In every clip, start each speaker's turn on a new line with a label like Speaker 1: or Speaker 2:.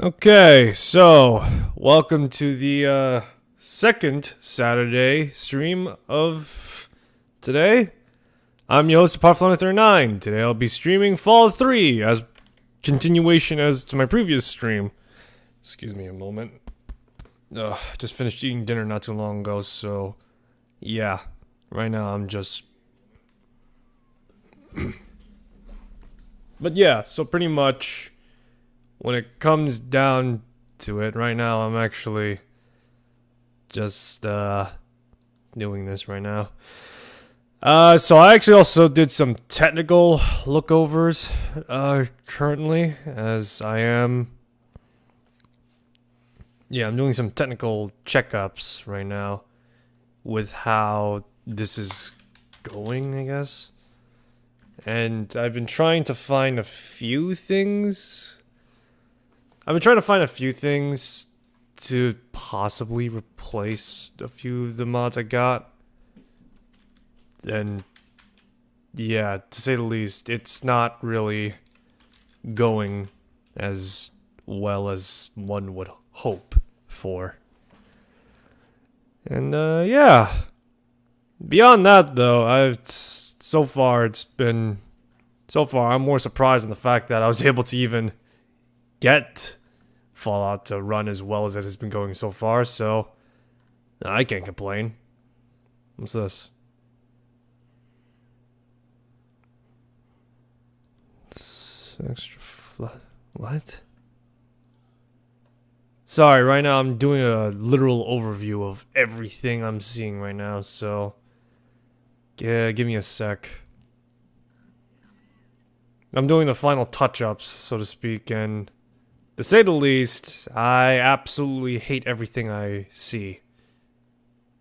Speaker 1: Okay, so welcome to the second Saturday stream of today. I'm your host, Parflona39. Today I'll be streaming Fallout 3 as continuation as to my previous stream. Excuse me a moment. Just finished eating dinner not too long ago, so yeah. Right now I'm just... But yeah, so pretty much... when it comes down to it, right now I'm actually just doing this right now. So I actually also did some technical lookovers currently, as I am. Yeah, I'm doing some technical checkups right now with how this is going, I guess. And I've been trying to find a few things. I've been trying to find a few things to possibly replace a few of the mods I got. And yeah, to say the least, it's not really going as well as one would hope for. And yeah. Beyond that though, so far I'm more surprised in the fact that I was able to even get Fallout to run as well as it has been going so far, so I can't complain. What's this? What? Sorry, right now I'm doing a literal overview of everything I'm seeing right now, so yeah, give me a sec. I'm doing the final touch-ups, so to speak, and to say the least, I absolutely hate everything I see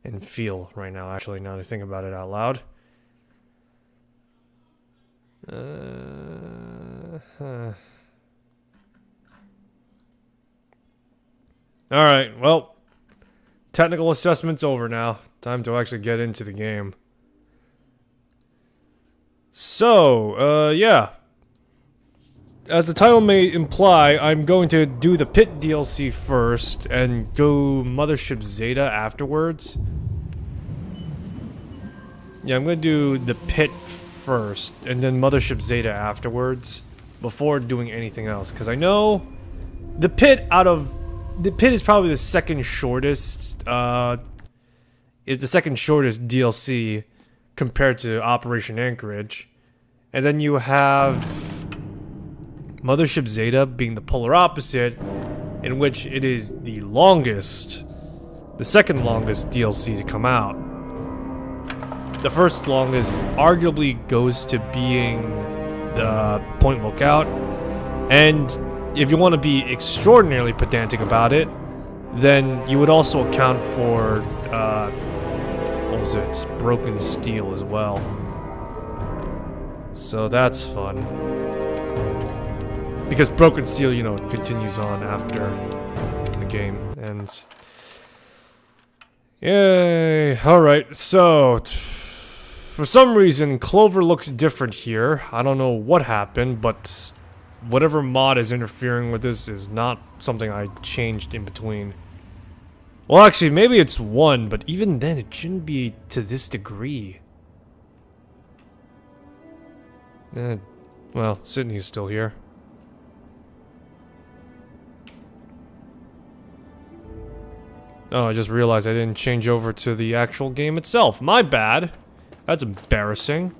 Speaker 1: and feel right now, actually, now that I think about it out loud. Alright, well, technical assessment's over now. Time to actually get into the game. So, yeah. As the title may imply, I'm going to do the Pit DLC first and go Mothership Zeta afterwards. Yeah, I'm going to do the Pit first and then Mothership Zeta afterwards before doing anything else, because I know the Pit is probably the second shortest DLC compared to Operation Anchorage. And then you have Mothership Zeta being the polar opposite, in which it is the second longest DLC to come out. The first longest arguably goes to being the Point Lookout, and if you want to be extraordinarily pedantic about it, then you would also account for, what was it, Broken Steel as well. So that's fun. Because Broken Steel, you know, continues on after the game ends. Yay! Alright, so... for some reason, Clover looks different here. I don't know what happened, but... whatever mod is interfering with this is not something I changed in between. Well, actually, maybe it's one, but even then, it shouldn't be to this degree. Well, Sydney's still here. Oh, I just realized I didn't change over to the actual game itself. My bad. That's embarrassing.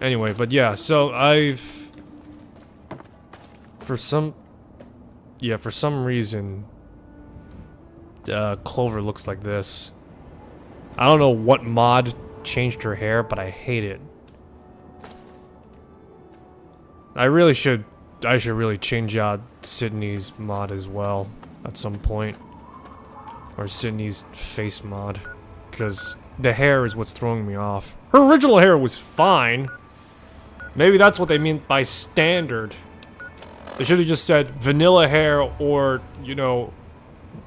Speaker 1: Anyway, but yeah, so for some reason, Clover looks like this. I don't know what mod changed her hair, but I hate it. I should really change out Sydney's mod as well at some point. Or Sydney's face mod. Because the hair is what's throwing me off. Her original hair was fine. Maybe that's what they meant by standard. They should have just said vanilla hair or, you know,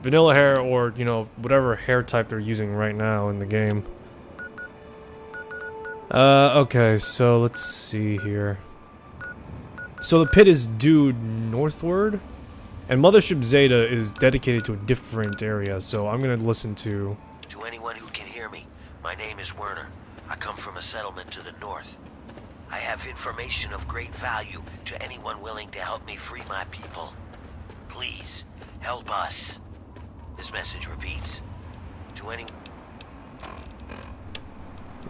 Speaker 1: whatever hair type they're using right now in the game. Okay, so let's see here. So the pit is due northward? And Mothership Zeta is dedicated to a different area, so I'm gonna listen to...
Speaker 2: To anyone who can hear me, my name is Werner. I come from a settlement to the north. I have information of great value to anyone willing to help me free my people. Please, help us. This message repeats. To anyone...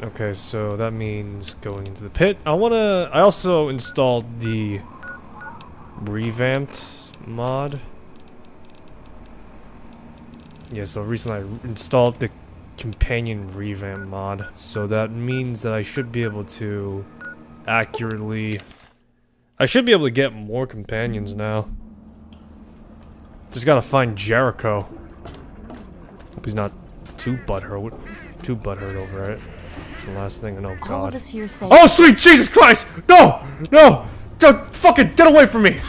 Speaker 1: Okay, so that means going into the pit. I also installed the revamped mod. Yeah, so recently I installed the companion revamp mod, so that means that I should be able to accurately... I should be able to get more companions now. Just gotta find Jericho. Hope he's not too butthurt over it. The last thing I know, God.
Speaker 3: All of us here think
Speaker 1: Oh, sweet Jesus Christ! No! No! God, fucking get away from me!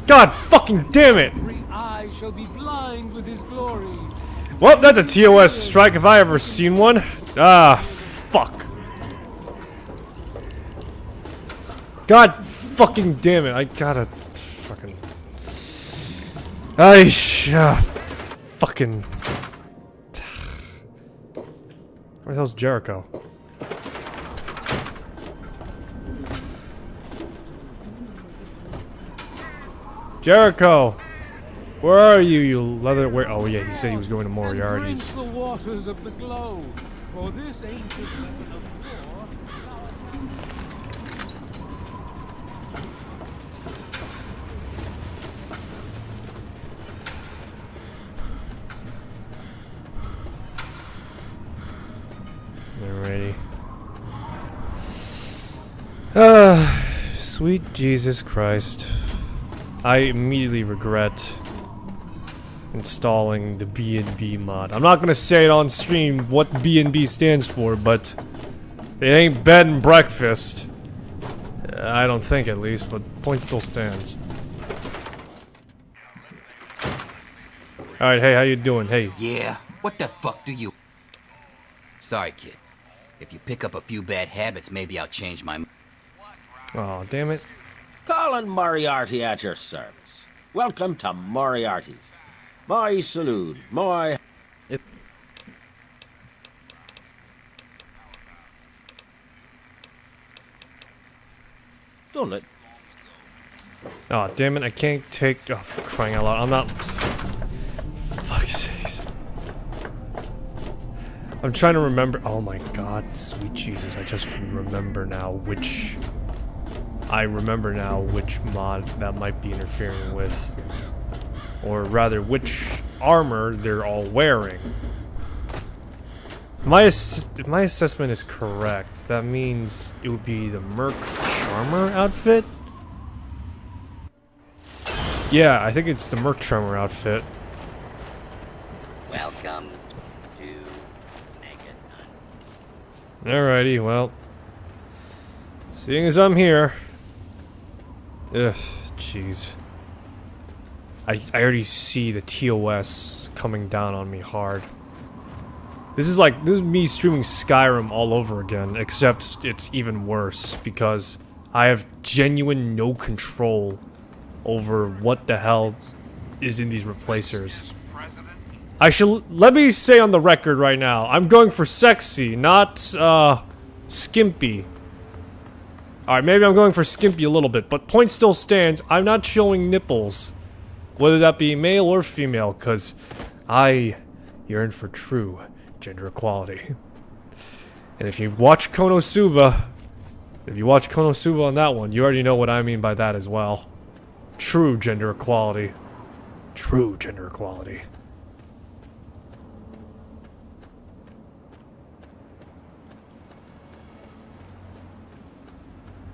Speaker 1: God fucking damn it!
Speaker 4: Every eye shall be blind with his glory.
Speaker 1: Well, that's a TOS strike if I ever seen one. Ah, fuck. God fucking damn it, I gotta fucking... fucking... Where the hell's Jericho? Jericho! Where are you, you leather... Oh yeah, he said he was going to Moriarty's.
Speaker 4: And drink the waters of the globe, for this ancient weapon of war.
Speaker 1: Alrighty. Sweet Jesus Christ. I immediately regret installing the B&B mod. I'm not gonna say it on stream what B&B stands for, but it ain't bed and breakfast. I don't think, at least, but point still stands. Alright, hey, how you doing? Hey.
Speaker 5: Yeah, what the fuck do you... Sorry, kid. If you pick up a few bad habits, maybe I'll change my...
Speaker 1: Oh, damn it.
Speaker 2: Colin Moriarty at your service. Welcome to Moriarty's. My saloon, my... Don't let...
Speaker 1: Oh, damn it, I can't take... Oh, for crying out loud, I'm not... Fuck's sakes. I'm trying to remember... Oh my god, sweet Jesus, I just remember now which... I remember now which mod that might be interfering with. Or rather, which armor they're all wearing. If my assessment is correct, that means it would be the Merc Charmer outfit? Yeah, I think it's the Merc Charmer outfit.
Speaker 6: Welcome to Naked Hunt.
Speaker 1: Alrighty, well. Seeing as I'm here... Ugh, jeez. I already see the TOS coming down on me hard. This is me streaming Skyrim all over again, except it's even worse because I have genuine no control over what the hell is in these replacers. Let me say on the record right now, I'm going for sexy, not, skimpy. Alright, maybe I'm going for skimpy a little bit, but point still stands, I'm not showing nipples. Whether that be male or female, because I yearn for true gender equality. And if you watch Konosuba on that one, you already know what I mean by that as well. True gender equality. True gender equality.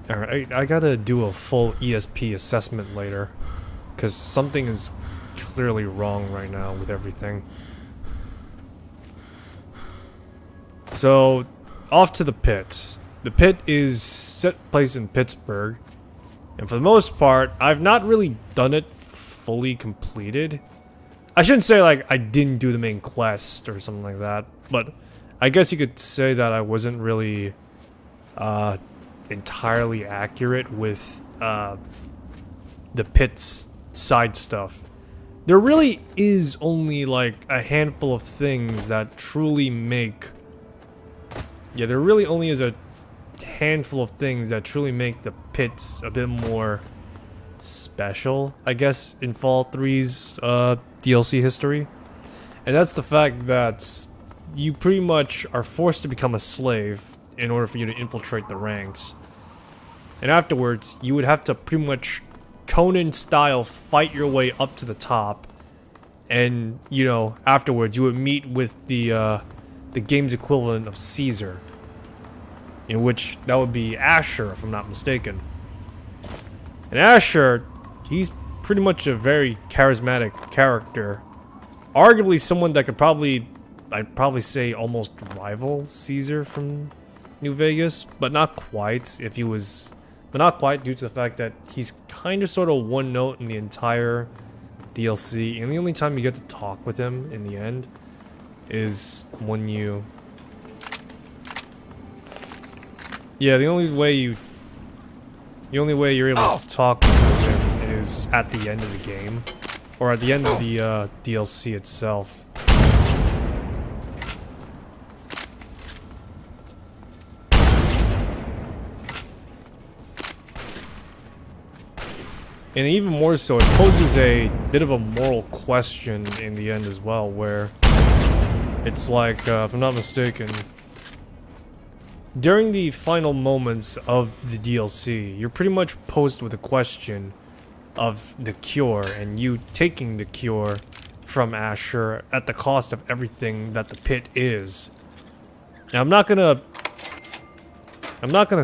Speaker 1: Alright, I gotta do a full ESP assessment later. Because something is clearly wrong right now with everything. So, off to the pit. The pit is set place in Pittsburg. And for the most part, I've not really done it fully completed. I shouldn't say like I didn't do the main quest or something like that. But I guess you could say that I wasn't really entirely accurate with the pit's side stuff. There really is only like a handful of things that truly make... Yeah, there really only is a handful of things that truly make the pits a bit more special, I guess, in Fallout 3's DLC history. And that's the fact that you pretty much are forced to become a slave in order for you to infiltrate the ranks. And afterwards, you would have to pretty much Conan-style fight your way up to the top. And, you know, afterwards, you would meet with the game's equivalent of Caesar. In which, that would be Asher, if I'm not mistaken. And Asher, he's pretty much a very charismatic character. Arguably someone that could probably, I'd probably say, almost rival Caesar from New Vegas. But not quite, if he was... But not quite, due to the fact that he's kind of sort of one note in the entire DLC. And the only time you get to talk with him in the end is when you... Yeah, the only way you're able to talk with him is at the end of the game. Or at the end of the DLC itself. And even more so, it poses a bit of a moral question in the end as well, where it's like, if I'm not mistaken, during the final moments of the DLC, you're pretty much posed with a question of the cure, and you taking the cure from Asher at the cost of everything that the pit is. Now, I'm not gonna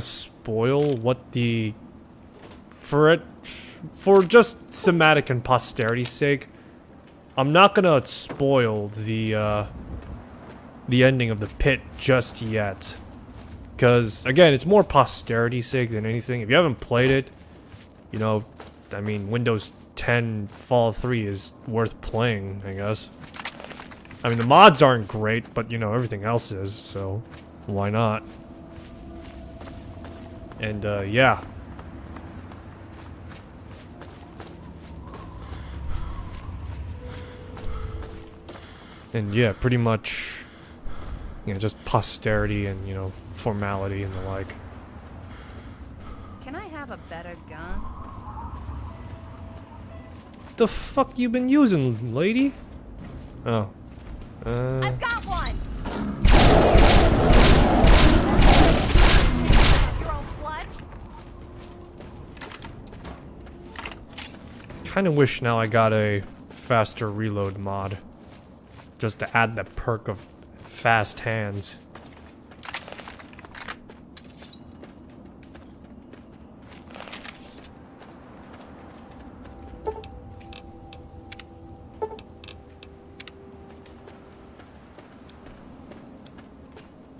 Speaker 1: spoil what the... For just thematic and posterity's sake, I'm not gonna spoil the ending of the pit just yet. Because, again, it's more posterity's sake than anything. If you haven't played it, you know, I mean, Windows 10 Fallout 3 is worth playing, I guess. I mean, the mods aren't great, but, you know, everything else is, so why not? And, yeah. And, yeah, pretty much, you know, just posterity and, you know, formality and the like.
Speaker 3: Can I have a better gun?
Speaker 1: The fuck you been using, lady? Oh.
Speaker 3: I've got one! Your own blood?
Speaker 1: Kinda wish now I got a faster reload mod. Just to add the perk of fast hands.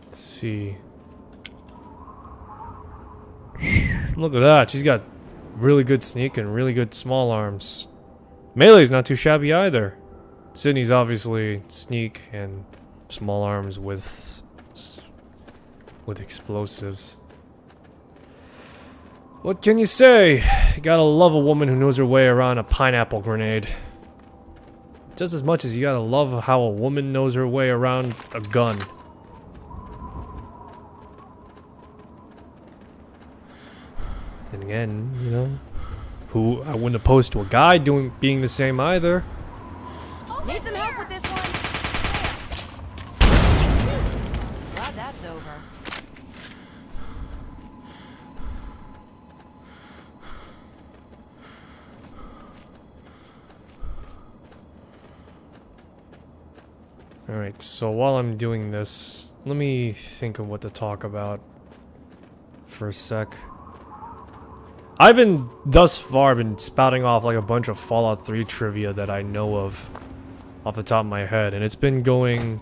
Speaker 1: Let's see. Look at that. She's got really good sneak and really good small arms. Melee's not too shabby either. Sydney's obviously sneak and small arms with explosives. What can you say? You gotta love a woman who knows her way around a pineapple grenade. Just as much as you gotta love how a woman knows her way around a gun. And again, you know, who I wouldn't oppose to a guy being the same either.
Speaker 3: Need some help with this one? Glad that's over.
Speaker 1: Alright, so while I'm doing this, let me think of what to talk about for a sec. I've been, thus far, been spouting off like a bunch of Fallout 3 trivia that I know of off the top of my head, and it's been going,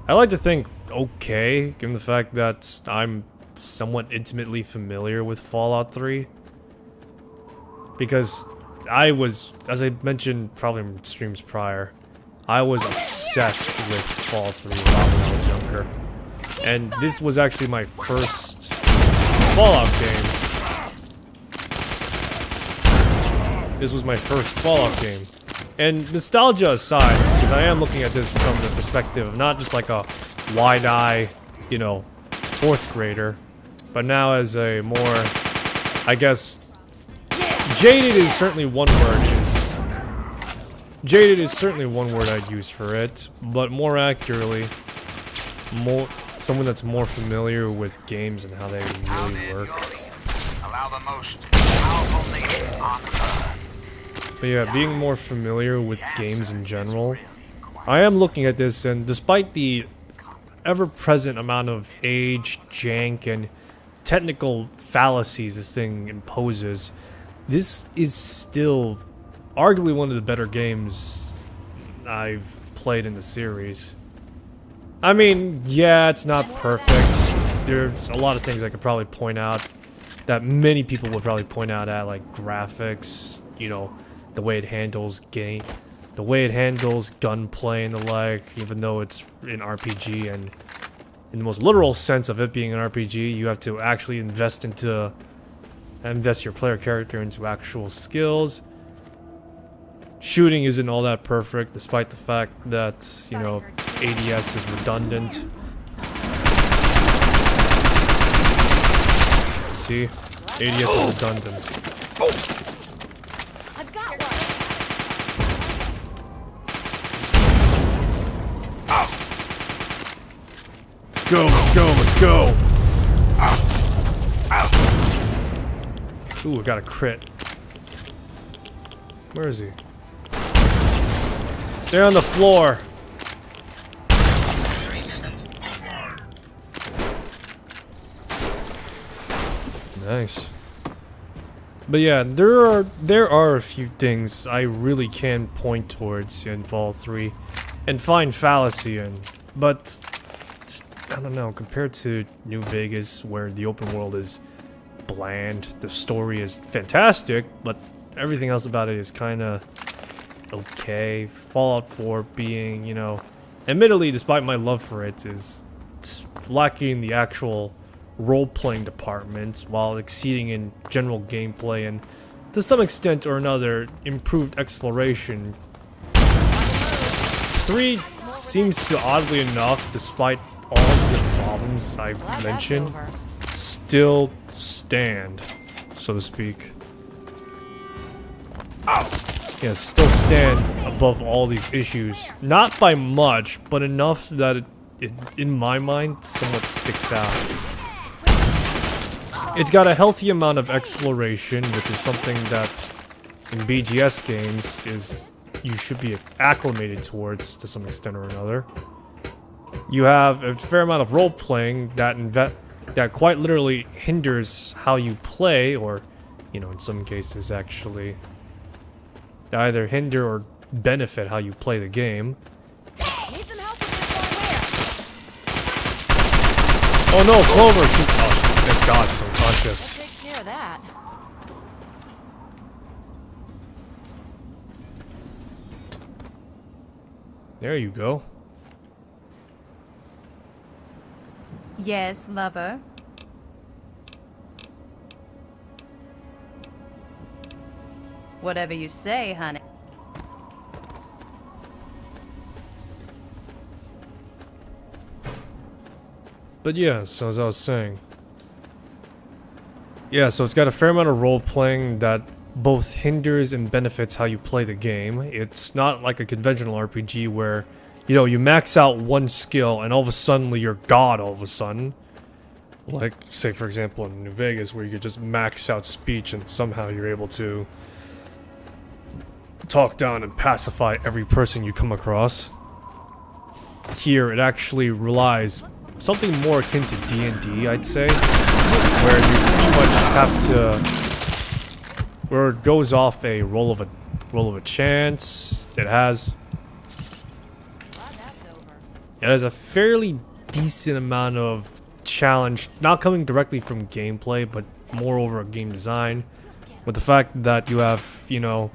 Speaker 1: I like to think, okay, given the fact that I'm somewhat intimately familiar with Fallout 3. Because I was, as I mentioned probably in streams prior, I was obsessed with Fallout 3 a lot when I was younger. And this was actually my first Fallout game. this was my first Fallout game. And nostalgia aside, because I am looking at this from the perspective of not just like a wide-eye, you know, 4th grader, but now as a more, I guess, jaded is certainly one word. Jaded is certainly one word I'd use for it, but more accurately, someone that's more familiar with games and how they really work.
Speaker 7: Allow the most powerful nation on Earth.
Speaker 1: But yeah, being more familiar with games in general, I am looking at this, and despite the ever-present amount of age, jank, and technical fallacies this thing imposes, this is still arguably one of the better games I've played in the series. I mean, yeah, it's not perfect. There's a lot of things I could probably point out that many people would probably point out at, like graphics, you know, the way it handles the way it handles gunplay and the like, even though it's an RPG, and in the most literal sense of it being an RPG, you have to actually invest your player character into actual skills. Shooting isn't all that perfect, despite the fact that, you know, ADS is redundant. See? ADS is redundant.
Speaker 3: I've got one.
Speaker 1: Let's go, let's go, let's go! Ooh, I got a crit. Where is he? Stay on the floor. Nice. But yeah, there are a few things I really can point towards in Fallout 3 and find fallacy in, but I don't know, compared to New Vegas, where the open world is bland, the story is fantastic, but everything else about it is kind of okay. Fallout 4 being, you know, admittedly, despite my love for it, is lacking the actual role-playing department, while exceeding in general gameplay and, to some extent or another, improved exploration. 3 seems to, oddly enough, despite all of the problems I've mentioned, still stand, so to speak. Yeah, still stand above all these issues. Not by much, but enough that it in my mind, somewhat sticks out. It's got a healthy amount of exploration, which is something that in BGS games you should be acclimated towards to some extent or another. You have a fair amount of role-playing that quite literally hinders how you play, or, you know, in some cases actually either hinder or benefit how you play the game.
Speaker 3: Need some help with this one.
Speaker 1: Oh no, Clover! Oh, thank God, she's unconscious.
Speaker 3: Take care of that.
Speaker 1: There you go.
Speaker 3: Yes, lover. Whatever you say, honey.
Speaker 1: But yeah, so as I was saying. Yeah, so it's got a fair amount of role-playing that both hinders and benefits how you play the game. It's not like a conventional RPG where, you know, you max out one skill and all of a sudden you're God all of a sudden. Like, say for example in New Vegas, where you could just max out speech and somehow you're able to talk down and pacify every person you come across. Here, it actually relies something more akin to D&D, I'd say, where you pretty much have to, where it goes off a roll of a chance. It has a fairly decent amount of challenge, not coming directly from gameplay, but more over a game design, with the fact that you have, you know,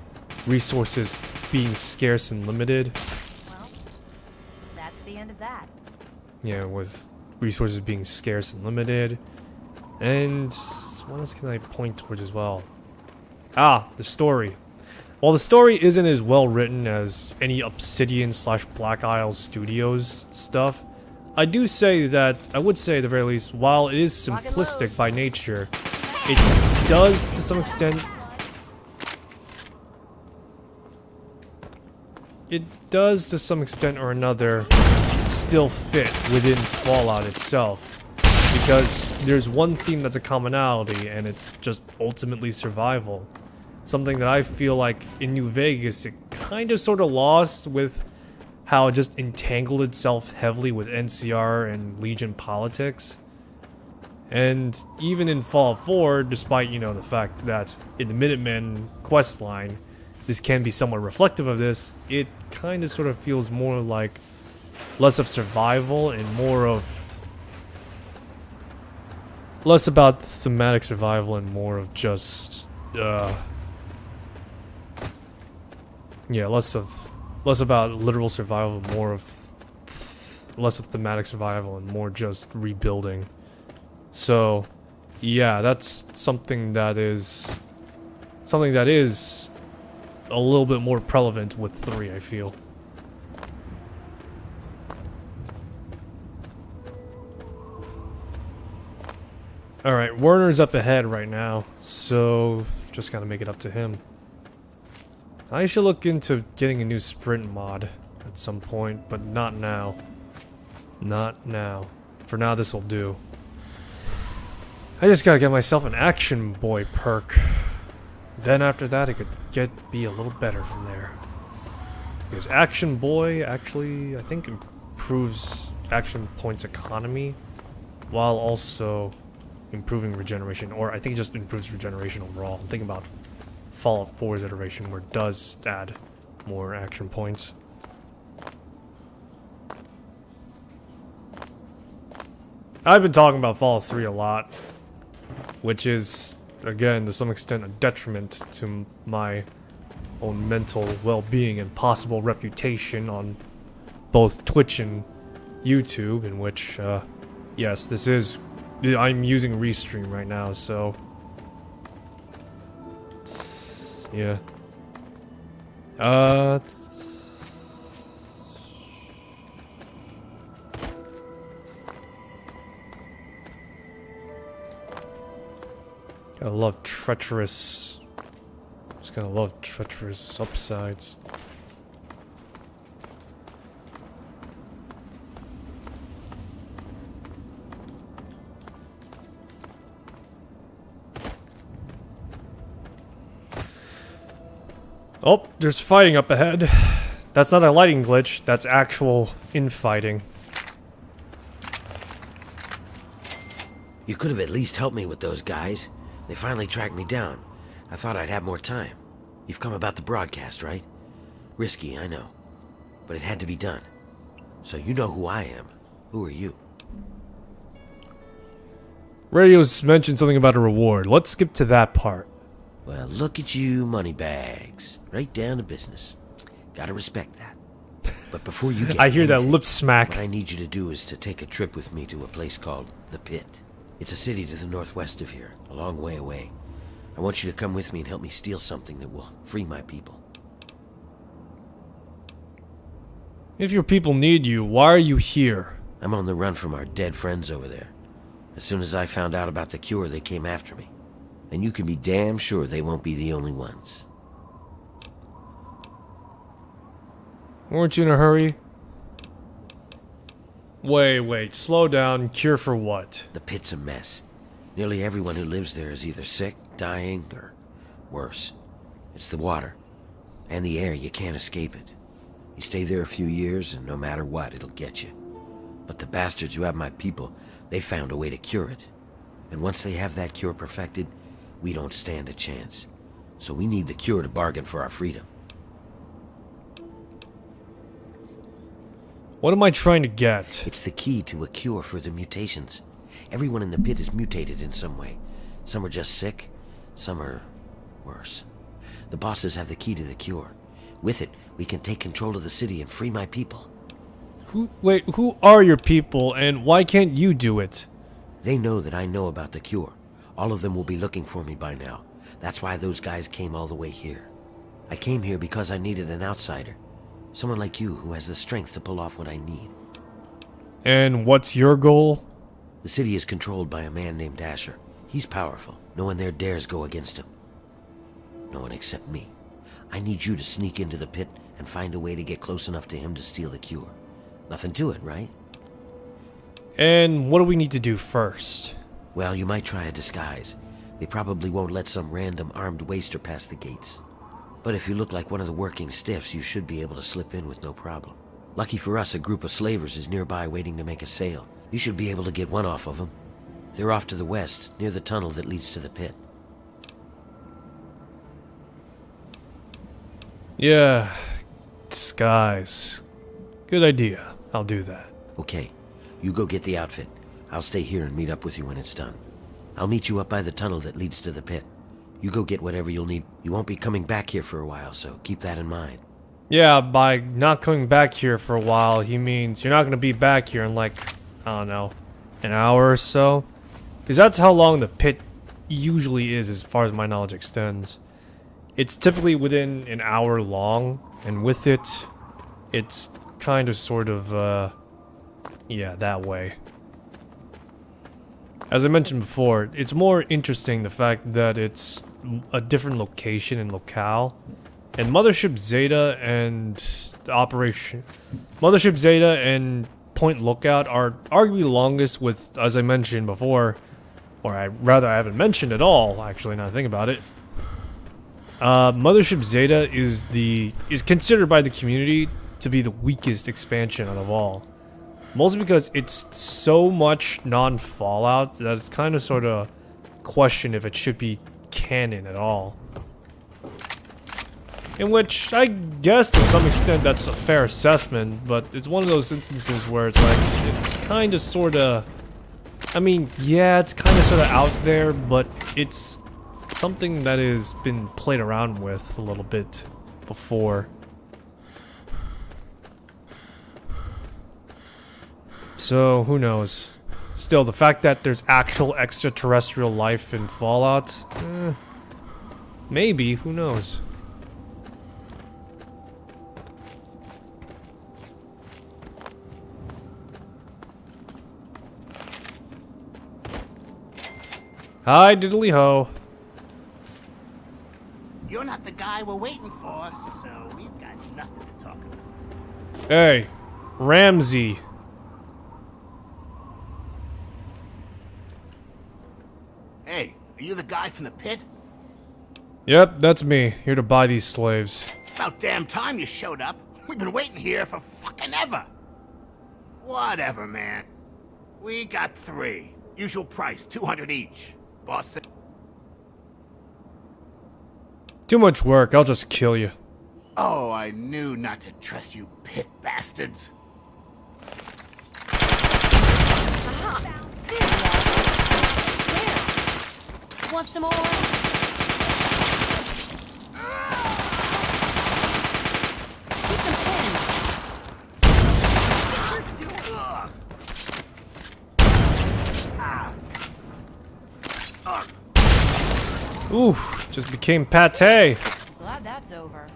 Speaker 1: resources being scarce and limited.
Speaker 3: Well, that's the end of that.
Speaker 1: Yeah, with resources being scarce and limited. And what else can I point towards as well? Ah, the story. while the story isn't as well written as any Obsidian / Black Isle Studios stuff, I would say at the very least, while it is simplistic by nature, it does to some extent. It does to some extent or another still fit within Fallout itself, because there's one theme that's a commonality, and it's just ultimately survival. Something that I feel like in New Vegas it kind of sort of lost with how it just entangled itself heavily with NCR and Legion politics. And even in Fallout 4, despite, you know, the fact that in the Minutemen quest line, this can be somewhat reflective of this, it kind of sort of feels more like less of survival and more of less about thematic survival and more of just yeah, less about literal survival, more of less of thematic survival and more just rebuilding. So yeah, that's something that is a little bit more prevalent with 3, I feel. Alright, Werner's up ahead right now, so just gotta make it up to him. I should look into getting a new sprint mod at some point, but not now. Not now. For now, this will do. I just gotta get myself an Action Boy perk. Then after that, it could be a little better from there. Because Action Boy actually, I think, improves action points economy, while also improving regeneration, or I think it just improves regeneration overall. I'm thinking about Fallout 4's iteration where it does add more action points. I've been talking about Fallout 3 a lot, which is, again, to some extent a detriment to my own mental well-being and possible reputation on both Twitch and YouTube, in which, yes, this is... I'm using Restream right now, so... yeah. Gotta love treacherous... just gotta love treacherous upsides. Oh, there's fighting up ahead. That's not a lighting glitch, that's actual infighting.
Speaker 2: You could have at least helped me with those guys. They finally tracked me down. I thought I'd have more time. You've come about the broadcast, right? Risky, I know. But it had to be done. So you know who I am. Who are you?
Speaker 1: Radio's mentioned something about a reward. Let's skip to that part.
Speaker 2: Well, look at you, moneybags. Right down to business. Gotta respect that. But before you get
Speaker 1: I hear
Speaker 2: anything,
Speaker 1: that lip smack.
Speaker 2: what I need you to do is to take a trip with me to a place called The Pit. It's a city to the northwest of here, a long way away. I want you to come with me and help me steal something that will free my people.
Speaker 1: If your people need you, why are you here?
Speaker 2: I'm on the run from our dead friends over there. As soon as I found out about the cure, they came after me. And you can be damn sure they won't be the only ones.
Speaker 1: Weren't you in a hurry? Wait, slow down. Cure for what?
Speaker 2: The pit's a mess. Nearly everyone who lives there is either sick, dying, or worse. It's the water. And the air, you can't escape it. You stay there a few years, and no matter what, it'll get you. But the bastards who have my people, they found a way to cure it. And once they have that cure perfected, we don't stand a chance. So we need the cure to bargain for our freedom.
Speaker 1: What am I trying to get?
Speaker 2: It's the key to a cure for the mutations. Everyone in the pit is mutated in some way. Some are just sick, some are worse. The bosses have the key to the cure. With it, we can take control of the city and free my people.
Speaker 1: Who are your people, and why can't you do it?
Speaker 2: They know that I know about the cure. All of them will be looking for me by now. That's why those guys came all the way here. I came here because I needed an outsider. Someone like you who has the strength to pull off what I need.
Speaker 1: And what's your goal?
Speaker 2: The city is controlled by a man named Asher. He's powerful. No one there dares go against him. No one except me. I need you to sneak into the pit and find a way to get close enough to him to steal the cure. Nothing to it, right?
Speaker 1: And what do we need to do first?
Speaker 2: Well, you might try a disguise. They probably won't let some random armed waster pass the gates. But if you look like one of the working stiffs, you should be able to slip in with no problem. Lucky for us, a group of slavers is nearby waiting to make a sale. You should be able to get one off of them. They're off to the west, near the tunnel that leads to the pit.
Speaker 1: Yeah, disguise. Good idea. I'll do that.
Speaker 2: Okay, you go get the outfit. I'll stay here and meet up with you when it's done. I'll meet you up by the tunnel that leads to the pit. You go get whatever you'll need. You won't be coming back here for a while, so keep that in mind.
Speaker 1: Yeah, by not coming back here for a while, he means you're not going to be back here in like, I don't know, an hour or so. Because that's how long the pit usually is as far as my knowledge extends. It's typically within an hour long, and with it, it's kind of sort of, yeah, that way. As I mentioned before, it's more interesting the fact that it's a different location and locale. And Mothership Zeta and Mothership Zeta and Point Lookout are arguably the longest with, as I mentioned before, or I haven't mentioned at all, actually, now I think about it. Mothership Zeta is considered by the community to be the weakest expansion out of all. Mostly because it's so much non-Fallout that it's kind of sort of questioned if it should be canon at all. In which, I guess to some extent that's a fair assessment, but it's one of those instances where it's like, it's kind of sort of, I mean, yeah, it's kind of sort of out there, but it's something that has been played around with a little bit before. So, who knows? Still, the fact that there's actual extraterrestrial life in Fallout, maybe, who knows? Hi, diddly ho.
Speaker 8: You're not the guy we're waiting for, so we've got nothing to talk about.
Speaker 1: Hey, Ramsey.
Speaker 8: Hey, are you the guy from the pit?
Speaker 1: Yep, that's me, here to buy these slaves.
Speaker 8: About damn time you showed up. We've been waiting here for fucking ever. Whatever, man. We got 3. Usual price, 200 each. Boss said...
Speaker 1: Too much work, I'll just kill you.
Speaker 8: Oh, I knew not to trust you pit bastards.
Speaker 3: Want some more? Get some pins.
Speaker 1: Ooh, just became pate.
Speaker 3: Glad that's over.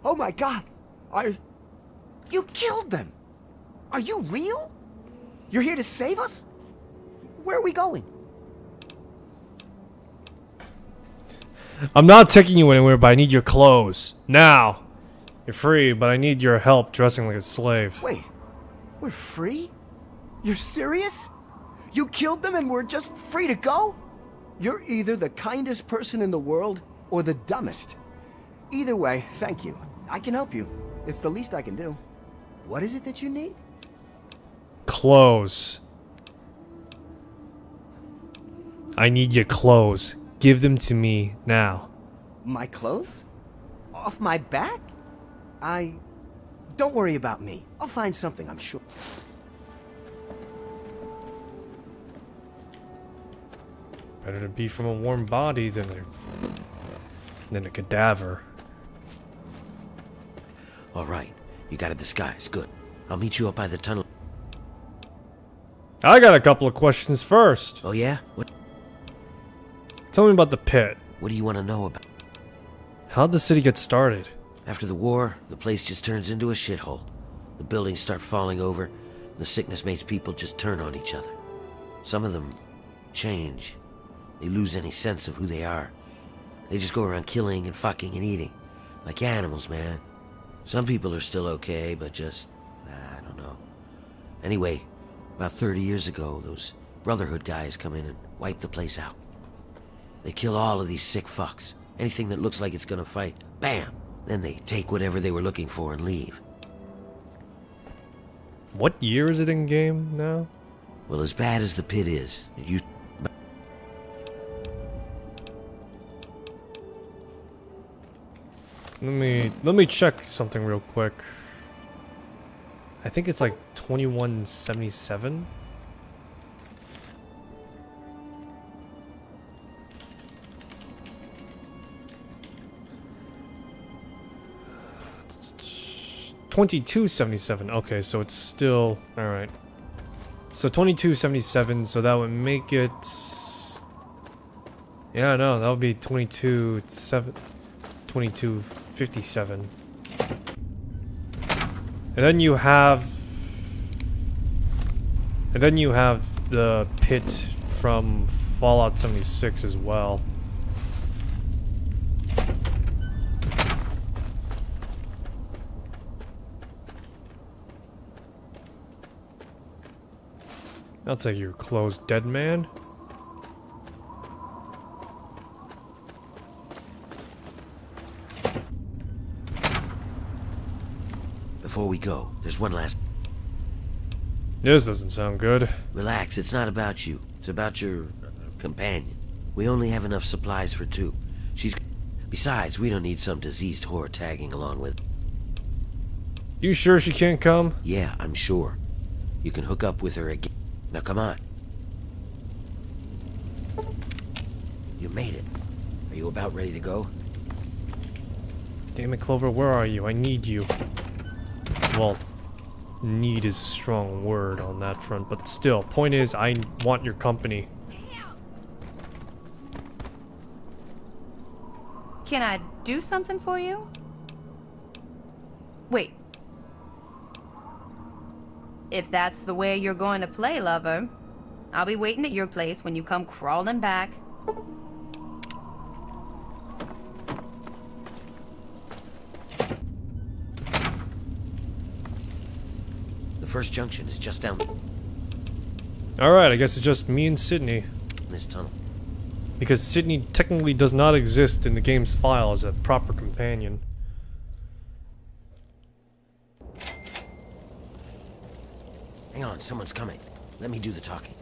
Speaker 9: Oh my god! You killed them! Are you real? You're here to save us? Where are we going?
Speaker 1: I'm not taking you anywhere, but I need your clothes. Now! You're free, but I need your help dressing like a slave.
Speaker 9: Wait, we're free? You're serious? You killed them and we're just free to go? You're either the kindest person in the world or the dumbest. Either way, thank you. I can help you. It's the least I can do. What is it that you need?
Speaker 1: Clothes. I need your clothes. Give them to me now.
Speaker 9: My clothes? Off my back? Don't worry about me. I'll find something, I'm sure.
Speaker 1: Better to be from a warm body than a cadaver.
Speaker 2: All right, you got a disguise. Good. I'll meet you up by the tunnel.
Speaker 1: I got a couple of questions first.
Speaker 2: Oh yeah? What
Speaker 1: Tell me about the pit.
Speaker 2: do you want to know about?
Speaker 1: How'd the city get started?
Speaker 2: After the war, the place just turns into a shithole. The buildings start falling over. The sickness makes people just turn on each other. Some of them change. They lose any sense of who they are. They just go around killing and fucking and eating. Like animals, man. Some people are still okay, but just... I don't know. Anyway, about 30 years ago, those Brotherhood guys come in and wipe the place out. They kill all of these sick fucks. Anything that looks like it's gonna fight, bam! Then they take whatever they were looking for and leave.
Speaker 1: What year is it in game now?
Speaker 2: Well, as bad as the pit is, you...
Speaker 1: Let me check something real quick. I think it's like 2177. $22.77. Okay, so it's still all right. So 22.77. So that would make it. Yeah, no, that would be 22.57. And then you have. And then you have the pit from Fallout 76 as well. I'll take your clothes, dead man.
Speaker 2: Before we go, there's one last...
Speaker 1: This doesn't sound good.
Speaker 2: Relax, it's not about you. It's about your companion. We only have enough supplies for 2. She's... Besides, we don't need some diseased whore tagging along with...
Speaker 1: You sure she can't come?
Speaker 2: Yeah, I'm sure. You can hook up with her again. Now come on. You made it. Are you about ready to go?
Speaker 1: Damn it, Clover, where are you? I need you. Well, need is a strong word on that front, but still, point is, I want your company.
Speaker 3: Can I do something for you? Wait. If that's the way you're going to play, lover, I'll be waiting at your place when you come crawling back.
Speaker 2: The first junction is just down
Speaker 1: Alright, I guess it's just me and Sydney.
Speaker 2: this tunnel.
Speaker 1: Because Sydney technically does not exist in the game's file as a proper companion.
Speaker 2: Hang on, someone's coming. Let me do the talking.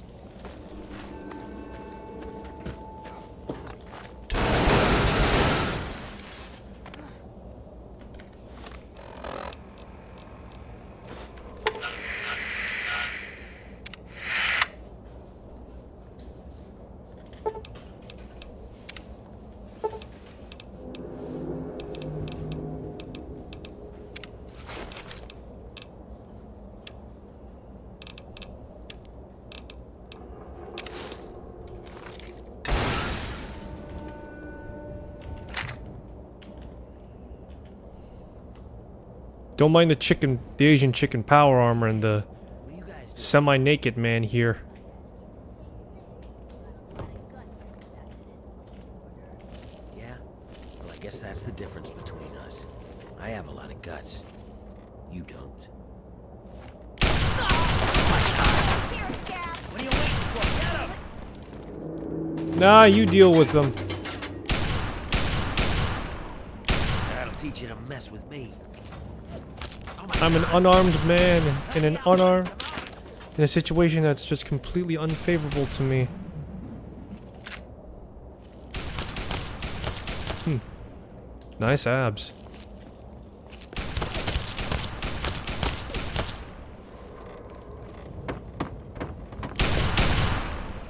Speaker 1: Don't mind the Asian chicken power armor and the semi-naked man here.
Speaker 2: Yeah? Well, I guess that's the difference between us. I have a lot of guts. You don't.
Speaker 8: What are you waiting for? Get him!
Speaker 1: Nah, you deal with them.
Speaker 2: That'll teach you to mess with me.
Speaker 1: I'm an unarmed man in a situation that's just completely unfavorable to me. Nice abs.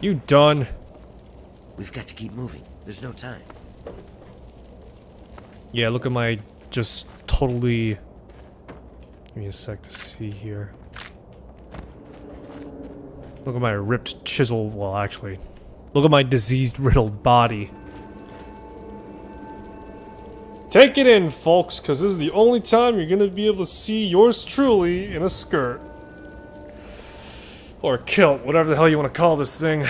Speaker 1: You done?
Speaker 2: We've got to keep moving. There's no time.
Speaker 1: Yeah, look at my just totally... Give me a sec to see here. Look at my ripped, chiseled, well, actually, look at my disease-riddled body. Take it in, folks, because this is the only time you're going to be able to see yours truly in a skirt. Or a kilt, whatever the hell you want to call this thing.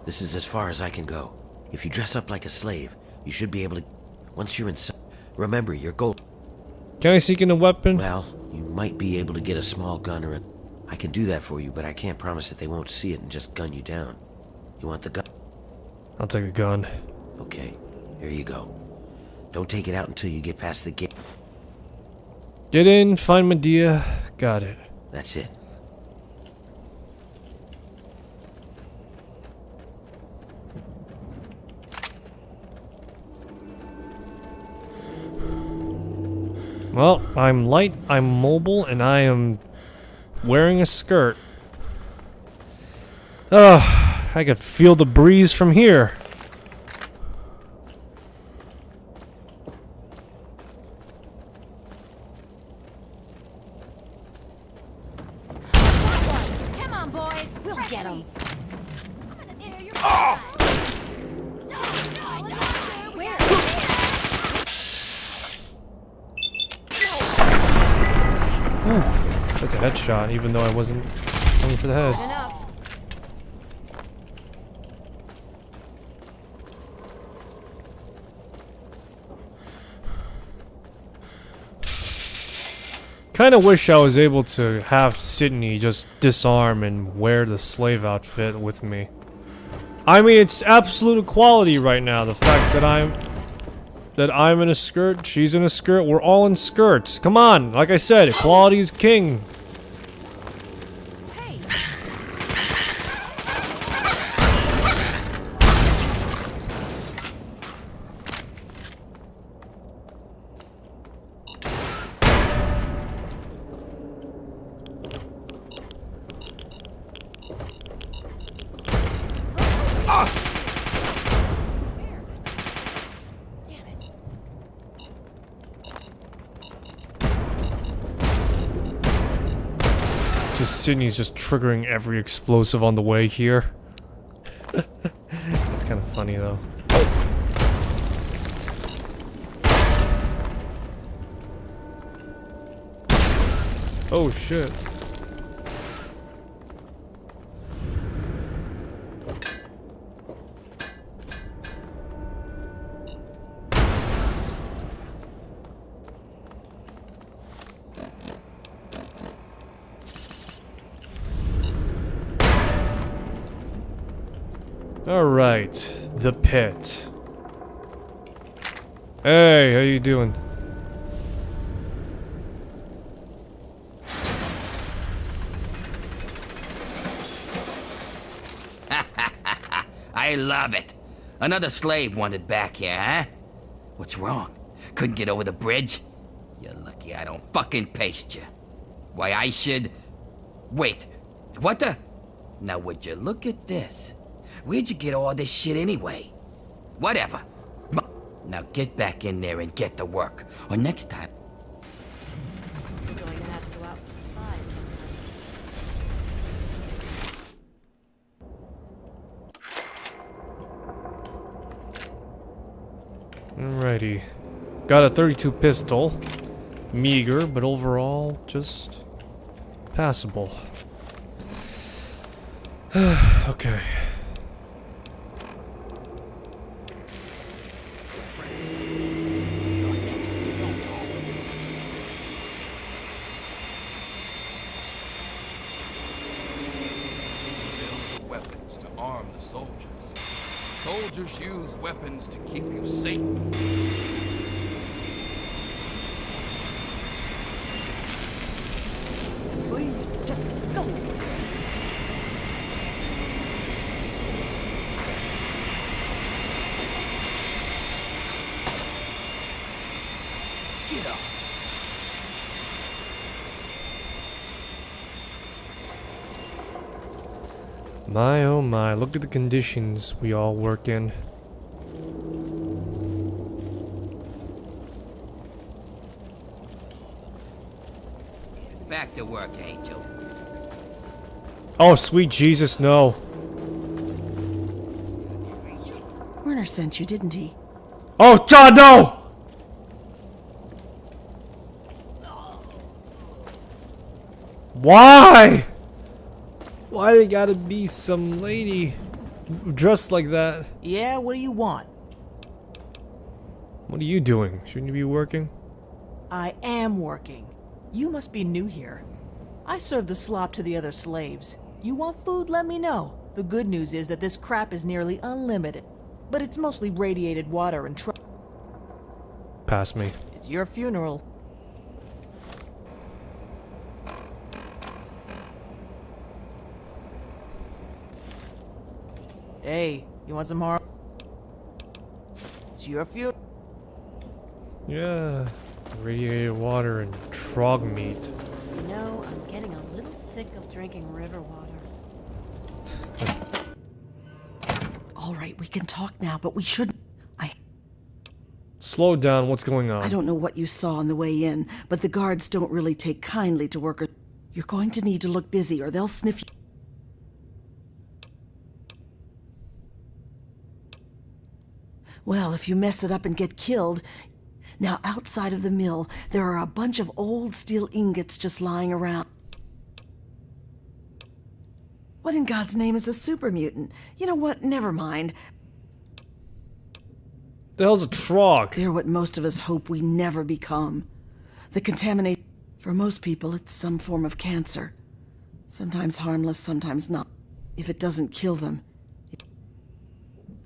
Speaker 2: This is as far as I can go. If you dress up like a slave, you should be able to... Once you're inside... Remember, your goal...
Speaker 1: Can I sneak in a weapon?
Speaker 2: Well, you might be able to get a small gun or a... I can do that for you, but I can't promise that they won't see it and just gun you down. You want the gun?
Speaker 1: I'll take a gun.
Speaker 2: Okay, here you go. Don't take it out until you get past the gate.
Speaker 1: Get in, find Medea. Got it.
Speaker 2: That's it.
Speaker 1: Well, I'm light, I'm mobile, and I am wearing a skirt. Ugh, I could feel the breeze from here.
Speaker 10: Come on, boys. We'll get them.
Speaker 1: That's a headshot, even though I wasn't going for the head.
Speaker 10: Enough.
Speaker 1: Kinda wish I was able to have Sydney just disarm and wear the slave outfit with me. I mean, it's absolute equality right now. The fact that I'm in a skirt, she's in a skirt, we're all in skirts. Come on, like I said, equality is king. Sydney's just triggering every explosive on the way here. It's kind of funny though. Oh shit. Alright, the pit. Hey, how you doing?
Speaker 5: I love it. Another slave wanted back here, huh? What's wrong? Couldn't get over the bridge? You're lucky I don't fucking paste you. Why I should... Wait, what the... Now would you look at this? Where'd you get all this shit anyway? Whatever. Now get back in there and get to work. Or next time...
Speaker 10: You're going to have to go out with supplies.
Speaker 1: Alrighty. Got a 32 pistol. Meager, but overall, just... passable. Okay.
Speaker 11: Weapons to arm the soldiers. Soldiers use weapons to keep you safe.
Speaker 9: Please, just go.
Speaker 11: Get up.
Speaker 1: My oh my, look at the conditions we all work in.
Speaker 5: to work, Angel.
Speaker 1: Oh, sweet Jesus, no.
Speaker 12: Werner sent you, didn't he?
Speaker 1: Oh, John, no! Why? Why they gotta be some lady dressed like that?
Speaker 12: Yeah, what do you want?
Speaker 1: What are you doing? Shouldn't you be working?
Speaker 12: I am working. You must be new here. I serve the slop to the other slaves. You want food? Let me know. The good news is that this crap is nearly unlimited. But it's mostly radiated water and
Speaker 1: Pass me.
Speaker 12: It's your funeral. Hey, you want some more? It's your funeral.
Speaker 1: Yeah. Radiated water and trog meat.
Speaker 10: You know, I'm getting a little sick of drinking river water.
Speaker 12: All right, we can talk now, but we shouldn't.
Speaker 1: Slow down, what's going on?
Speaker 12: I don't know what you saw on the way in, but the guards don't really take kindly to workers. You're going to need to look busy or they'll sniff you. Well, if you mess it up and get killed... Now, outside of the mill, there are a bunch of old steel ingots just lying around. What in God's name is a super mutant? You know what? Never mind.
Speaker 1: The hell's a trog?
Speaker 12: They're what most of us hope we never become. The contamination... For most people, it's some form of cancer. Sometimes harmless, sometimes not. If it doesn't kill them...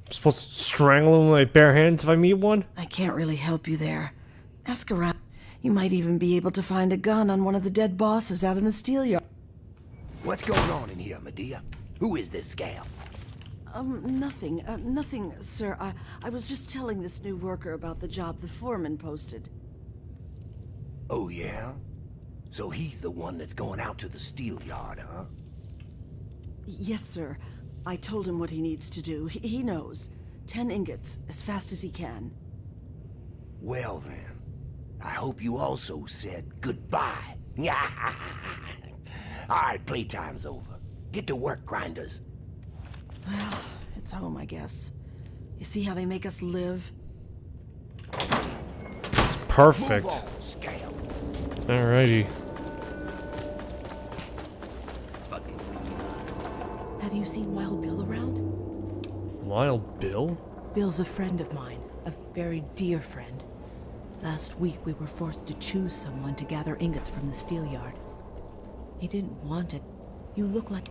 Speaker 1: I'm supposed to strangle him with my bare hands if I meet one?
Speaker 12: I can't really help you there. Ask around. You might even be able to find a gun on one of the dead bosses out in the steel yard.
Speaker 8: What's going on in here, Medea? Who is this scale?
Speaker 12: Nothing. Nothing, sir. I was just telling this new worker about the job the foreman posted.
Speaker 8: Oh, yeah? So he's the one that's going out to the steel yard, huh?
Speaker 12: Yes, sir. I told him what he needs to do. He knows. 10 ingots, as fast as he can.
Speaker 8: Well, then. I hope you also said goodbye. All right, playtime's over. Get to work, grinders.
Speaker 12: Well, it's home, I guess. You see how they make us live?
Speaker 1: It's perfect.
Speaker 8: Move on, scale.
Speaker 1: Alrighty.
Speaker 12: Have you seen Wild Bill around?
Speaker 1: Wild Bill?
Speaker 12: Bill's a friend of mine. A very dear friend. Last week we were forced to choose someone to gather ingots from the steel yard. He didn't want it. You look like...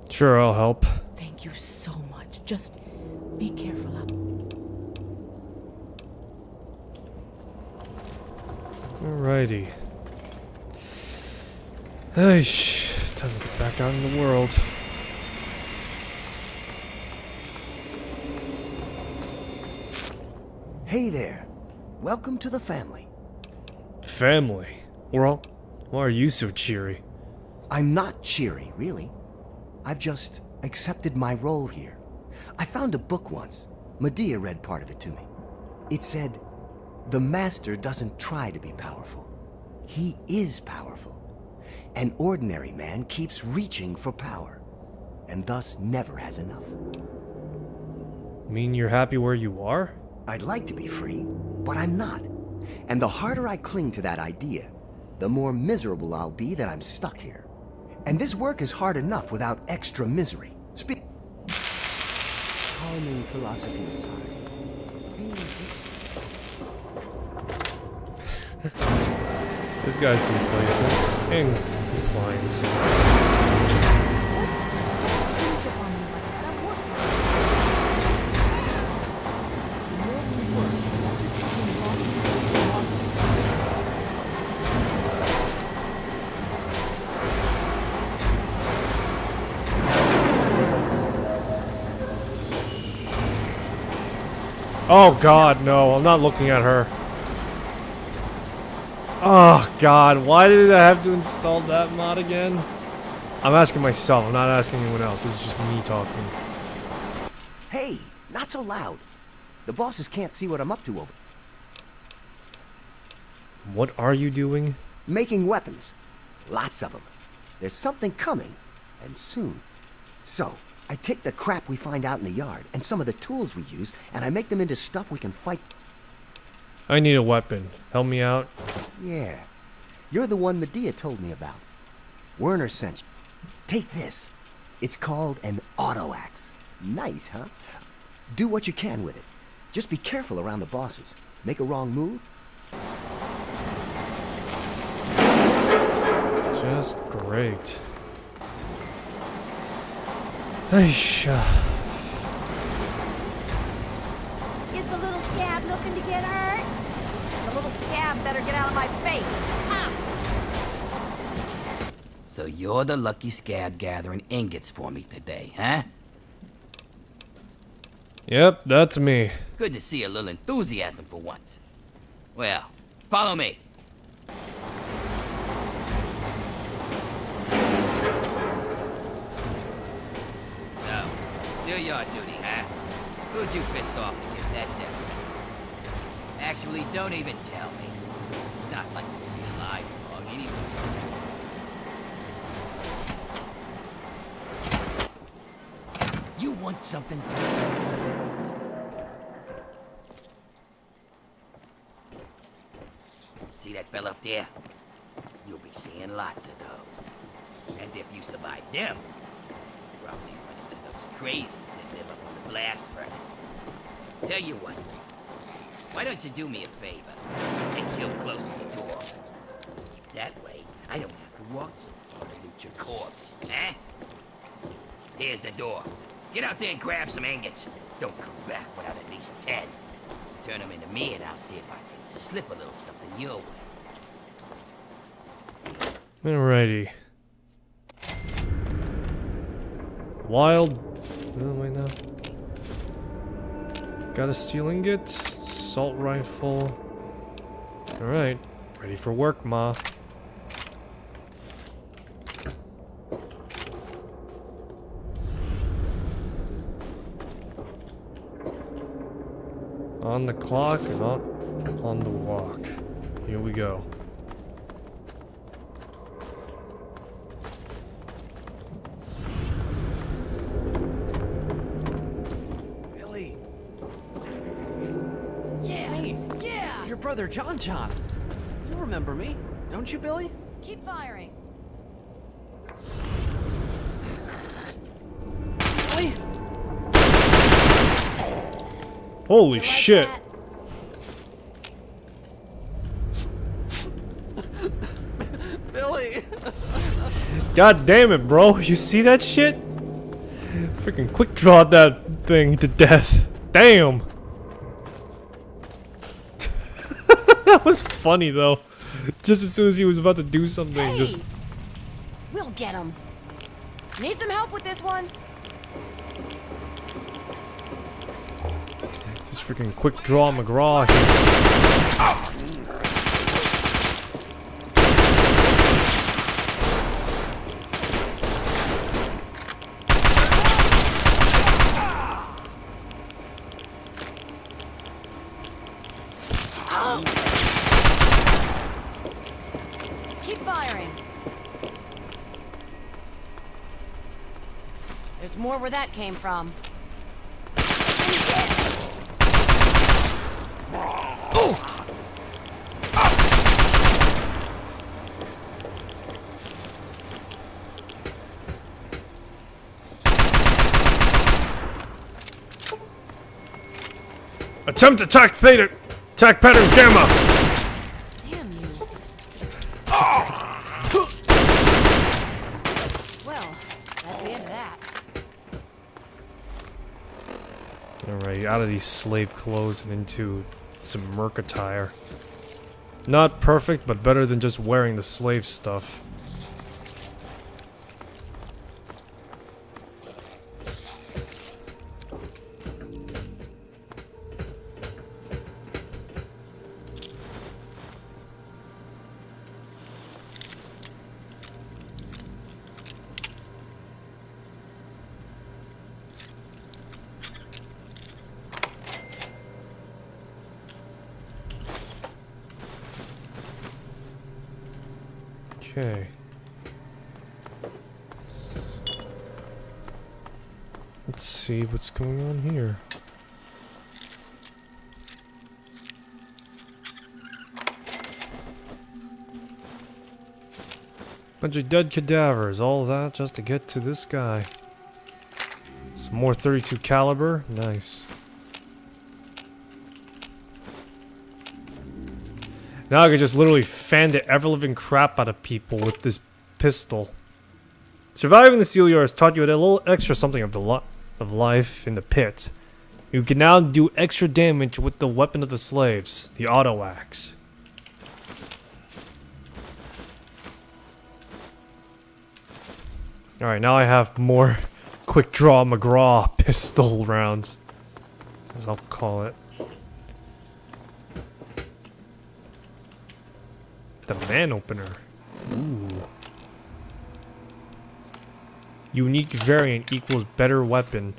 Speaker 1: Sure, I'll help.
Speaker 12: Thank you so much. Just be careful out.
Speaker 1: Alrighty. Aish, time to get back out in the world.
Speaker 9: Hey there. Welcome to the family.
Speaker 1: Family? Well, why are you so cheery?
Speaker 9: I'm not cheery, really. I've just accepted my role here. I found a book once. Medea read part of it to me. It said, "The master doesn't try to be powerful. He is powerful. An ordinary man keeps reaching for power, and thus never has enough."
Speaker 1: Mean you're happy where you are?
Speaker 9: I'd like to be free, but I'm not. And the harder I cling to that idea, the more miserable I'll be that I'm stuck here. And this work is hard enough without extra misery. Calming philosophy aside.
Speaker 1: This guy's complacent and compliant. Oh god, no, I'm not looking at her. Oh god, why did I have to install that mod again? I'm asking myself, I'm not asking anyone else. This is just me talking.
Speaker 9: Hey, not so loud. The bosses can't see what I'm up to over.
Speaker 1: What are you doing?
Speaker 9: Making weapons. Lots of them. There's something coming, and soon. So, I take the crap we find out in the yard, and some of the tools we use, and I make them into stuff we can fight.
Speaker 1: I need a weapon. Help me out.
Speaker 9: Yeah. You're the one Medea told me about. Werner sent you. Take this. It's called an auto axe. Nice, huh? Do what you can with it. Just be careful around the bosses. Make a wrong move.
Speaker 1: Just great. Aisha.
Speaker 3: Is the little scab looking to get hurt? The little scab better get out of my face. Ah!
Speaker 5: So you're the lucky scab gathering ingots for me today, huh?
Speaker 1: Yep, that's me.
Speaker 5: Good to see a little enthusiasm for once. Well, follow me. So, do your duty, huh? Who'd you piss off to get that death sentence? Actually, don't even tell me. It's not like you'll be alive long anyways. You want something, Scab? See that fella up there? You'll be seeing lots of those. And if you survive them, you'll probably run into those crazies that live up on the blast furnace. Tell you what, why don't you do me a favor and kill close to the door? That way, I don't have to walk so far to loot your corpse, eh? Here's the door. Get out there and grab some ingots. Don't come back without at least 10. Turn them into me and I'll see if I can slip a little something your way.
Speaker 1: Alrighty. Wild. Oh, wait, no. Got a steel ingot. Assault rifle. Alright. Ready for work, Ma. On the clock and on the walk. Here we go.
Speaker 13: Billy. Yeah. It's me. Yeah. Your brother, John. You remember me, don't you, Billy?
Speaker 10: Keep firing.
Speaker 13: Billy?
Speaker 1: Holy shit.
Speaker 13: Billy!
Speaker 1: God damn it, bro. You see that shit? Freaking quick draw that thing to death. Damn. That was funny though. Just as soon as he was about to do something,
Speaker 10: Hey!
Speaker 1: just
Speaker 10: We'll get him. Need some help with this one?
Speaker 1: freaking quick draw McGraw here.
Speaker 10: Keep firing. There's more where that came from.
Speaker 1: Attempt attack theta. Attack pattern gamma.
Speaker 10: Damn you. Well, that's the end of that.
Speaker 1: Alright, out of these slave clothes and into some merc attire. Not perfect, but better than just wearing the slave stuff. Okay. Let's see what's going on here. Bunch of dead cadavers, all that just to get to this guy. Some more 32 caliber, nice. Now I can just literally fan the ever-living crap out of people with this pistol. Surviving the Seal Yard has taught you a little extra something of life in the pit. You can now do extra damage with the weapon of the slaves, the auto axe. Alright, now I have more quick draw McGraw pistol rounds, as I'll call it. The man opener. Ooh. Unique variant equals better weapon.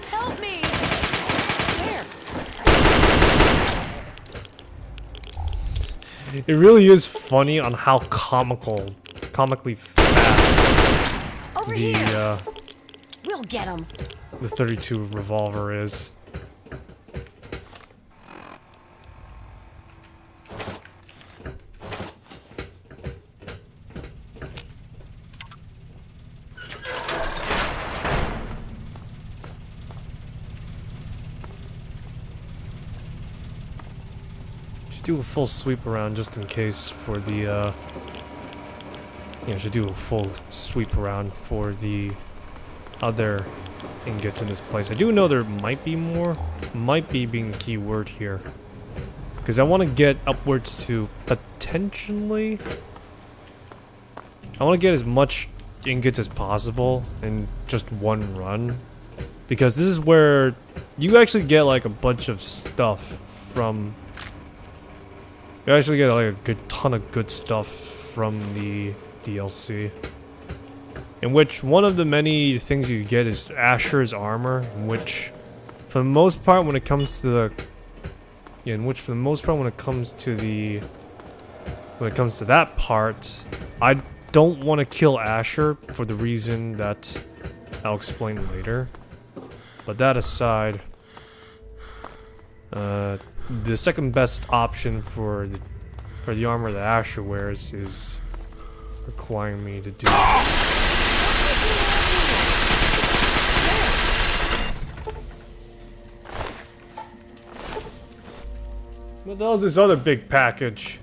Speaker 10: Help me! Where?
Speaker 1: It really is funny on how comically fast
Speaker 10: Over here. We'll get him.
Speaker 1: The 32 revolver is. Should do a full sweep around just in case for the yeah, should do a full sweep around for the other ingots in this place. I do know there might be more. Might be being the key word here. Because I want to get upwards to potentially... I want to get as much ingots as possible in just one run. Because this is where you actually get like a bunch of stuff from... You actually get like a good ton of good stuff from the DLC. In which one of the many things you get is Asher's armor, which for the most part when it comes to the when it comes to that part, I don't want to kill Asher for the reason that I'll explain later. But that aside, the second best option for the armor that Asher wears is requiring me to do. What the hell is this other big package?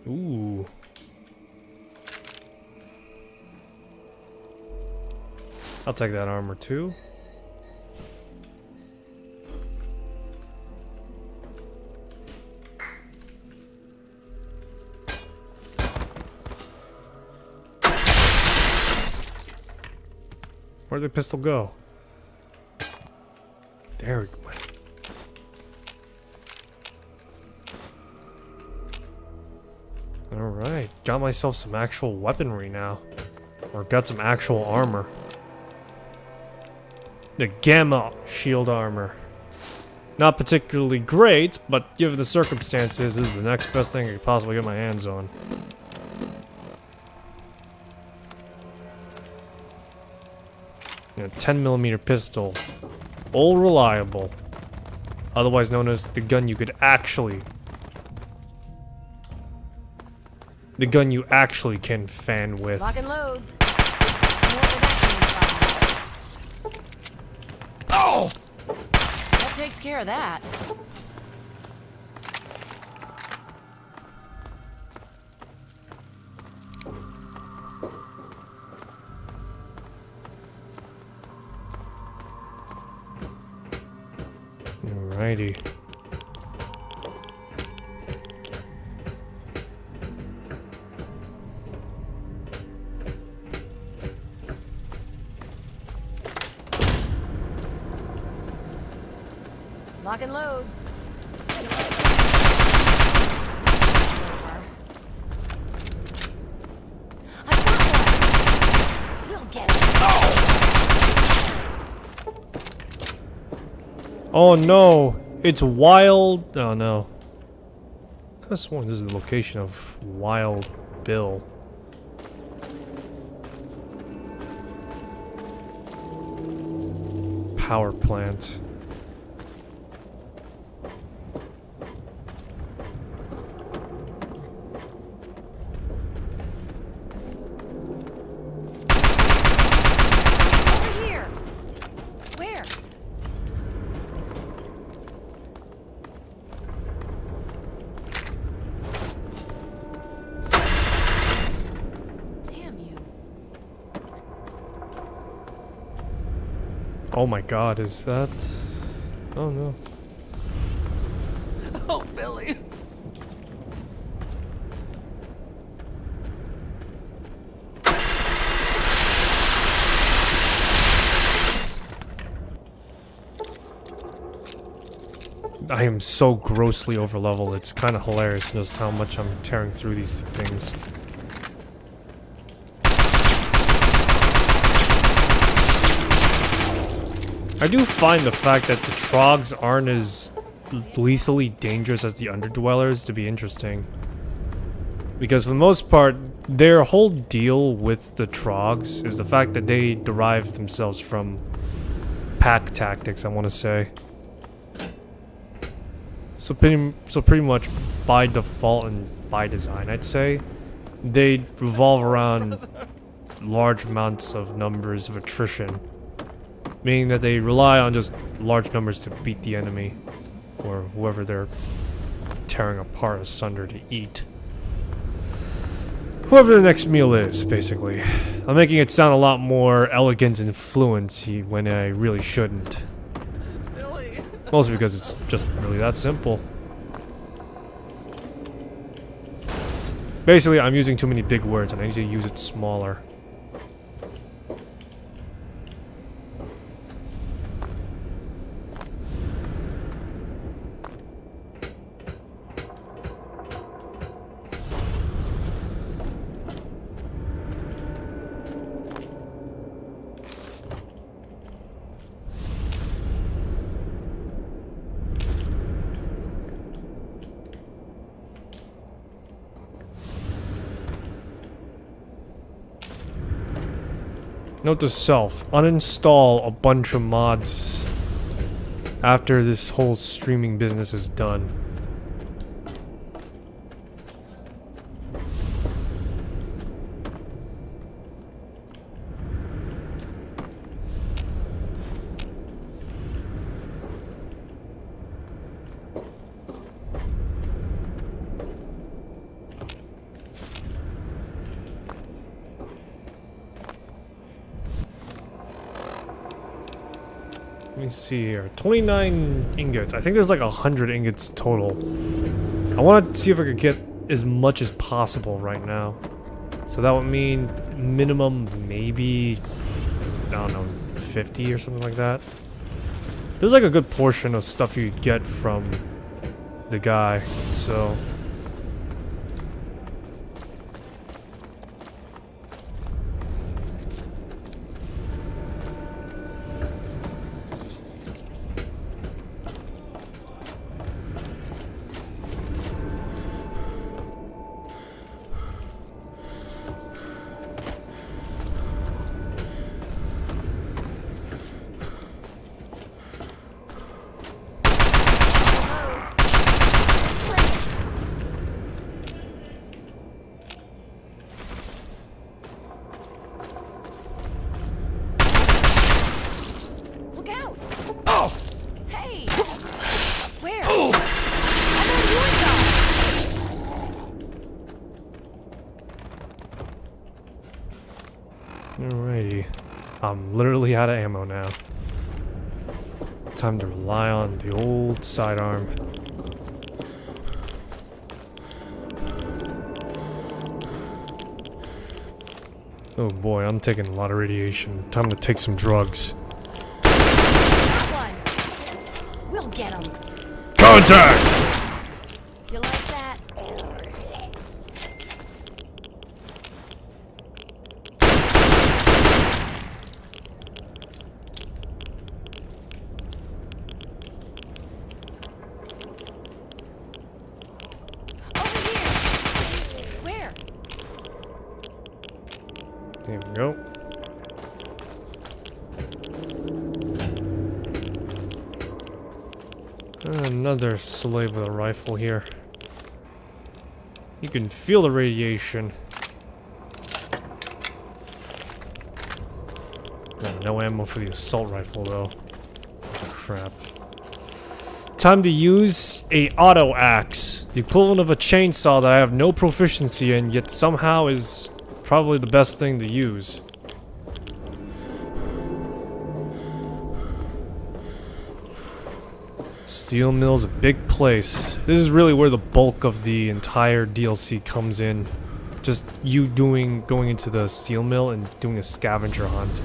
Speaker 1: Ooh. I'll take that armor too. Where'd the pistol go? There we go. Alright, got myself some actual weaponry now. Or got some actual armor. The Gamma shield armor. Not particularly great, but given the circumstances, this is the next best thing I could possibly get my hands on. A 10mm pistol. All reliable. Otherwise known as the gun you could actually... The gun you actually can fan with.
Speaker 10: Lock and load.
Speaker 5: Oh!
Speaker 10: That takes care of that.
Speaker 1: Alrighty.
Speaker 10: Lock and load. We'll get him.
Speaker 1: Oh no, it's Wild. Oh no. I could have sworn this is the location of Wild Bill. Power plant.
Speaker 10: Over here. Where? Damn you.
Speaker 1: Oh my god, is that... Oh no.
Speaker 13: Oh, Billy.
Speaker 1: I am so grossly overleveled. It's kind of hilarious just how much I'm tearing through these things. I do find the fact that the Trogs aren't as lethally dangerous as the Underdwellers to be interesting. Because for the most part, their whole deal with the Trogs is the fact that they derive themselves from pack tactics, I want to say. So pretty much by default and by design, I'd say, they revolve around large amounts of numbers of attrition. Meaning that they rely on just large numbers to beat the enemy, or whoever they're tearing apart asunder to eat. Whoever the next meal is, basically. I'm making it sound a lot more elegant and fluency when I really shouldn't. Mostly because it's just really that simple. Basically, I'm using too many big words and I need to use it smaller. Note to self, uninstall a bunch of mods after this whole streaming business is done. Let me see here. 29 ingots. I think there's like 100 ingots total. I want to see if I could get as much as possible right now. So that would mean minimum maybe, I don't know, 50 or something like that. There's like a good portion of stuff you get from the guy, so... Alrighty. I'm literally out of ammo now. Time to rely on the old sidearm. Oh boy, I'm taking a lot of radiation. Time to take some drugs.
Speaker 10: We'll get him.
Speaker 1: Contact!
Speaker 10: You like that?
Speaker 1: There we go. Another slave with a rifle here. You can feel the radiation. No ammo for the assault rifle though. Crap. Time to use a auto axe, the equivalent of a chainsaw that I have no proficiency in, yet somehow is probably the best thing to use. Steel mill's a big place. This is really where the bulk of the entire DLC comes in. Just you going into the steel mill and doing a scavenger hunt.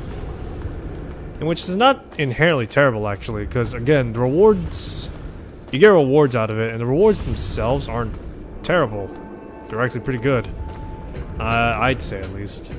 Speaker 1: And which is not inherently terrible actually, because again, the rewards, you get rewards out of it, and the rewards themselves aren't terrible. They're actually pretty good. I'd say at least.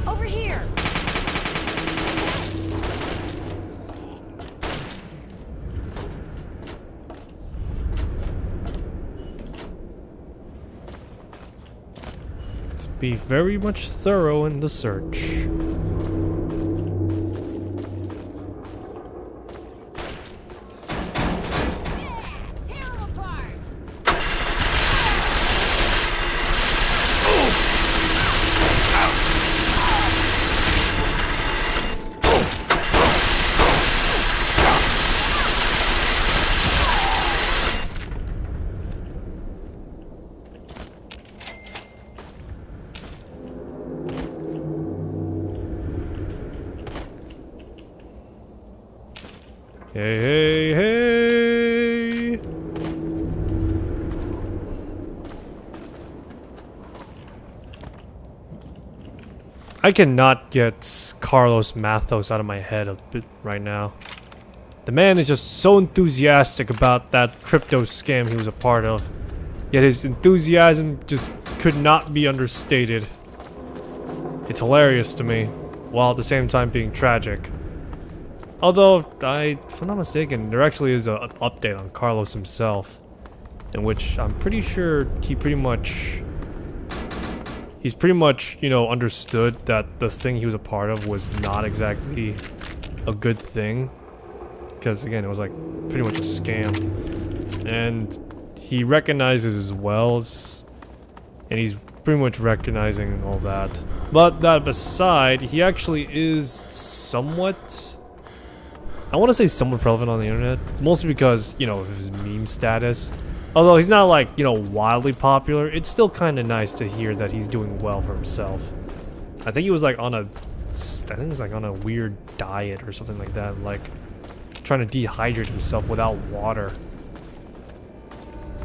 Speaker 10: Over here!
Speaker 1: Let's be very much thorough in the search. Hey, hey, hey! I cannot get Carlos Mathos out of my head a bit right now. The man is just so enthusiastic about that crypto scam he was a part of. Yet his enthusiasm just could not be understated. It's hilarious to me, while at the same time being tragic. Although, if I'm not mistaken, there actually is an update on Carlos himself, in which I'm pretty sure he's pretty much, you know, understood that the thing he was a part of was not exactly a good thing. Because, again, it was like pretty much a scam. And he recognizes as well, and he's pretty much recognizing all that. But that aside, he actually is somewhat, I want to say somewhat relevant on the internet, mostly because, you know, of his meme status. Although he's not like, you know, wildly popular, it's still kind of nice to hear that he's doing well for himself. I think he was like on a weird diet or something like that, like trying to dehydrate himself without water.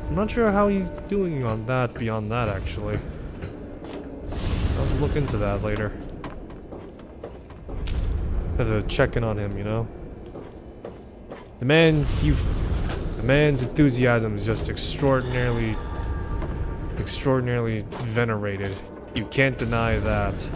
Speaker 1: I'm not sure how he's doing on that beyond that actually. I'll have to look into that later. Have to check in on him, you know? The man's enthusiasm is just extraordinarily venerated. You can't deny that.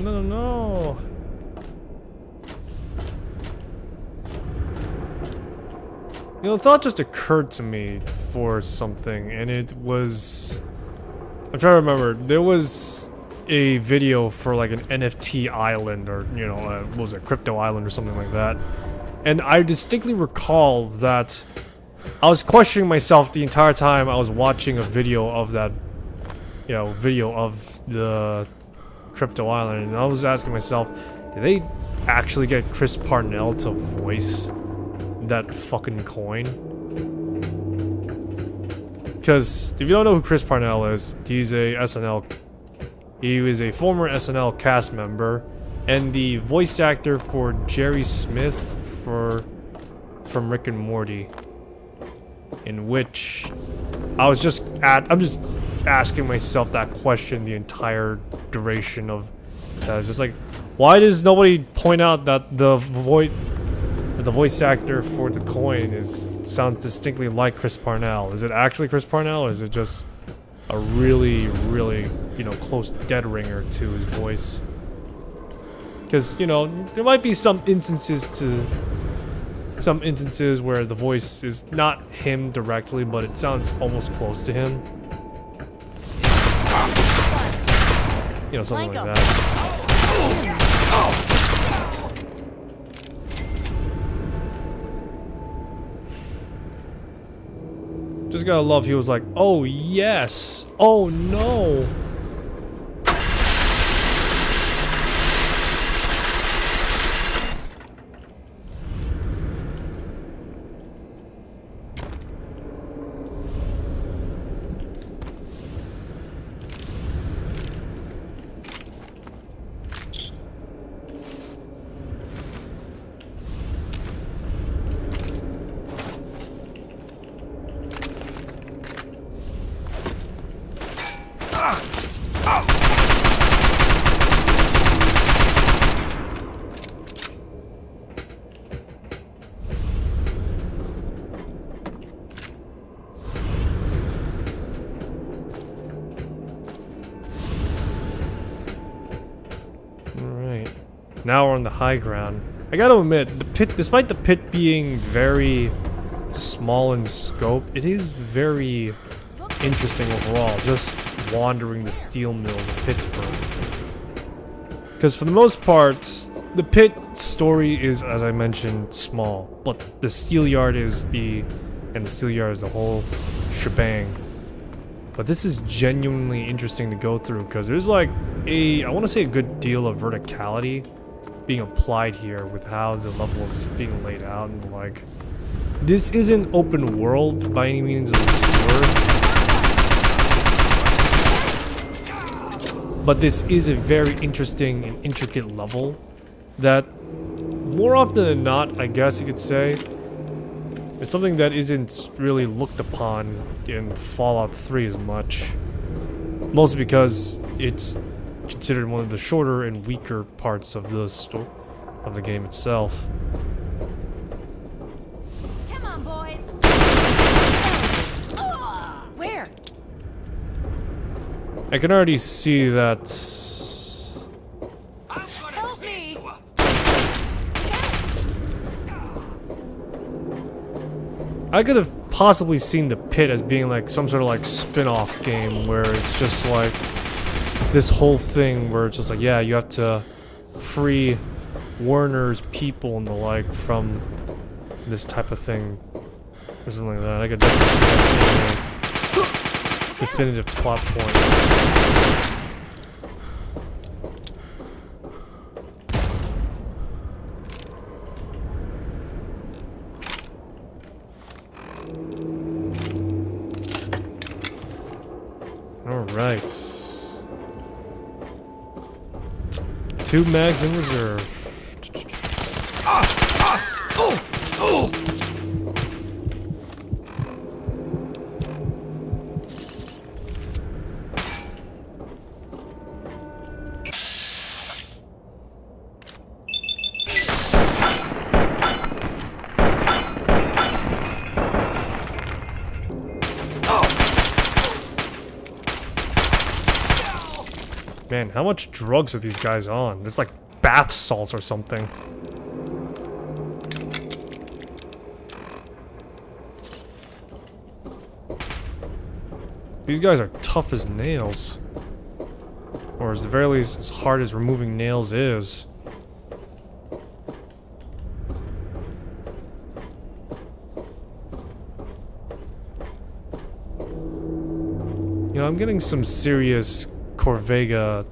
Speaker 1: No. You know, a thought just occurred to me for something, and it was, I'm trying to remember, there was a video for like an NFT island, or, you know, what was it, crypto island or something like that. And I distinctly recall that I was questioning myself the entire time I was watching a video of that, you know, video of the crypto island, and I was asking myself, did they actually get Chris Parnell to voice that fucking coin? Because if you don't know who Chris Parnell is, he was a former SNL cast member, and the voice actor for Jerry Smith from Rick and Morty, in which I'm just asking myself that question the entire duration of that. It's just like, why does nobody point out that the voice actor for the coin sounds distinctly like Chris Parnell? Is it actually Chris Parnell, or is it just a really, really, you know, close dead ringer to his voice? Because, you know, there might be some instances where the voice is not him directly, but it sounds almost close to him. You know, something like that. Just gotta love he was like, oh yes, oh no. Now we're on the high ground. I gotta admit, the pit, despite the pit being very small in scope, it is very interesting overall, just wandering the steel mills of Pittsburgh. Because for the most part, the pit story is, as I mentioned, small, but the steel yard is the whole shebang. But this is genuinely interesting to go through, because there's like I want to say a good deal of verticality being applied here with how the level is being laid out, and like, this isn't open world by any means of this word, but this is a very interesting and intricate level that, more often than not, I guess you could say, is something that isn't really looked upon in Fallout 3 as much, mostly because it's considered one of the shorter and weaker parts of the game itself.
Speaker 10: Come on, boys. Where?
Speaker 1: I can already see that.
Speaker 10: Help me!
Speaker 1: I could have possibly seen the pit as being like some sort of like spin-off game where it's just like this whole thing where it's just like, yeah, you have to free Werner's people and the like from this type of thing or something like that. I could definitely see that being a definitive plot point. Alright. 2 mags in reserve. Man, how much drugs are these guys on? It's like bath salts or something. These guys are tough as nails. Or at the very least, as hard as removing nails is. You know, I'm getting some serious Corvega.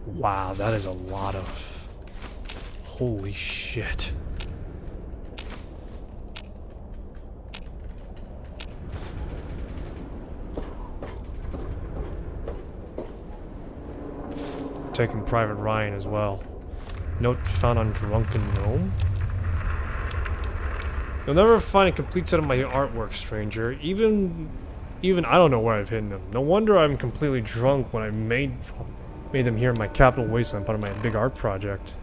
Speaker 1: Wow, that is a lot of... Holy shit. taken Private Ryan as well. Note found on Drunken Gnome. You'll never find a complete set of my artwork, stranger. Even I don't know where I've hidden them. No wonder I'm completely drunk when I made them here in my capital wasteland, part of my big art project.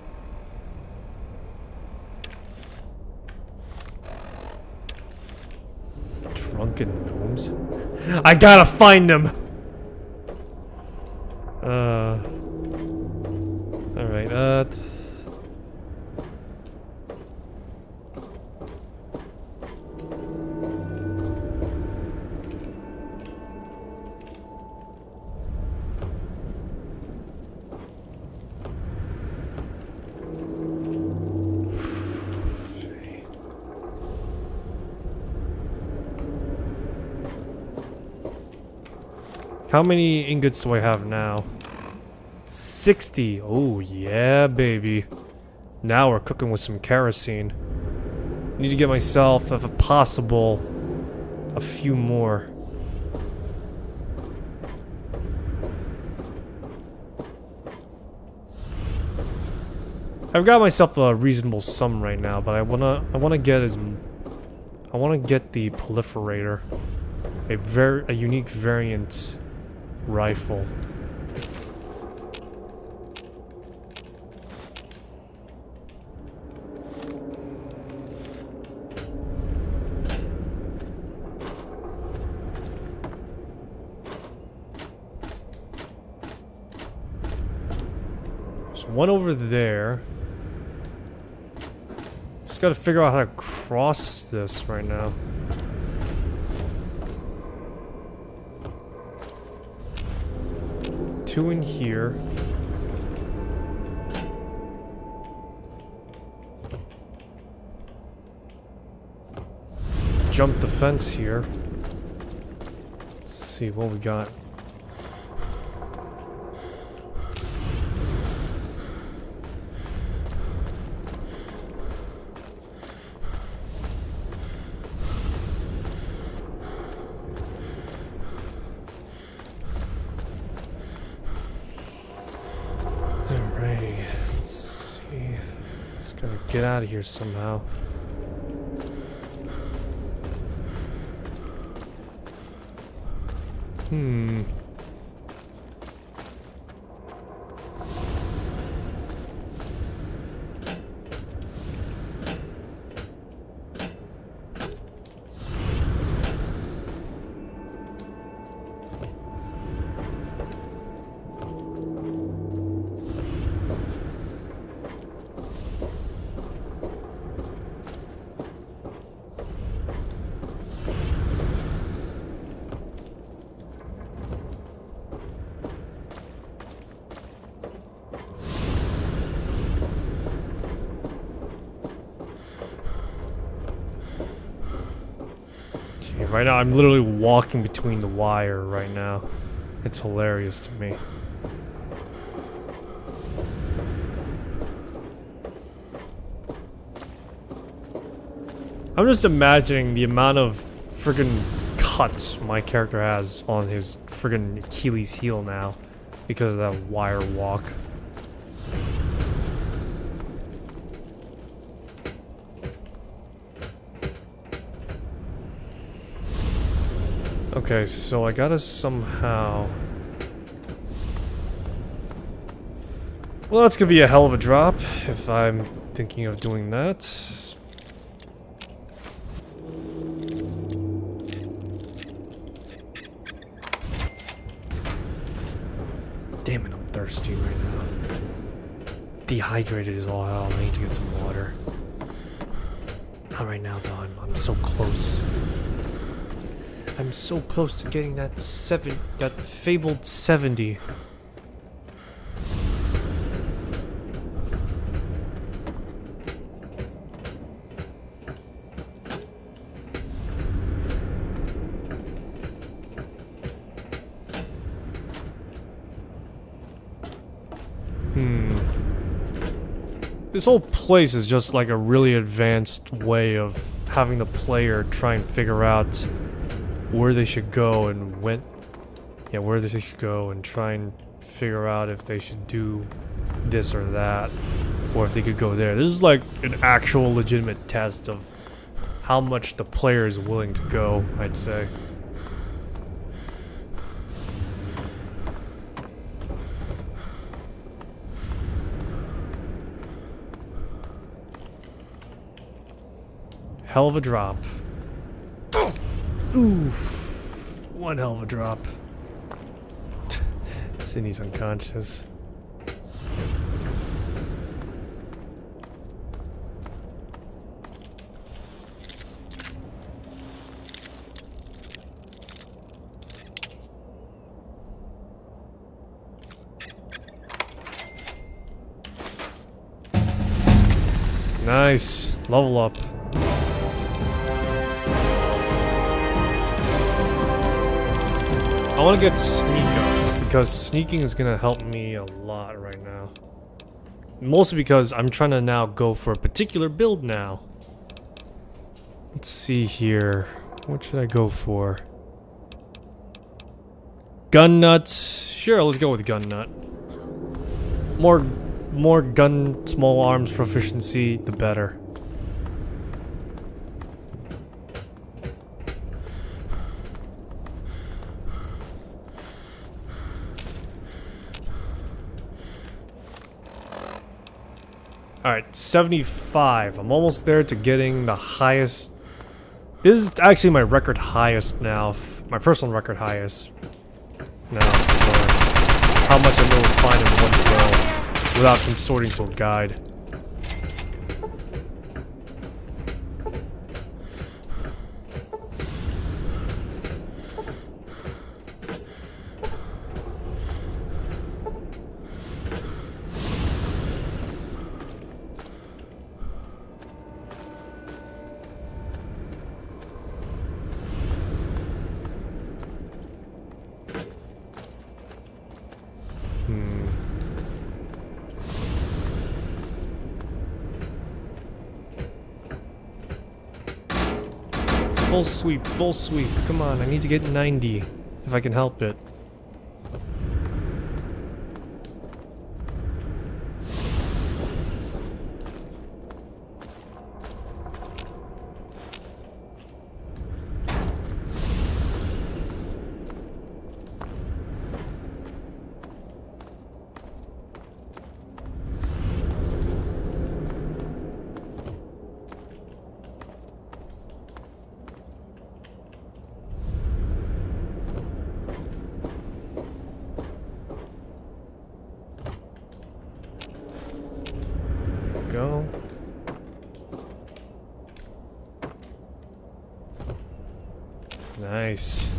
Speaker 1: Drunken gnomes? I gotta find them! Alright, how many ingots do I have now? 60. Oh, yeah, baby. Now we're cooking with some kerosene. Need to get myself, if possible, a few more. I've got myself a reasonable sum right now, but I wanna get the proliferator, a unique variant rifle. There's one over there. Just gotta figure out how to cross this right now. Two in here. Jump the fence here. Let's see what we got. Get out of here somehow. Right now, I'm literally walking between the wire right now. It's hilarious to me. I'm just imagining the amount of friggin' cuts my character has on his friggin' Achilles heel now because of that wire walk. Okay, so I gotta somehow... Well, that's gonna be a hell of a drop if I'm thinking of doing that. Damn it, I'm thirsty right now. Dehydrated is all hell. I need to get some water. Not right now, though. I'm so close. I'm so close to getting that fabled 70. This whole place is just like a really advanced way of having the player try and figure out where they should go and where they should go and try and figure out if they should do this or that, or if they could go there. This is like an actual legitimate test of how much the player is willing to go, I'd say. Hell of a drop. Oof. One hell of a drop. Sydney's unconscious. Nice. Level up. I want to get sneak up, because sneaking is going to help me a lot right now. Mostly because I'm trying to now go for a particular build now. Let's see here. What should I go for? Gun nuts. Sure, let's go with gun nut. More gun, small arms proficiency, the better. Alright, 75. I'm almost there to getting the highest. This is actually my record highest now. My personal record highest. Now, for how much I'm able to find in one go without consorting to a guide. Full sweep, full sweep. Come on, I need to get 90 if I can help it. Go. Nice.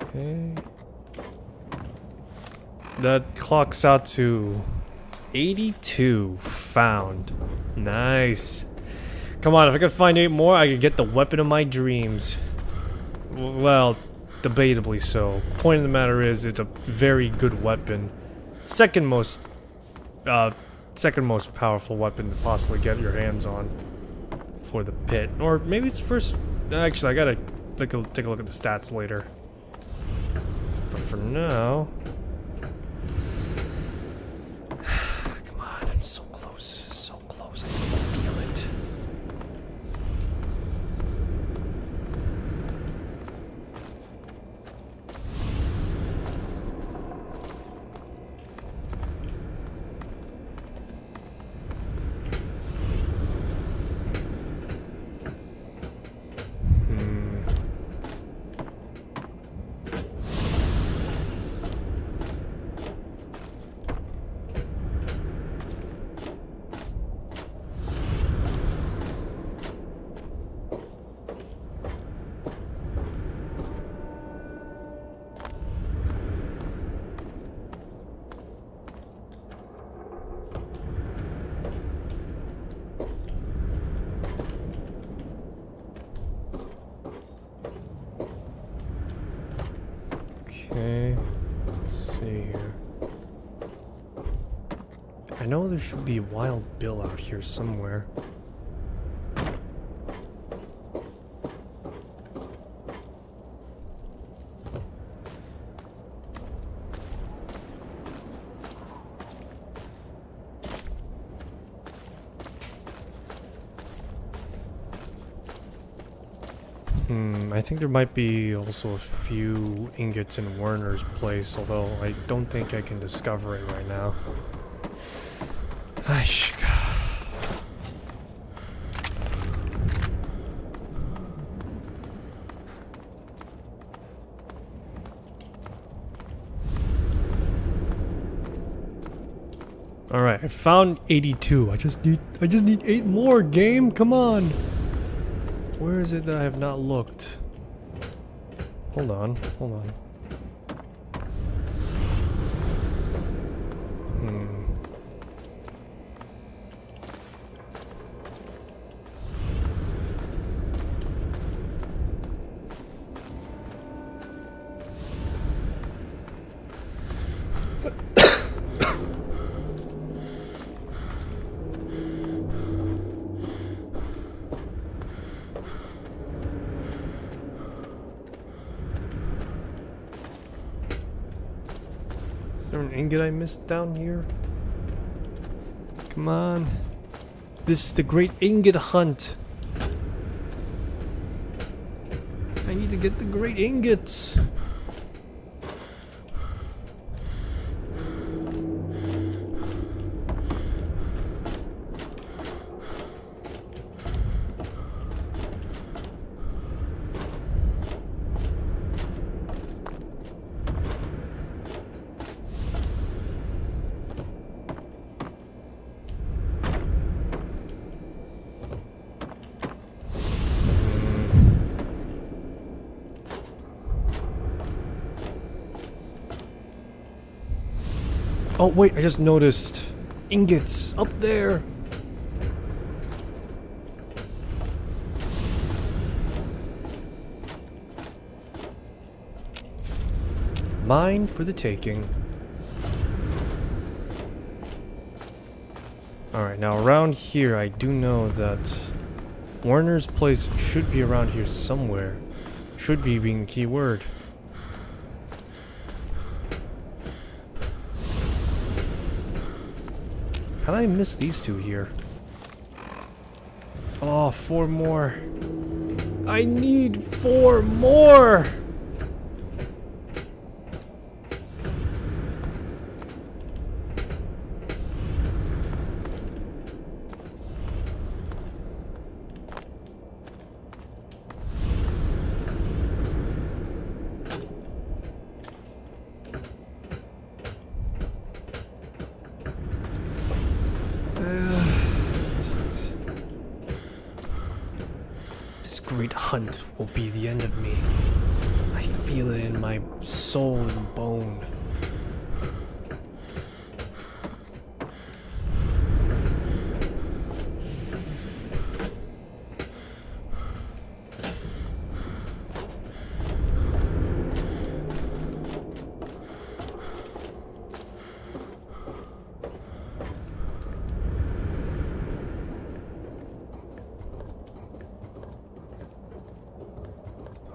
Speaker 1: Okay. That clocks out to 82 found. Nice. Come on, if I could find 8 more, I could get the weapon of my dreams. Well, debatably so. Point of the matter is, it's a very good weapon. Second most powerful weapon to possibly get your hands on for the pit. Or maybe it's first. Actually, I gotta take a look at the stats later. But for now. So close, I can feel it. I know there should be Wild Bill out here somewhere. I think there might be also a few ingots in Werner's place, although I don't think I can discover it right now. Alright, I found 82. I just need 8 more, game. Come on. Where is it that I have not looked? Hold on. Is there an ingot I missed down here? Come on. This is the great ingot hunt. I need to get the great ingots. Oh wait, I just noticed ingots up there. Mine for the taking. Alright, now around here I do know that Werner's place should be around here somewhere. Should be being the key word. How did I miss these two here? Oh, 4 more. I need 4 more! This great hunt will be the end of me. I feel it in my soul and bone.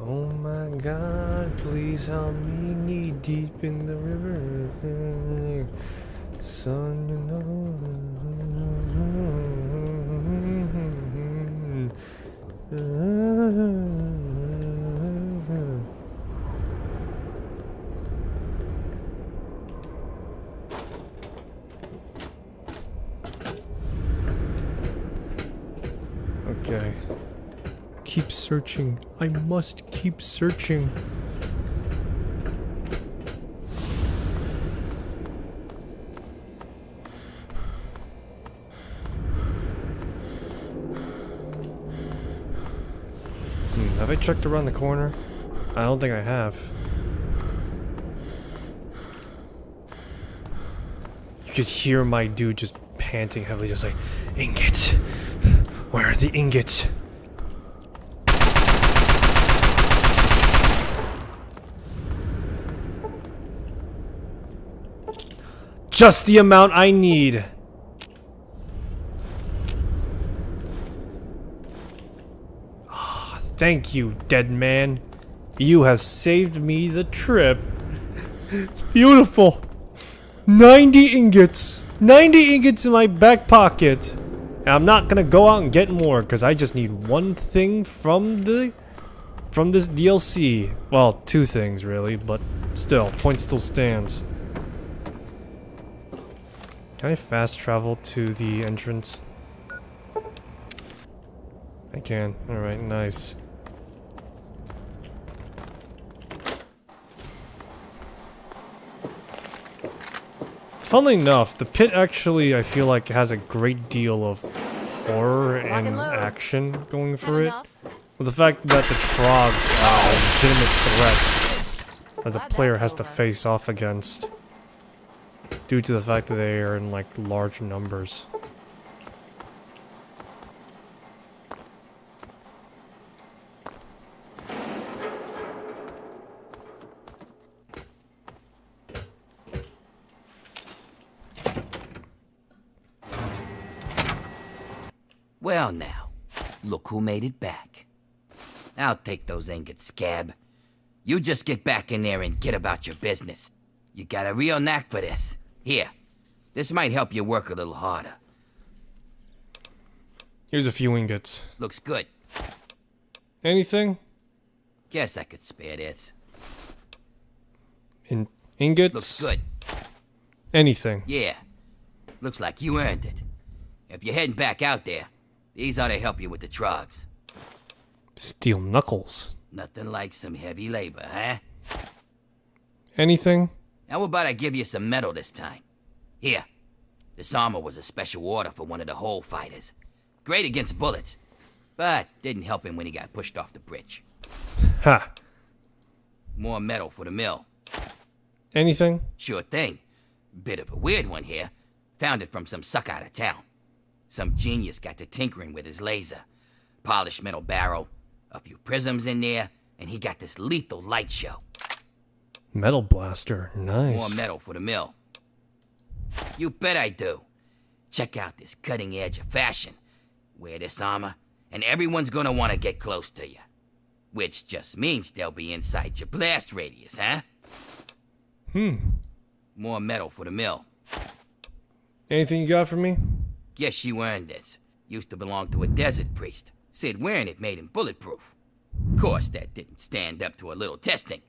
Speaker 1: Oh my God, please help me knee deep in the river. Son, you Okay. Keep searching. I must keep searching. Have I checked around the corner? I don't think I have. You could hear my dude just panting heavily, just like, ingots! Where are the ingots? Just the amount I need. Thank you, dead man. You have saved me the trip. It's beautiful. 90 ingots. 90 ingots in my back pocket. And I'm not gonna go out and get more because I just need one thing from this DLC. Well, two things really, but still, point still stands. Can I fast travel to the entrance? I can. Alright, nice. Funnily enough, the pit actually, I feel like, has a great deal of horror and action going for it. With the fact that the Trogs are a legitimate threat that the player has to face off against. Due to the fact that they are in, like, large numbers.
Speaker 5: Well now, look who made it back. I'll take those ingots, Scab. You just get back in there and get about your business. You got a real knack for this. Here, this might help you work a little harder.
Speaker 1: Here's a few ingots.
Speaker 5: Looks good.
Speaker 1: Anything?
Speaker 5: Guess I could spare this.
Speaker 1: Ingots?
Speaker 5: Looks good.
Speaker 1: Anything?
Speaker 5: Yeah. Looks like you earned it. If you're heading back out there, these ought to help you with the Trogs.
Speaker 1: Steel knuckles.
Speaker 5: Nothing like some heavy labor, huh?
Speaker 1: Anything?
Speaker 5: How about I give you some metal this time? Here. This armor was a special order for one of the hole fighters. Great against bullets, but didn't help him when he got pushed off the bridge.
Speaker 1: Ha.
Speaker 5: More metal for the mill.
Speaker 1: Anything?
Speaker 5: Sure thing. Bit of a weird one here. Found it from some suck out of town. Some genius got to tinkering with his laser. Polished metal barrel, a few prisms in there, and he got this lethal light show.
Speaker 1: Metal blaster, nice.
Speaker 5: More metal for the mill. You bet I do. Check out this cutting edge of fashion. Wear this armor, and everyone's gonna want to get close to you. Which just means they'll be inside your blast radius, huh? More metal for the mill.
Speaker 1: Anything you got for me?
Speaker 5: Guess you earned this. Used to belong to a desert priest. Said wearing it made him bulletproof. Of course, that didn't stand up to a little testing.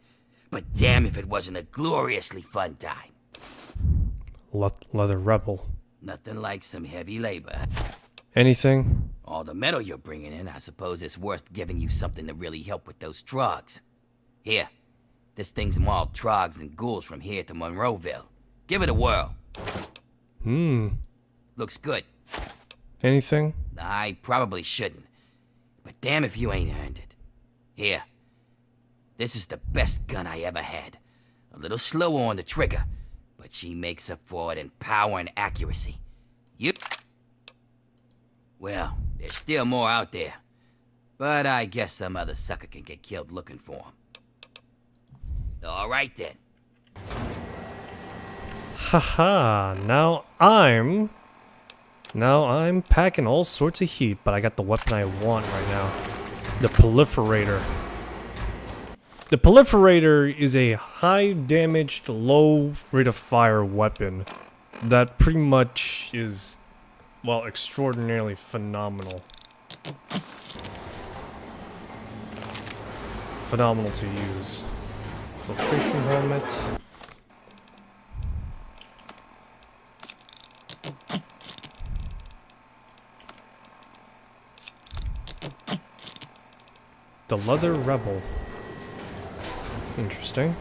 Speaker 5: But damn if it wasn't a gloriously fun time.
Speaker 1: Leather rebel.
Speaker 5: Nothing like some heavy labor.
Speaker 1: Anything?
Speaker 5: All the metal you're bringing in, I suppose it's worth giving you something to really help with those Trogs. Here, this thing's mauled Trogs and ghouls from here to Monroeville. Give it a whirl. Looks good.
Speaker 1: Anything?
Speaker 5: I probably shouldn't. But damn if you ain't earned it. Here. This is the best gun I ever had. A little slower on the trigger, but she makes up for it in power and accuracy. Well, there's still more out there. But I guess some other sucker can get killed looking for them. All right then.
Speaker 1: Haha, now I'm packing all sorts of heat, but I got the weapon I want right now. The Proliferator. The Proliferator is a high damaged, low rate of fire weapon that pretty much is, well, extraordinarily phenomenal. Phenomenal to use. Filtration helmet. The Leather Rebel. Interesting.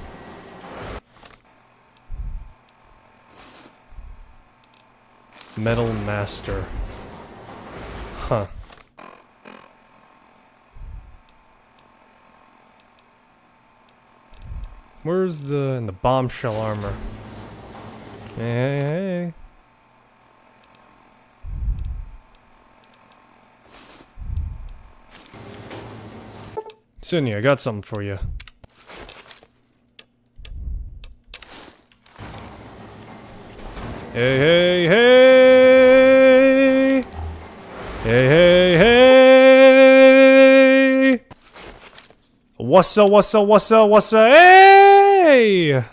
Speaker 1: Metal Master. Huh. Where's the bombshell armor? Hey. Sydney, I got something for you. Hey, hey, hey! Hey, hey, hey! What's up, what's up, what's up, what's up? Hey! Alright,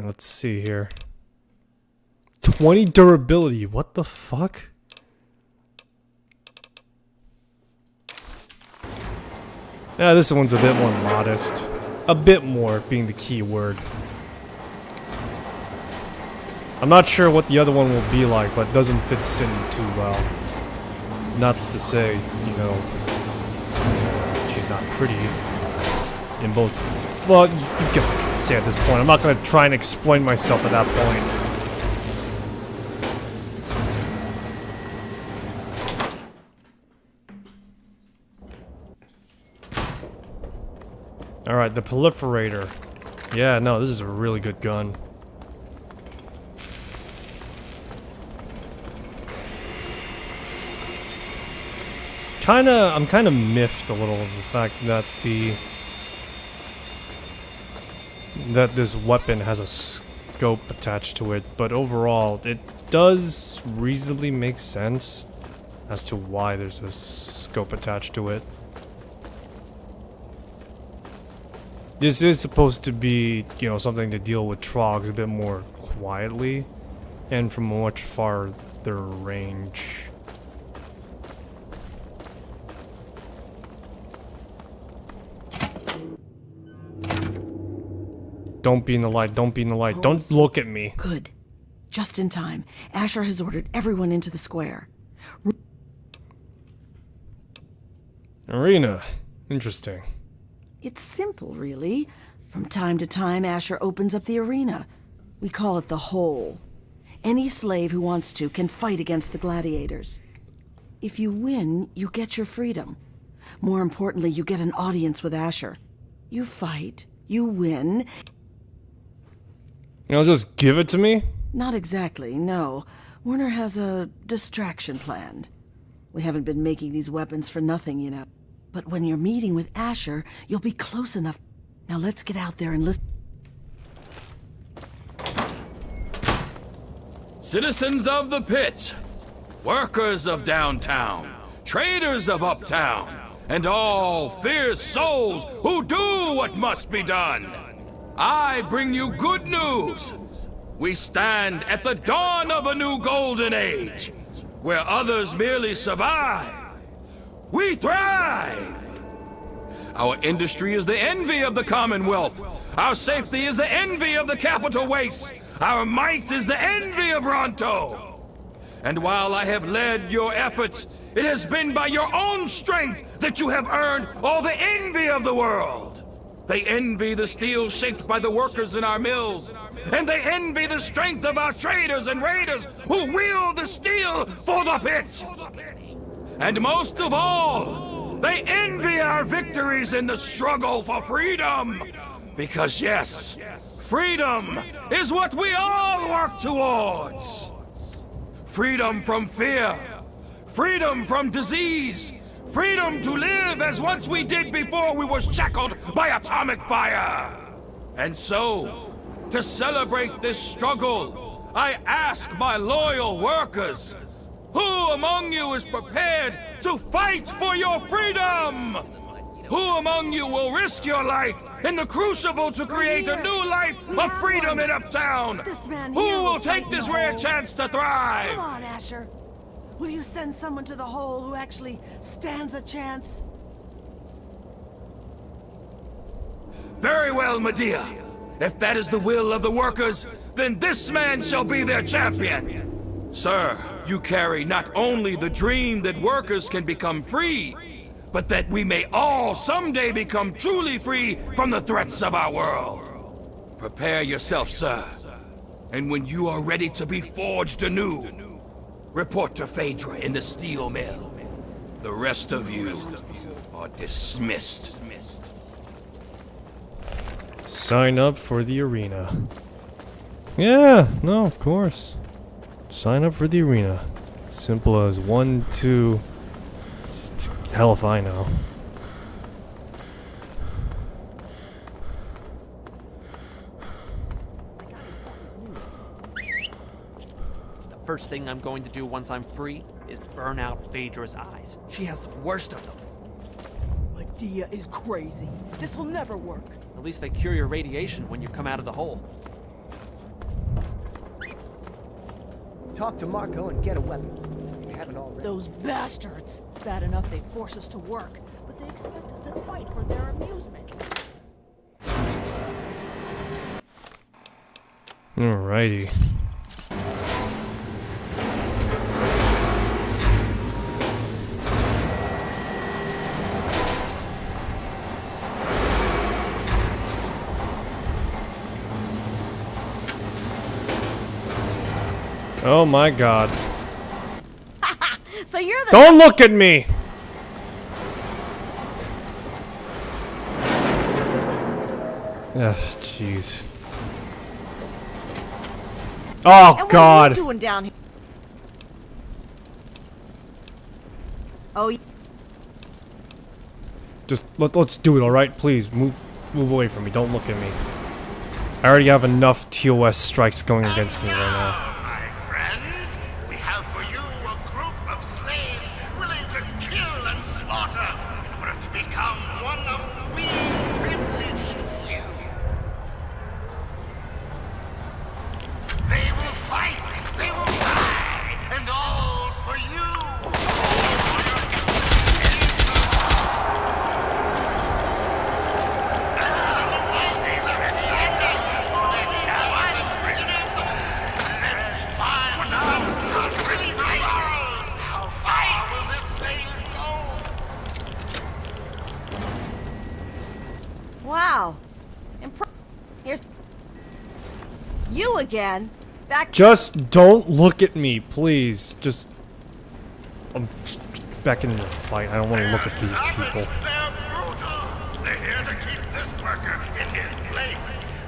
Speaker 1: let's see here. 20 durability, what the fuck? Yeah, this one's a bit more modest. A bit more being the key word. I'm not sure what the other one will be like, but it doesn't fit Cindy too well. Not to say, you know, she's not pretty in both. Well, you get what I'm trying to say at this point. I'm not going to try and explain myself at that point. Alright, the proliferator. Yeah, no, this is a really good gun. I'm kinda miffed a little of the fact that this weapon has a scope attached to it, but overall, it does reasonably make sense as to why there's a scope attached to it. This is supposed to be, you know, something to deal with trogs a bit more quietly and from a much farther range. Don't be in the light, don't be in the light, don't look at me.
Speaker 14: Good. Just in time. Asher has ordered everyone into the square.
Speaker 1: Arena. Interesting.
Speaker 14: It's simple, really. From time to time, Asher opens up the arena. We call it the Hole. Any slave who wants to can fight against the gladiators. If you win, you get your freedom. More importantly, you get an audience with Asher. You fight, you win.
Speaker 1: You know, just give it to me?
Speaker 14: Not exactly, no. Werner has a distraction planned. We haven't been making these weapons for nothing, you know. But when you're meeting with Asher, you'll be close enough. Now let's get out there and listen.
Speaker 11: Citizens of the pit, workers of downtown, traders of uptown, and all fierce souls who do what must be done. I bring you good news. We stand at the dawn of a new golden age, where others merely survive. We thrive! Our industry is the envy of the Commonwealth. Our safety is the envy of the capital wastes. Our might is the envy of Ronto. And while I have led your efforts, it has been by your own strength that you have earned all the envy of the world. They envy the steel shaped by the workers in our mills. And they envy the strength of our traders and raiders who wield the steel for the pit. And most of all, they envy our victories in the struggle for freedom. Because yes, freedom is what we all work towards. Freedom from fear. Freedom from disease. Freedom to live as once we did before we were shackled by atomic fire. And so, to celebrate this struggle, I ask my loyal workers, who among you is prepared to fight for your freedom? Who among you will risk your life in the crucible to create a new life of freedom in Uptown? Who will take this rare chance to thrive?
Speaker 14: Come on, Asher. Will you send someone to the Hole who actually stands a chance?
Speaker 11: Very well, Medea. If that is the will of the workers, then this man shall be their champion. Sir, you carry not only the dream that workers can become free, but that we may all someday become truly free from the threats of our world. Prepare yourself, sir. And when you are ready to be forged anew, report to Phaedra in the steel mill. The rest of you are dismissed.
Speaker 1: Sign up for the arena. Yeah, no, of course. Sign up for the arena. Simple as 1, 2. Hell if I know.
Speaker 13: The first thing I'm going to do once I'm free is burn out Phaedra's eyes. She has the worst of them.
Speaker 9: Like
Speaker 12: idea is crazy. This'll never work.
Speaker 13: At least they cure your radiation when you come out of the hole.
Speaker 9: Talk to Marco and get a weapon. We haven't already.
Speaker 12: Those bastards! It's bad enough they force us to work, but they expect us to fight for their amusement.
Speaker 1: Alrighty. Oh my god.
Speaker 14: So you're the—
Speaker 1: Don't look at me! Ugh, jeez. Oh
Speaker 14: And
Speaker 1: god.
Speaker 14: What are you doing down here? Oh,
Speaker 1: Just let's do it, alright? Please, move away from me. Don't look at me. I already have enough TOS strikes going against me right now.
Speaker 8: My friends, we have for you a group of slaves willing to kill and slaughter in order to become one of we privileged few. They will fight, they will die, and all for you.
Speaker 14: wow. Here's you again. Back.
Speaker 1: Just don't look at me, please. Just I'm back into the fight. I don't want to look at these people.
Speaker 8: They're brutal. They're here to keep this worker in his place.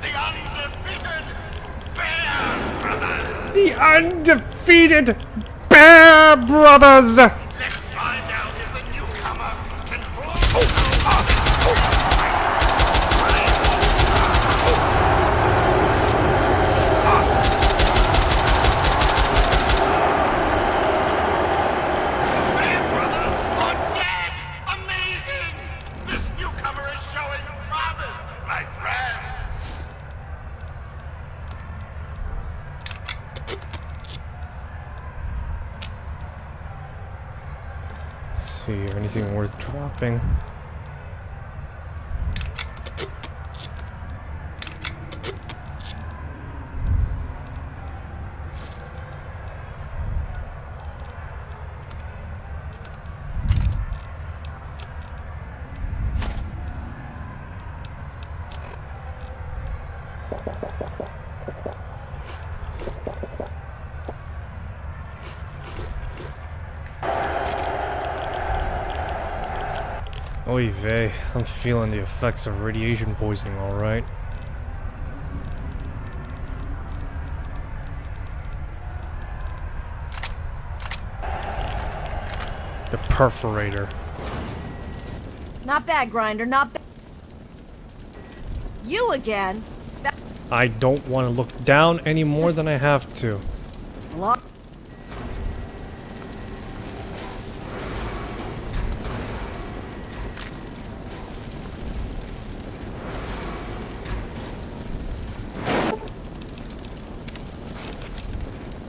Speaker 8: The undefeated Bear Brothers.
Speaker 1: The undefeated Bear Brothers!
Speaker 8: Let's find out if the newcomer can hold. Bear Brothers are dead. Amazing. This newcomer is showing promise, my friend.
Speaker 1: Let's see, anything worth dropping? Oy vey, I'm feeling the effects of radiation poisoning, alright. The perforator.
Speaker 14: Not bad, Grinder. Not bad. You again. That
Speaker 1: I don't want to look down any more than I have to.
Speaker 14: Lock.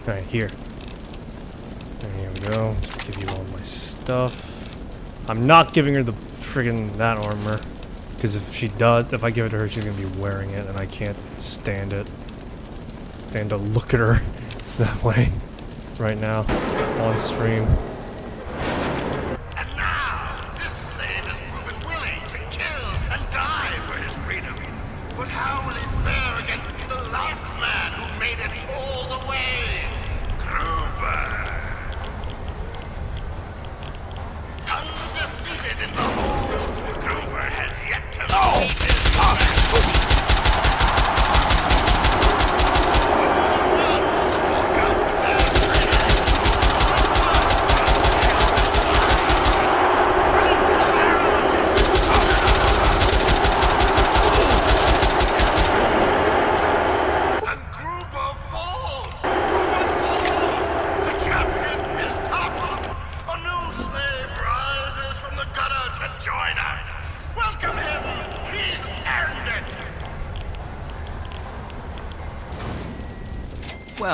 Speaker 1: Alright, here. There you go. Just give you all my stuff. I'm not giving her the friggin' that armor. Because if she does, if I give it to her, she's gonna be wearing it, and I can't stand it. Stand to look at her that way right now on stream.
Speaker 8: And now, this slave has proven willing to kill and die for his freedom. But how will he fare against the last man who made it all the way? Gruber. Undefeated in the hold, Gruber has yet to meet his match.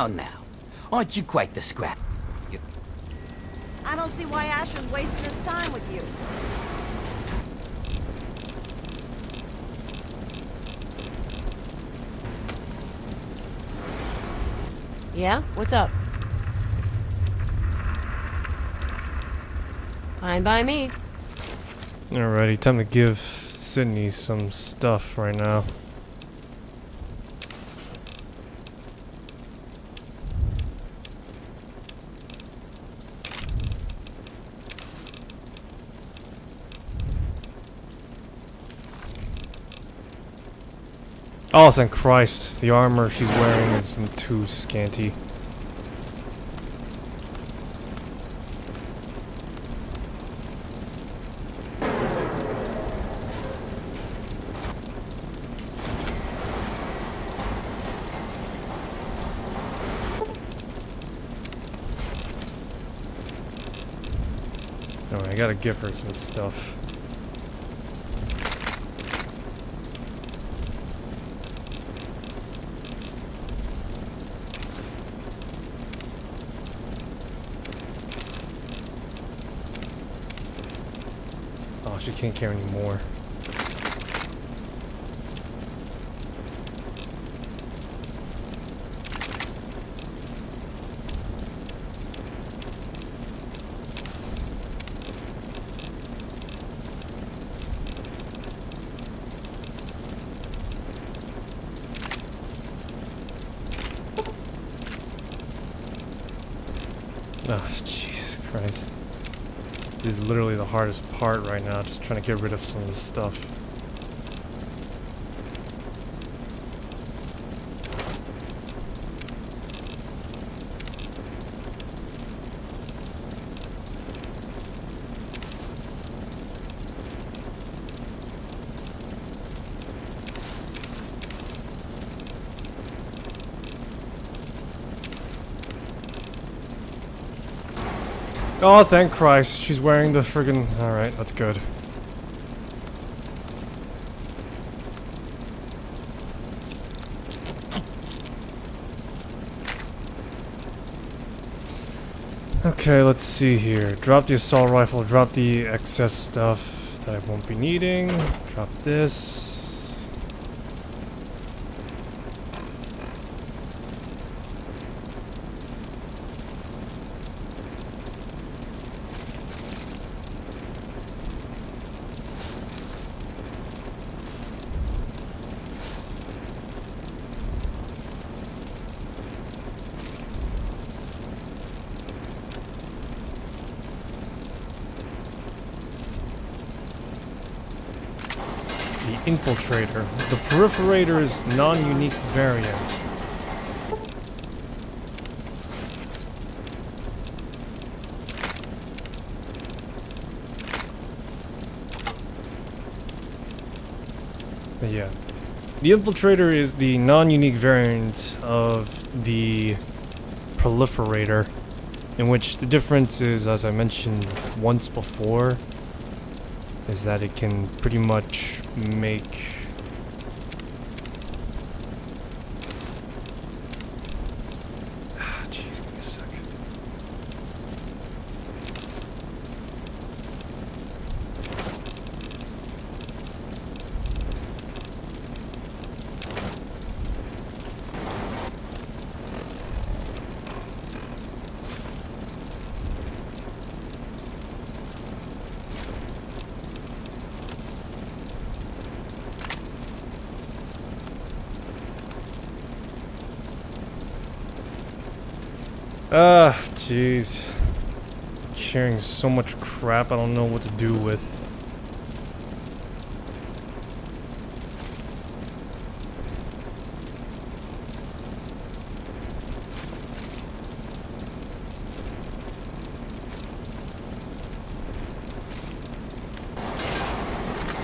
Speaker 5: Well now, aren't you quite the scrap?
Speaker 14: I don't see why Asher's wasting his time with you.
Speaker 10: Yeah? What's up? Fine by me.
Speaker 1: Alrighty, time to give Sydney some stuff right now. Oh, thank Christ. The armor she's wearing isn't too scanty. Alright, I gotta give her some stuff. Oh, she can't carry any more. Oh, Jesus Christ. This is literally the hardest part right now, just trying to get rid of some of this stuff. Oh, thank Christ. She's wearing the friggin'... Alright, that's good. Okay, let's see here. Drop the assault rifle, drop the excess stuff that I won't be needing. Drop this. The Infiltrator. The Perforator's non-unique variant. But yeah. The Infiltrator is the non-unique variant of the Proliferator, in which the difference is, as I mentioned once before, is that it can pretty much make... Jeez, give me a sec. Jeez. Carrying so much crap I don't know what to do with.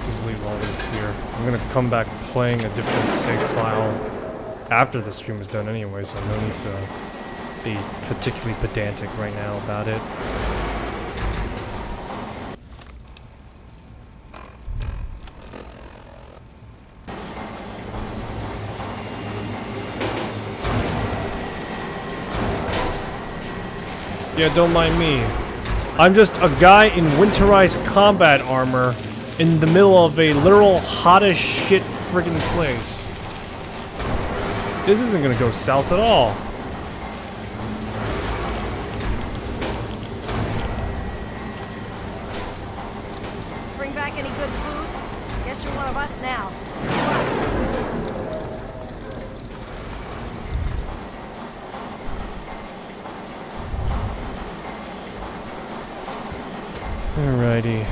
Speaker 1: Just leave all this here. I'm gonna come back playing a different save file after the stream is done anyway, so no need to be particularly pedantic right now about it. Yeah, don't mind me. I'm just a guy in winterized combat armor in the middle of a literal hot as shit friggin' place. This isn't gonna go south at all.
Speaker 15: Bring back any good food? Guess you're one of us now.
Speaker 1: Alrighty.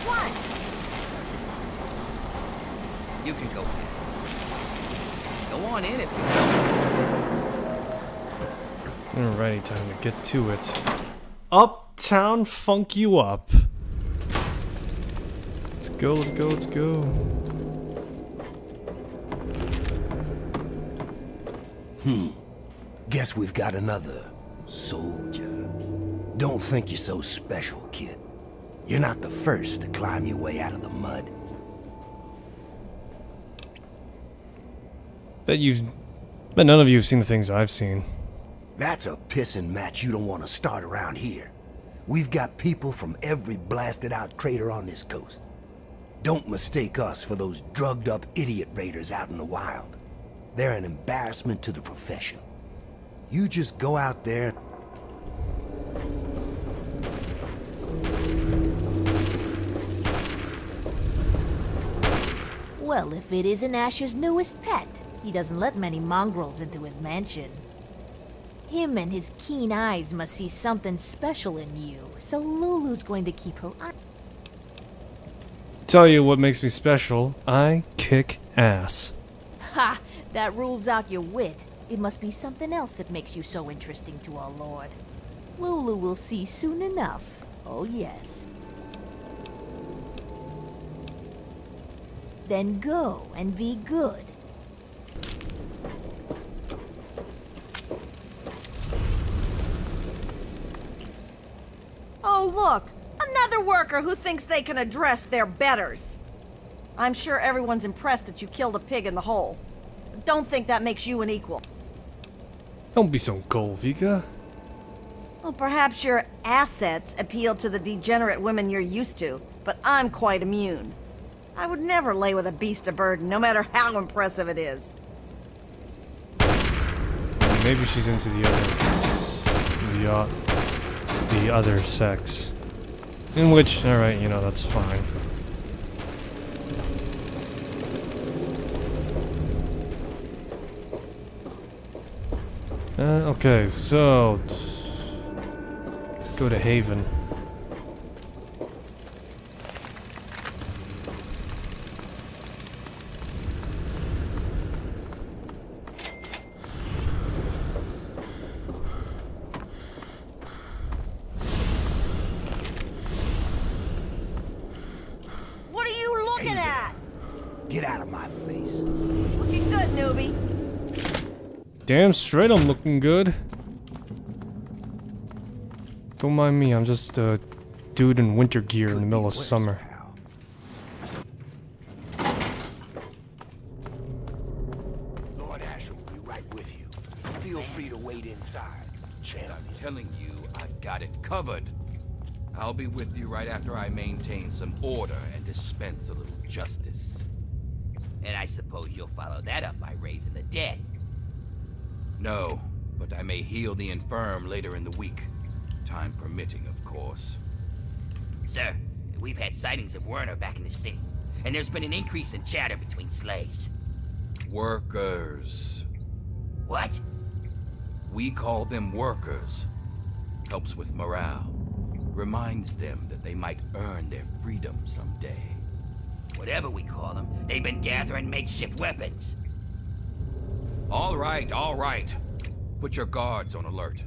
Speaker 15: What?
Speaker 5: You can go ahead. Go on in if you want.
Speaker 1: Alrighty, time to get to it. Uptown funk you up. Let's go, let's go, let's go.
Speaker 9: Guess we've got another soldier. Don't think you're so special, kid. You're not the first to climb your way out of the mud.
Speaker 1: Bet none of you have seen the things I've seen.
Speaker 9: That's a pissing match you don't want to start around here. We've got people from every blasted out crater on this coast. Don't mistake us for those drugged up idiot raiders out in the wild. They're an embarrassment to the profession. You just go out there.
Speaker 10: Well, if it isn't Ash's newest pet, he doesn't let many mongrels into his mansion. Him and his keen eyes must see something special in you, so Lulu's going to keep her eye.
Speaker 1: Tell you what makes me special. I kick ass.
Speaker 10: Ha! That rules out your wit. It must be something else that makes you so interesting to our lord. Lulu will see soon enough. Oh yes. Then go and be good.
Speaker 15: Oh, look! Another worker who thinks they can address their betters. I'm sure everyone's impressed that you killed a pig in the hole. Don't think that makes you an equal.
Speaker 1: Don't be so cold, Vika.
Speaker 15: Well, perhaps your assets appeal to the degenerate women you're used to, but I'm quite immune. I would never lay with a beast of burden, no matter how impressive it is.
Speaker 1: Maybe she's into the other sex. In which, alright, you know, that's fine. Okay, so let's go to Haven.
Speaker 15: What are you looking at?
Speaker 9: Get out of my face.
Speaker 15: Looking good, newbie.
Speaker 1: Damn straight I'm looking good. Don't mind me, I'm just a dude in winter gear in the middle of summer.
Speaker 8: Lord Asher will be right with you. Feel free to wait inside.
Speaker 11: I'm telling you, I've got it covered. I'll be with you right after I maintain some order and dispense a little justice.
Speaker 5: And I suppose you'll follow that up by raising the dead.
Speaker 11: No, but I may heal the infirm later in the week. Time permitting, of course.
Speaker 5: Sir, we've had sightings of Werner back in the city, and there's been an increase in chatter between slaves.
Speaker 11: Workers.
Speaker 5: What?
Speaker 11: We call them workers. Helps with morale. Reminds them that they might earn their freedom someday.
Speaker 5: Whatever we call them, they've been gathering makeshift weapons.
Speaker 11: All right, all right. Put your guards on alert.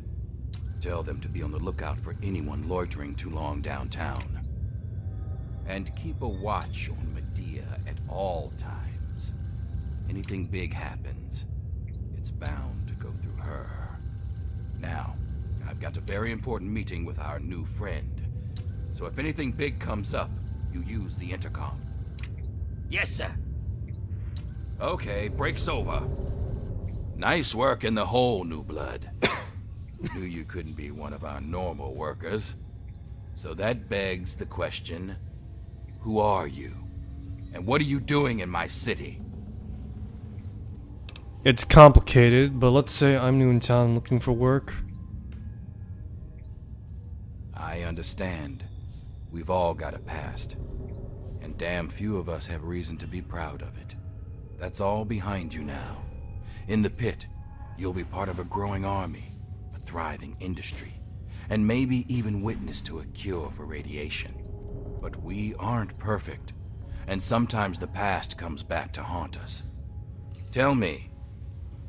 Speaker 11: Tell them to be on the lookout for anyone loitering too long downtown. And keep a watch on Medea at all times. Anything big happens, it's bound to go through her. Now, I've got a very important meeting with our new friend. So if anything big comes up, you use the intercom.
Speaker 5: Yes, sir.
Speaker 11: Okay, break's over. Nice work in the hole, new blood. Knew you couldn't be one of our normal workers. So that begs the question, who are you? And what are you doing in my city?
Speaker 1: It's complicated, but let's say I'm new in town looking for work.
Speaker 11: I understand. We've all got a past. And damn few of us have reason to be proud of it. That's all behind you now. In the pit, you'll be part of a growing army, a thriving industry, and maybe even witness to a cure for radiation. But we aren't perfect, and sometimes the past comes back to haunt us. Tell me,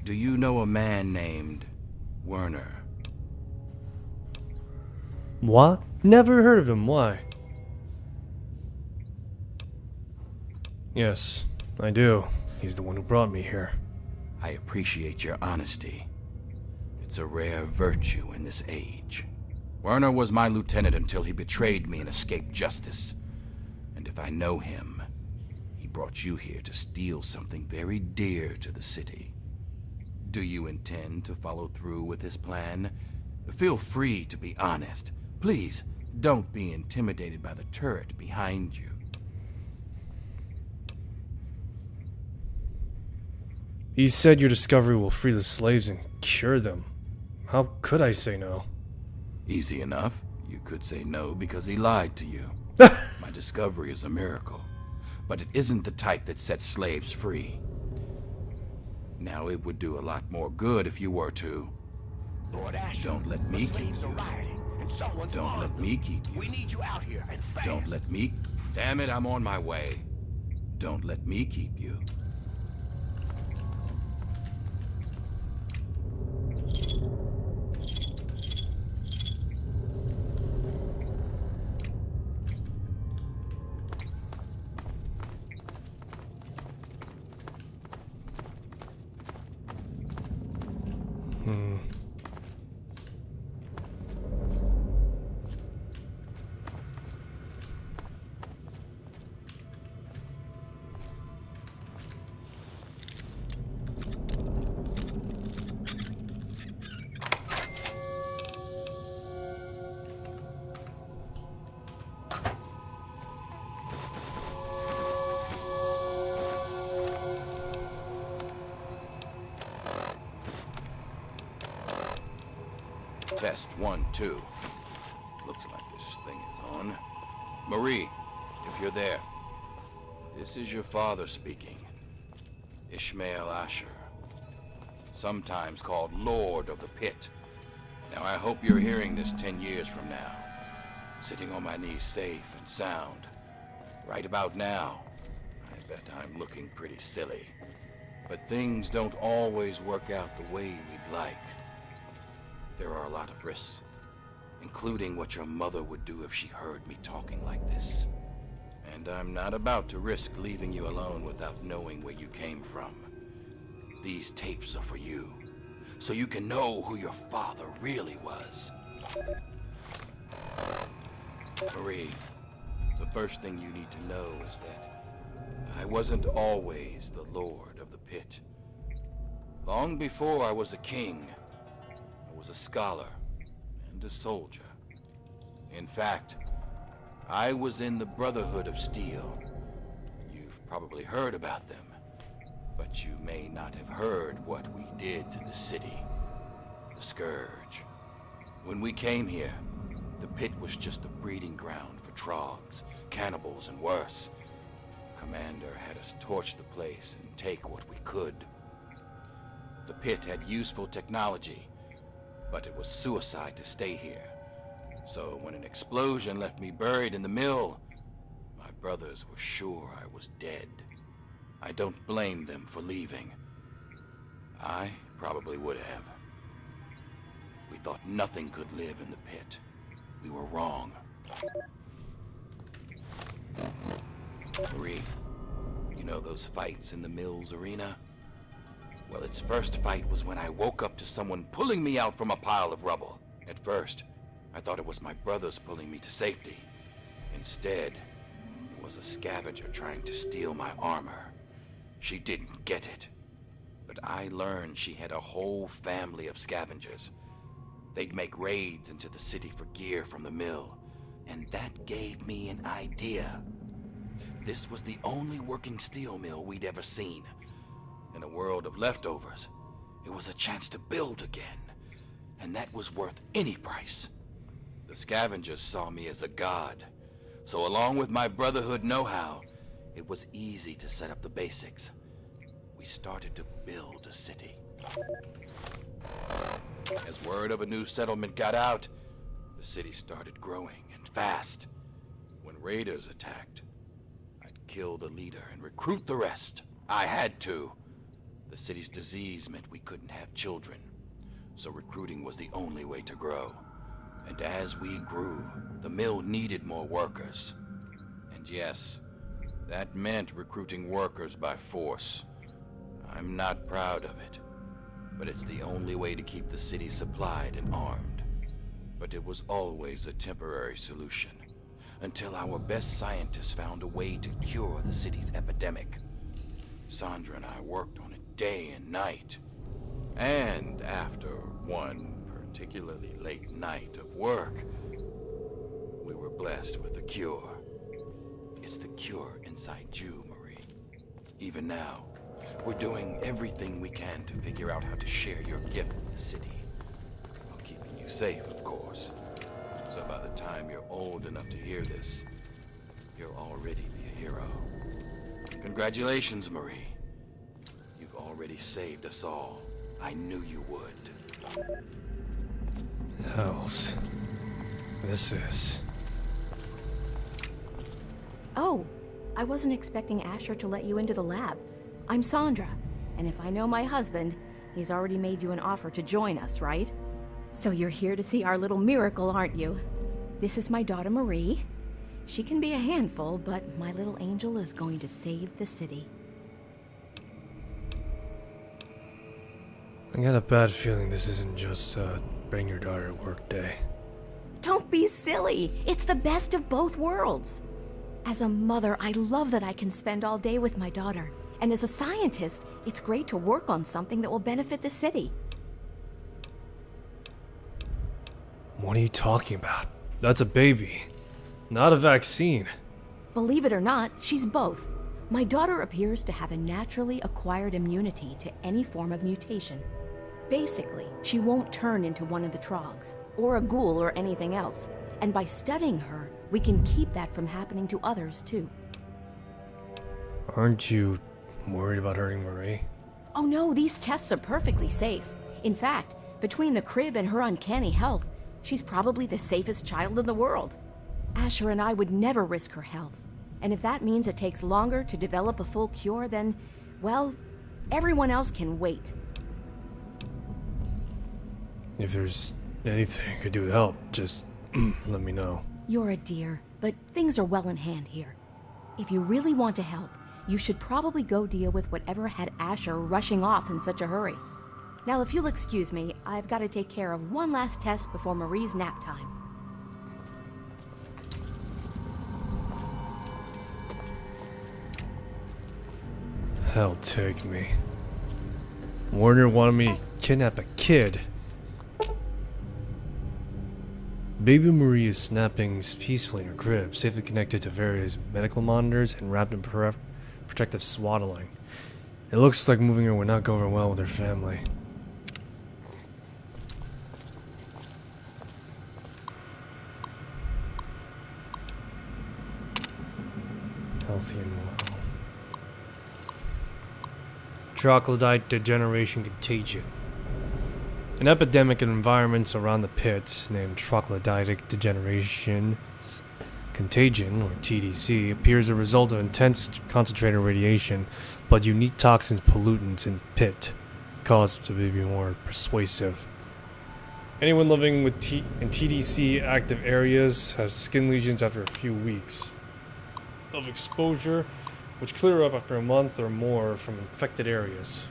Speaker 11: do you know a man named Werner?
Speaker 1: What? Never heard of him. Why? Yes, I do. He's the one who brought me here.
Speaker 11: I appreciate your honesty. It's a rare virtue in this age. Werner was my lieutenant until he betrayed me and escaped justice. And if I know him, he brought you here to steal something very dear to the city. Do you intend to follow through with his plan? Feel free to be honest. Please, don't be intimidated by the turret behind you.
Speaker 1: He said your discovery will free the slaves and cure them. How could I say no?
Speaker 11: Easy enough. You could say no because he lied to you. My discovery is a miracle, but it isn't the type that sets slaves free. Now, it would do a lot more good if you were to... Don't let me keep you. Don't let me keep you.
Speaker 8: We need you out here and fast.
Speaker 11: Don't let me... Damn it, I'm on my way. Don't let me keep you. Test 1, 2. Looks like this thing is on. Marie, if you're there. This is your father speaking. Ishmael Asher. Sometimes called Lord of the Pit. Now I hope you're hearing this 10 years from now. Sitting on my knees safe and sound. Right about now, I bet I'm looking pretty silly. But things don't always work out the way we'd like. There are a lot of risks, including what your mother would do if she heard me talking like this. And I'm not about to risk leaving you alone without knowing where you came from. These tapes are for you, so you can know who your father really was. Marie, the first thing you need to know is that I wasn't always the Lord of the Pit. Long before I was a king, I was a scholar and a soldier. In fact, I was in the Brotherhood of Steel. You've probably heard about them, but you may not have heard what we did to the city. The Scourge. When we came here, the pit was just a breeding ground for trogs, cannibals, and worse. Commander had us torch the place and take what we could. The pit had useful technology, but it was suicide to stay here. So when an explosion left me buried in the mill, my brothers were sure I was dead. I don't blame them for leaving. I probably would have. We thought nothing could live in the pit. We were wrong. Marie, you know those fights in the mill's arena? Well, its first fight was when I woke up to someone pulling me out from a pile of rubble. At first, I thought it was my brothers pulling me to safety. Instead, it was a scavenger trying to steal my armor. She didn't get it. But I learned she had a whole family of scavengers.
Speaker 16: They'd make raids into the city for gear from the mill, and that gave me an idea. This was the only working steel mill we'd ever seen. In a world of leftovers, it was a chance to build again, and that was worth any price. The scavengers saw me as a god, so along with my Brotherhood know-how, it was easy to set up the basics. We started to build a city. As word of a new settlement got out, the city started growing, and fast. When raiders attacked, I'd kill the leader and recruit the rest. I had to. The city's disease meant we couldn't have children, so recruiting was the only way to grow. And as we grew, the mill needed more workers. And yes, that meant recruiting workers by force. I'm not proud of it, but it's the only way to keep the city supplied and armed. But it was always a temporary solution, until our best scientists found a way to cure the city's epidemic. Sandra and I worked on it day and night. And after one particularly late night of work, we were blessed with a cure. It's the cure inside you, Marie. Even now, we're doing everything we can to figure out how to share your gift with the city, while keeping you safe, of course. So by the time you're old enough to hear this, you'll already be a hero. Congratulations, Marie. You've already saved us all. I knew you would.
Speaker 1: Hells. This is...
Speaker 17: Oh, I wasn't expecting Asher to let you into the lab. I'm Sandra, and if I know my husband, he's already made you an offer to join us, right? So you're here to see our little miracle, aren't you? This is my daughter Marie. She can be a handful, but my little angel is going to save the city.
Speaker 1: I got a bad feeling this isn't just bring your daughter to work day.
Speaker 17: Don't be silly! It's the best of both worlds! As a mother, I love that I can spend all day with my daughter. And as a scientist, it's great to work on something that will benefit the city.
Speaker 1: What are you talking about? That's a baby, not a vaccine.
Speaker 17: Believe it or not, she's both. My daughter appears to have a naturally acquired immunity to any form of mutation. Basically, she won't turn into one of the trogs, or a ghoul or anything else. And by studying her, we can keep that from happening to others too.
Speaker 1: Aren't you worried about hurting Marie?
Speaker 17: Oh no, these tests are perfectly safe. In fact, between the crib and her uncanny health, she's probably the safest child in the world. Asher and I would never risk her health. And if that means it takes longer to develop a full cure, then, well, everyone else can wait.
Speaker 1: If there's anything I could do to help, just let me know.
Speaker 17: You're a dear, but things are well in hand here. If you really want to help, you should probably go deal with whatever had Asher rushing off in such a hurry. Now, if you'll excuse me, I've got to take care of one last test before Marie's nap time.
Speaker 1: Hell take me. Warner wanted me to kidnap a kid. Baby Marie is snapping peacefully in her crib, safely connected to various medical monitors and wrapped in protective swaddling. It looks like moving her would not go over well with her family. Healthy and well. Troglodyte degeneration contagion. An epidemic in environments around the pits named troglodytic degeneration contagion, or TDC, appears a result of intense concentrated radiation, but unique toxins, pollutants in pit cause it to be more persuasive. Anyone living with in TDC active areas have skin lesions after a few weeks of exposure, which clear up after a month or more from infected areas.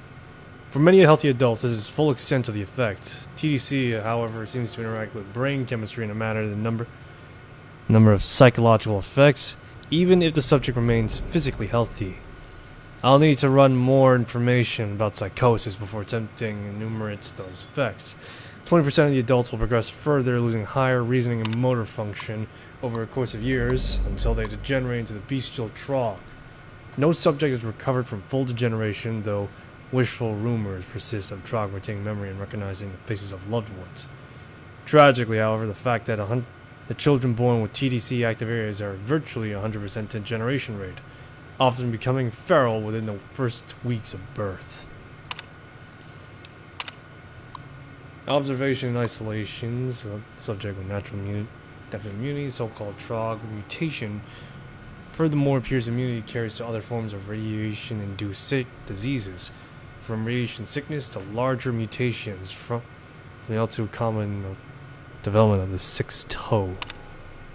Speaker 1: For many healthy adults, this is full extent of the effect. TDC, however, seems to interact with brain chemistry in a manner that number of psychological effects, even if the subject remains physically healthy. I'll need to run more information about psychosis before attempting to enumerate those effects. 20% of the adults will progress further, losing higher reasoning and motor function over a course of years until they degenerate into the bestial trog. No subject is recovered from full degeneration, though wishful rumors persist of trog retaining memory and recognizing the faces of loved ones. Tragically, however, the fact that the children born with TDC active areas are virtually 100% degeneration rate, often becoming feral within the first weeks of birth. Observation and isolations, subject with natural immunity, so-called trog mutation, furthermore appears immunity carries to other forms of radiation-induced diseases, from radiation sickness to larger mutations, from the all too common development of the sixth toe.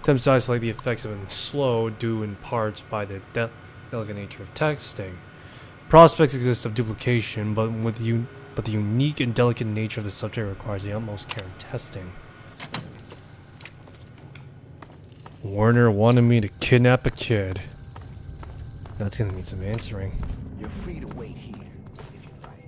Speaker 1: Attempts to isolate the effects have been slow, due in part by the delicate nature of testing. Prospects exist of duplication, but the unique and delicate nature of the subject requires the utmost care in testing. Werner wanted me to kidnap a kid. That's gonna need some answering.
Speaker 7: You're free to wait here if you like.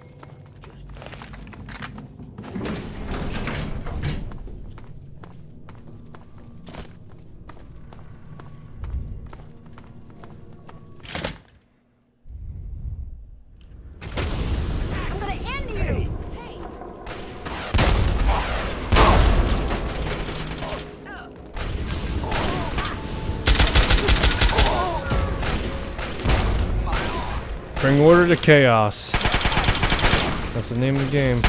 Speaker 15: I'm gonna end you!
Speaker 1: Bring order to chaos. That's the name of the game.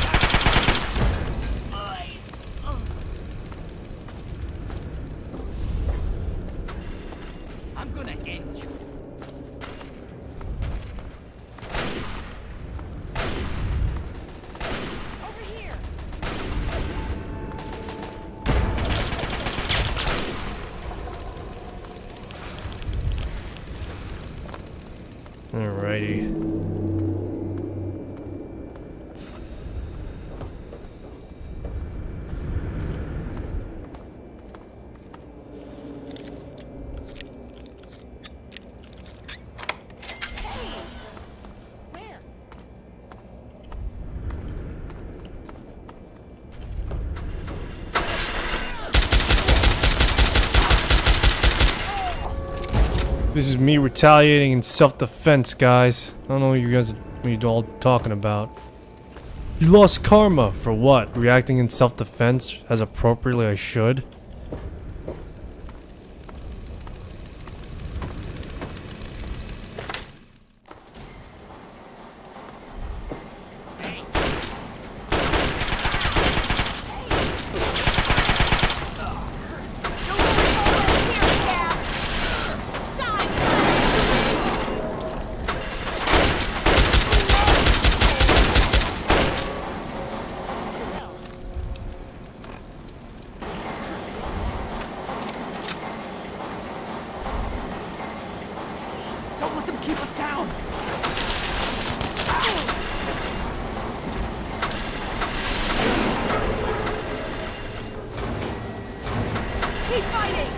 Speaker 5: I'm gonna end you.
Speaker 15: Over here!
Speaker 1: Alrighty. This is me retaliating in self-defense, guys. I don't know what you guys are all talking about. You lost karma for what? Reacting in self-defense as appropriately I should?
Speaker 13: Don't let them keep us down!
Speaker 15: Keep fighting!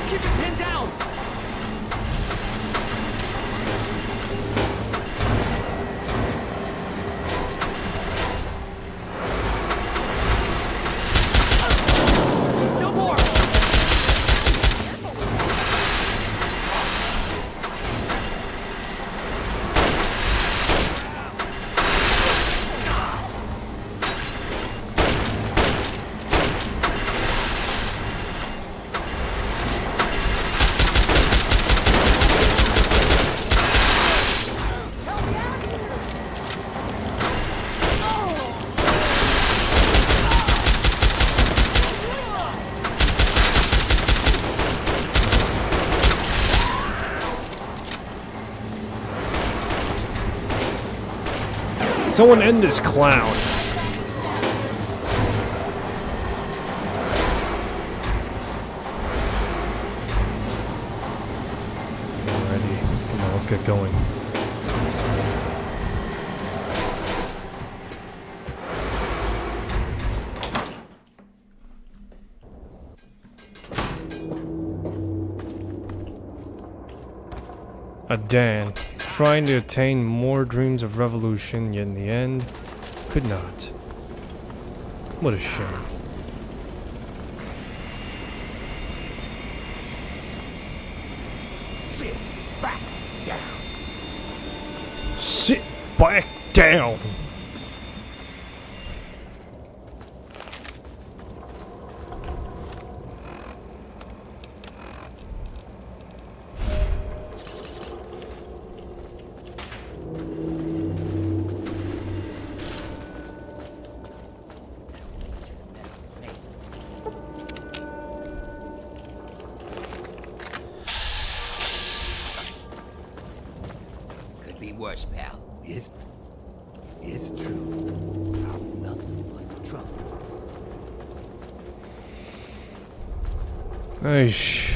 Speaker 13: Keep it pinned down! No more!
Speaker 1: Someone end this clown. Alrighty, come on, let's get going. A Dan, trying to attain more dreams of revolution, yet in the end, could not. What a shame.
Speaker 9: Sit back down.
Speaker 1: Sit back down.
Speaker 5: Could be worse, pal.
Speaker 9: It's true. I'm nothing but trouble.
Speaker 1: Aish.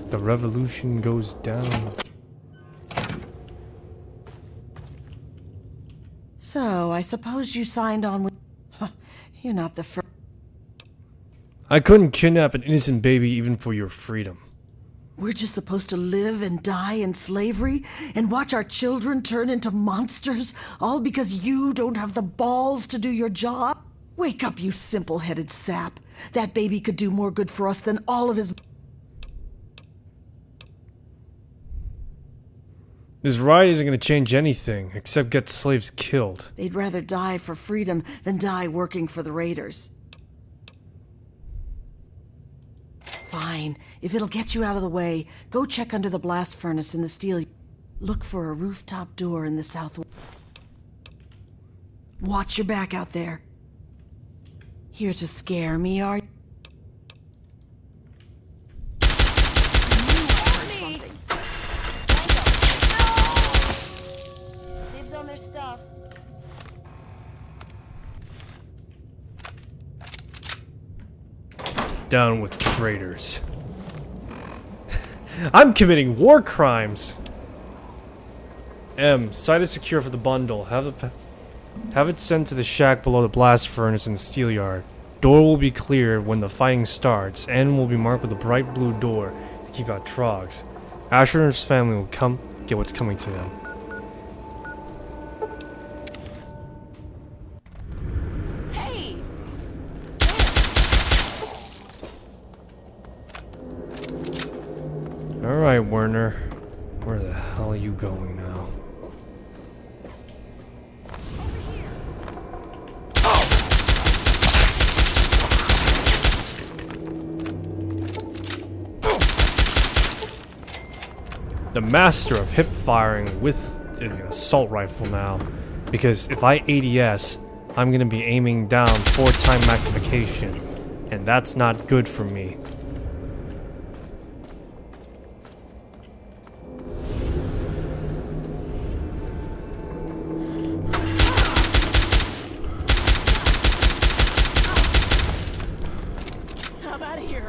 Speaker 1: The revolution goes down.
Speaker 14: So, I suppose you signed on with... You're not the first...
Speaker 1: I couldn't kidnap an innocent baby even for your freedom.
Speaker 14: We're just supposed to live and die in slavery and watch our children turn into monsters, all because you don't have the balls to do your job? Wake up, you simple-headed sap. That baby could do more good for us than all of his...
Speaker 1: This riot isn't going to change anything, except get slaves killed.
Speaker 14: They'd rather die for freedom than die working for the raiders. Fine. If it'll get you out of the way, go check under the blast furnace in the steel. Look for a rooftop door in the south. Watch your back out there. Here to scare me, are you?
Speaker 15: Dibs on their stuff.
Speaker 1: Down with traitors. I'm committing war crimes. M. Site is secure for the bundle. Have it sent to the shack below the blast furnace in the steel yard. Door will be cleared when the fighting starts, and will be marked with a bright blue door to keep out trogs. Asher and his family will come get what's coming to them.
Speaker 15: Hey!
Speaker 1: Alright, Werner. Where the hell are you going now? The master of hip firing with an assault rifle now. Because if I ADS, I'm gonna be aiming down 4-time magnification. And that's not good for me.
Speaker 15: I'm out of here.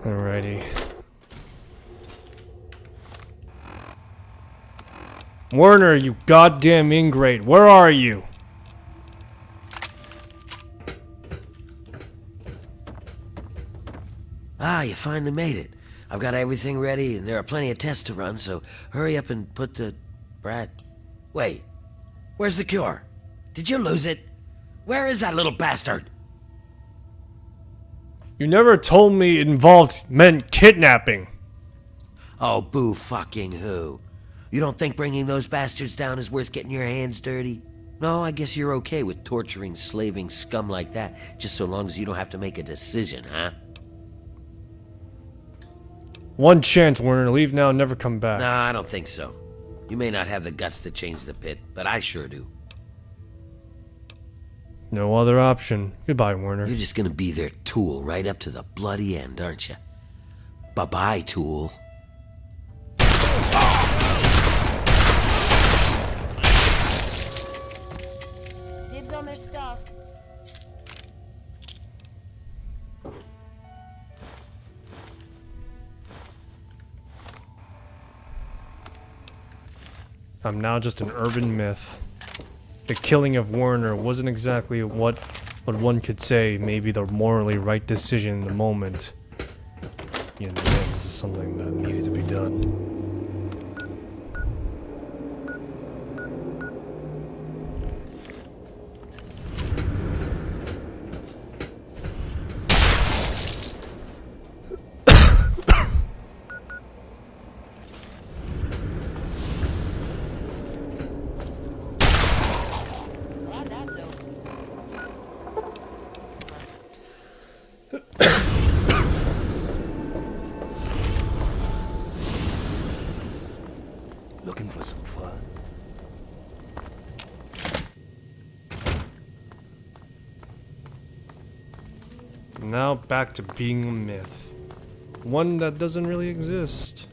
Speaker 1: Alrighty. Werner, you goddamn ingrate, where are you?
Speaker 2: Ah, you finally made it. I've got everything ready, and there are plenty of tests to run, so hurry up and put the... Wait. Where's the cure? Did you lose it? Where is that little bastard?
Speaker 1: You never told me it meant kidnapping.
Speaker 2: Oh, boo fucking who? You don't think bringing those bastards down is worth getting your hands dirty? No, I guess you're okay with torturing, slaving scum like that, just so long as you don't have to make a decision, huh?
Speaker 1: One chance, Werner. Leave now, never come back.
Speaker 2: No, I don't think so. You may not have the guts to change the pit, but I sure do.
Speaker 1: No other option. Goodbye, Werner.
Speaker 2: You're just gonna be their tool right up to the bloody end, aren't you? Bye-bye, tool.
Speaker 15: Dibs on their stuff.
Speaker 1: I'm now just an urban myth. The killing of Werner wasn't exactly what one could say maybe the morally right decision in the moment. Yet again, this is something that needed to be done.
Speaker 9: Looking for some fun?
Speaker 1: Now back to being a myth. One that doesn't really exist.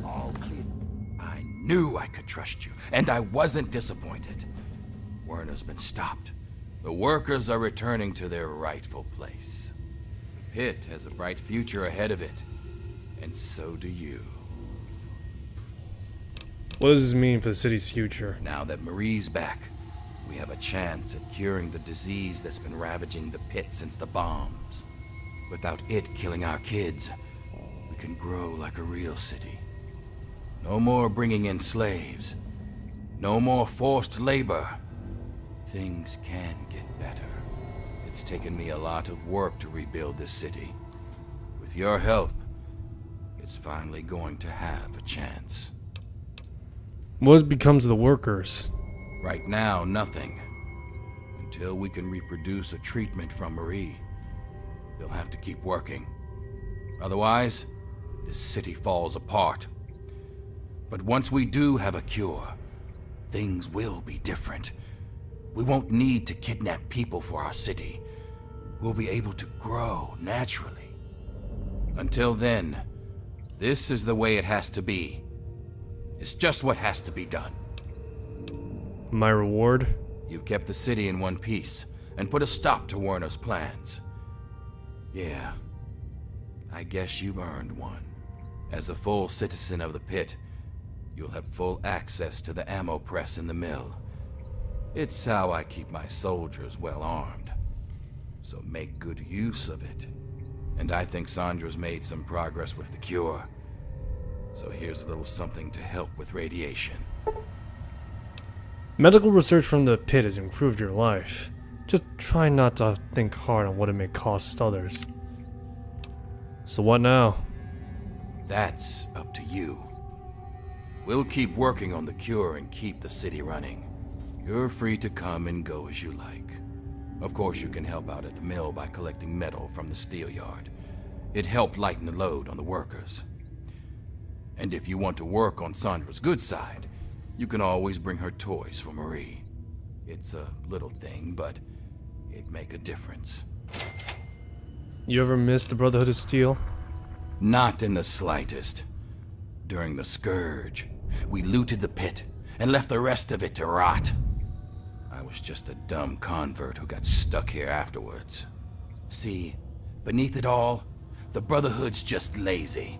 Speaker 5: I knew I could trust you, and I wasn't disappointed. Werner's been stopped. The workers are returning to their rightful place. The pit has a bright future ahead of it, and so do you.
Speaker 1: What does this mean for the city's future?
Speaker 5: Now that Marie's back, we have a chance at curing the disease that's been ravaging the pit since the bombs. Without it killing our kids, we can grow like a real city. No more bringing in slaves. No more forced labor. Things can get better. It's taken me a lot of work to rebuild this city. With your help, it's finally going to have a chance.
Speaker 1: What becomes of the workers?
Speaker 5: Right now, nothing. Until we can reproduce a treatment from Marie, they'll have to keep working. Otherwise, this city falls apart. But once we do have a cure, things will be different. We won't need to kidnap people for our city. We'll be able to grow naturally. Until then, this is the way it has to be. It's just what has to be done.
Speaker 1: My reward?
Speaker 5: You've kept the city in one piece and put a stop to Werner's plans. Yeah, I guess you've earned one. As a full citizen of the pit, you'll have full access to the ammo press in the mill. It's how I keep my soldiers well armed. So make good use of it. And I think Sandra's made some progress with the cure. So here's a little something to help with radiation.
Speaker 1: Medical research from the pit has improved your life. Just try not to think hard on what it may cost others. So what now?
Speaker 5: That's up to you. We'll keep working on the cure and keep the city running. You're free to come and go as you like. Of course, you can help out at the mill by collecting metal from the steel yard. It helped lighten the load on the workers. And if you want to work on Sandra's good side, you can always bring her toys for Marie. It's a little thing, but it'd make a difference.
Speaker 1: You ever miss the Brotherhood of Steel?
Speaker 5: Not in the slightest. During the Scourge, we looted the pit and left the rest of it to rot. I was just a dumb convert who got stuck here afterwards. See, beneath it all, the Brotherhood's just lazy.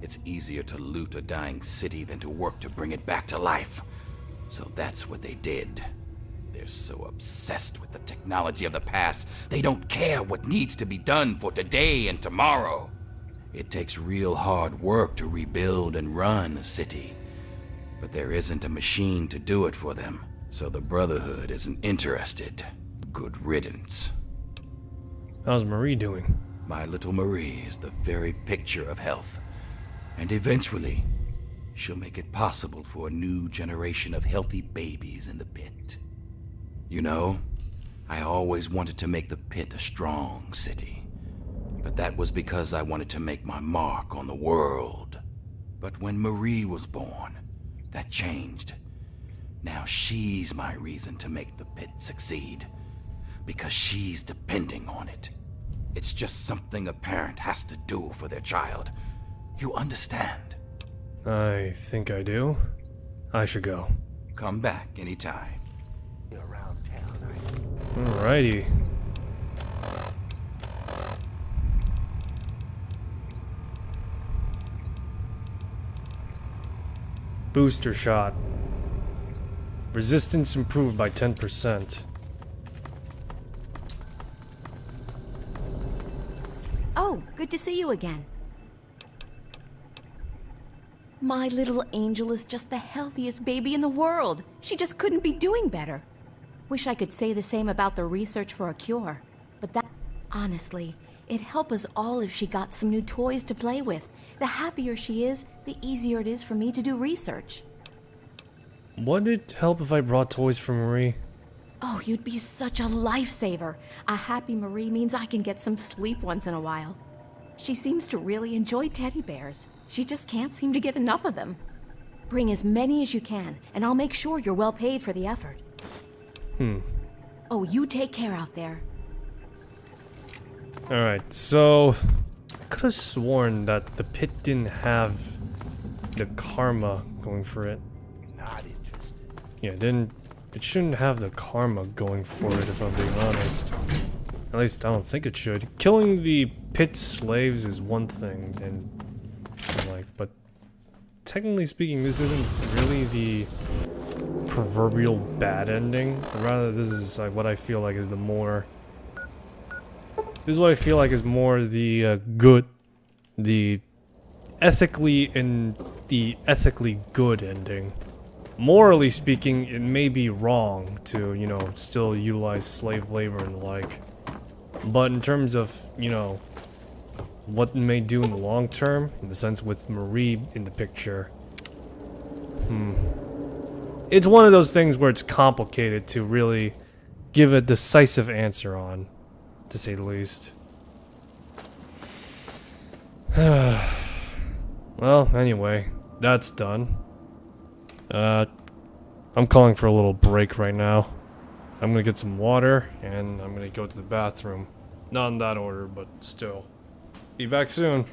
Speaker 5: It's easier to loot a dying city than to work to bring it back to life. So that's what they did. They're so obsessed with the technology of the past, they don't care what needs to be done for today and tomorrow. It takes real hard work to rebuild and run a city. But there isn't a machine to do it for them, so the Brotherhood isn't interested. Good riddance.
Speaker 1: How's Marie doing?
Speaker 5: My little Marie is the very picture of health. And eventually, she'll make it possible for a new generation of healthy babies in the pit. You know, I always wanted to make the pit a strong city. But that was because I wanted to make my mark on the world. But when Marie was born, that changed. Now she's my reason to make the pit succeed. Because she's depending on it. It's just something a parent has to do for their child. You understand?
Speaker 1: I think I do. I should go.
Speaker 5: Come back anytime.
Speaker 7: Around town,
Speaker 1: Alrighty. Booster shot. Resistance improved by 10%.
Speaker 17: Oh, good to see you again. My little angel is just the healthiest baby in the world. She just couldn't be doing better. Wish I could say the same about the research for a cure. But that, honestly, it'd help us all if she got some new toys to play with. The happier she is, the easier it is for me to do research.
Speaker 1: Would it help if I brought toys for Marie?
Speaker 17: Oh, you'd be such a lifesaver. A happy Marie means I can get some sleep once in a while. She seems to really enjoy teddy bears. She just can't seem to get enough of them. Bring as many as you can, and I'll make sure you're well paid for the effort. Oh, you take care out there.
Speaker 1: Alright, so I could have sworn that the pit didn't have the karma going for it.
Speaker 7: Not interested.
Speaker 1: Yeah, it shouldn't have the karma going for it, if I'm being honest. At least I don't think it should. Killing the pit slaves is one thing, and but technically speaking, this isn't really the proverbial bad ending. Rather, this is like what I feel like is the more. This is what I feel like is more the good, the ethically good ending. Morally speaking, it may be wrong to, you know, still utilize slave labor and the like. But in terms of, you know, what it may do in the long term, in the sense with Marie in the picture, it's one of those things where it's complicated to really give a decisive answer on, to say the least. Well, anyway, that's done. I'm calling for a little break right now. I'm gonna get some water, and I'm gonna go to the bathroom. Not in that order, but still. Be back soon.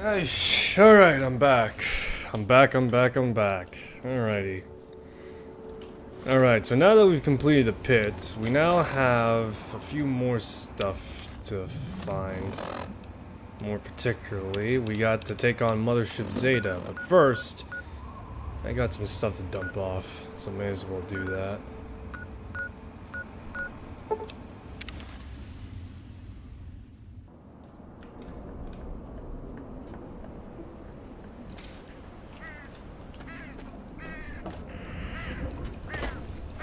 Speaker 1: Alright, I'm back. I'm back. Alrighty. Alright, so now that we've completed the pit, we now have a few more stuff to find. More particularly, we got to take on Mothership Zeta, but first, I got some stuff to dump off, so may as well do that.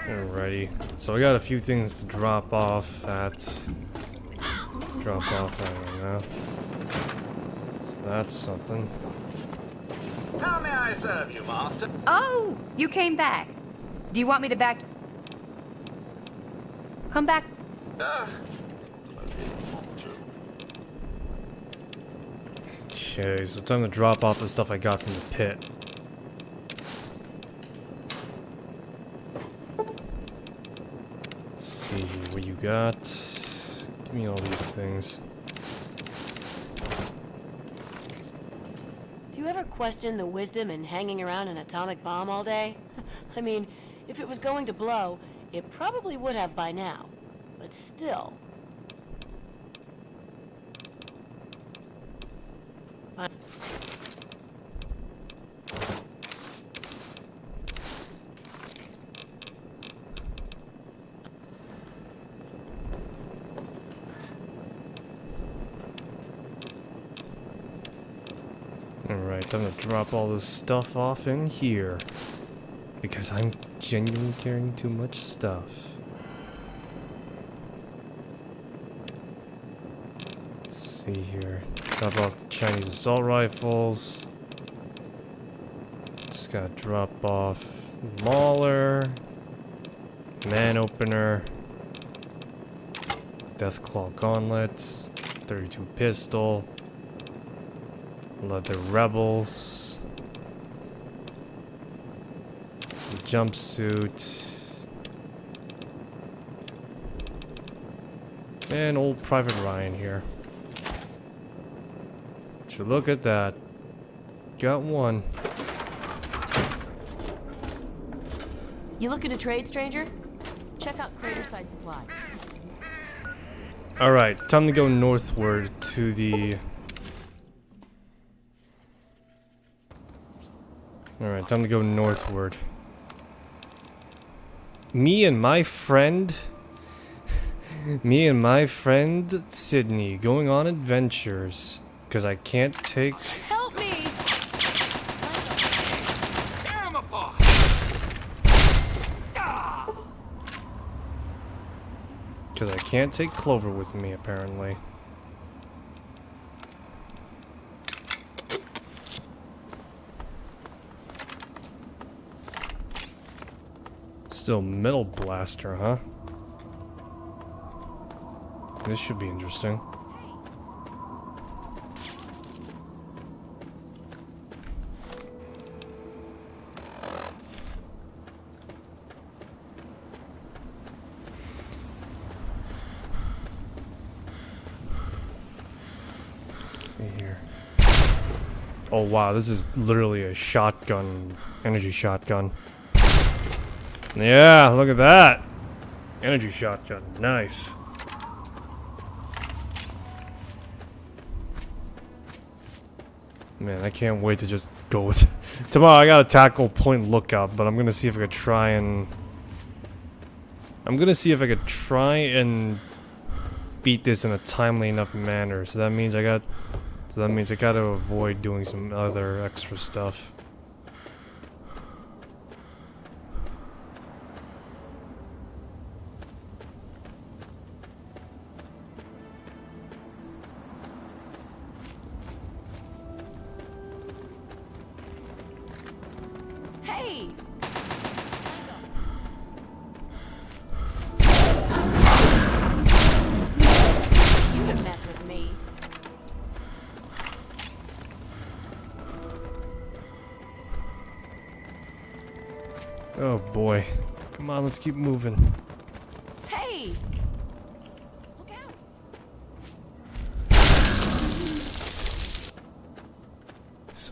Speaker 1: Alrighty, so I got a few things to drop off at. I don't know. So that's something.
Speaker 8: How may I serve you, Master?
Speaker 3: Oh, you came back. Do you want me to back? Come back.
Speaker 1: Okay, so time to drop off the stuff I got from the pit. Let's see what you got. Give me all these things.
Speaker 18: Do you ever question the wisdom in hanging around an atomic bomb all day? I mean, if it was going to blow, it probably would have by now. But still.
Speaker 1: Alright, time to drop all this stuff off in here. Because I'm genuinely carrying too much stuff. Let's see here. Drop off the Chinese assault rifles. Just gotta drop off Mauler. Man opener. Deathclaw gauntlets. 32 pistol. Leather rebels. Jumpsuit. And old Private Ryan here. So look at that. Got one.
Speaker 18: You looking to trade, stranger? Check out Craterside Supply.
Speaker 1: Alright, time to go northward to the... Alright, time to go northward. Me and my friend Sydney going on adventures. Because I can't take...
Speaker 18: Help me!
Speaker 8: Tear him apart!
Speaker 1: Because I can't take Clover with me, apparently. Still Metal Blaster, huh? This should be interesting. Oh wow, this is literally a shotgun, energy shotgun. Yeah, look at that. Energy shotgun, nice. Man, I can't wait to just go with... Tomorrow I gotta tackle Point Lookout, but I'm gonna see if I could try and... beat this in a timely enough manner. So that means I gotta avoid doing some other extra stuff.
Speaker 18: Hey! You can mess with me.
Speaker 1: Oh boy. Come on, let's keep moving.
Speaker 18: Hey! Look out!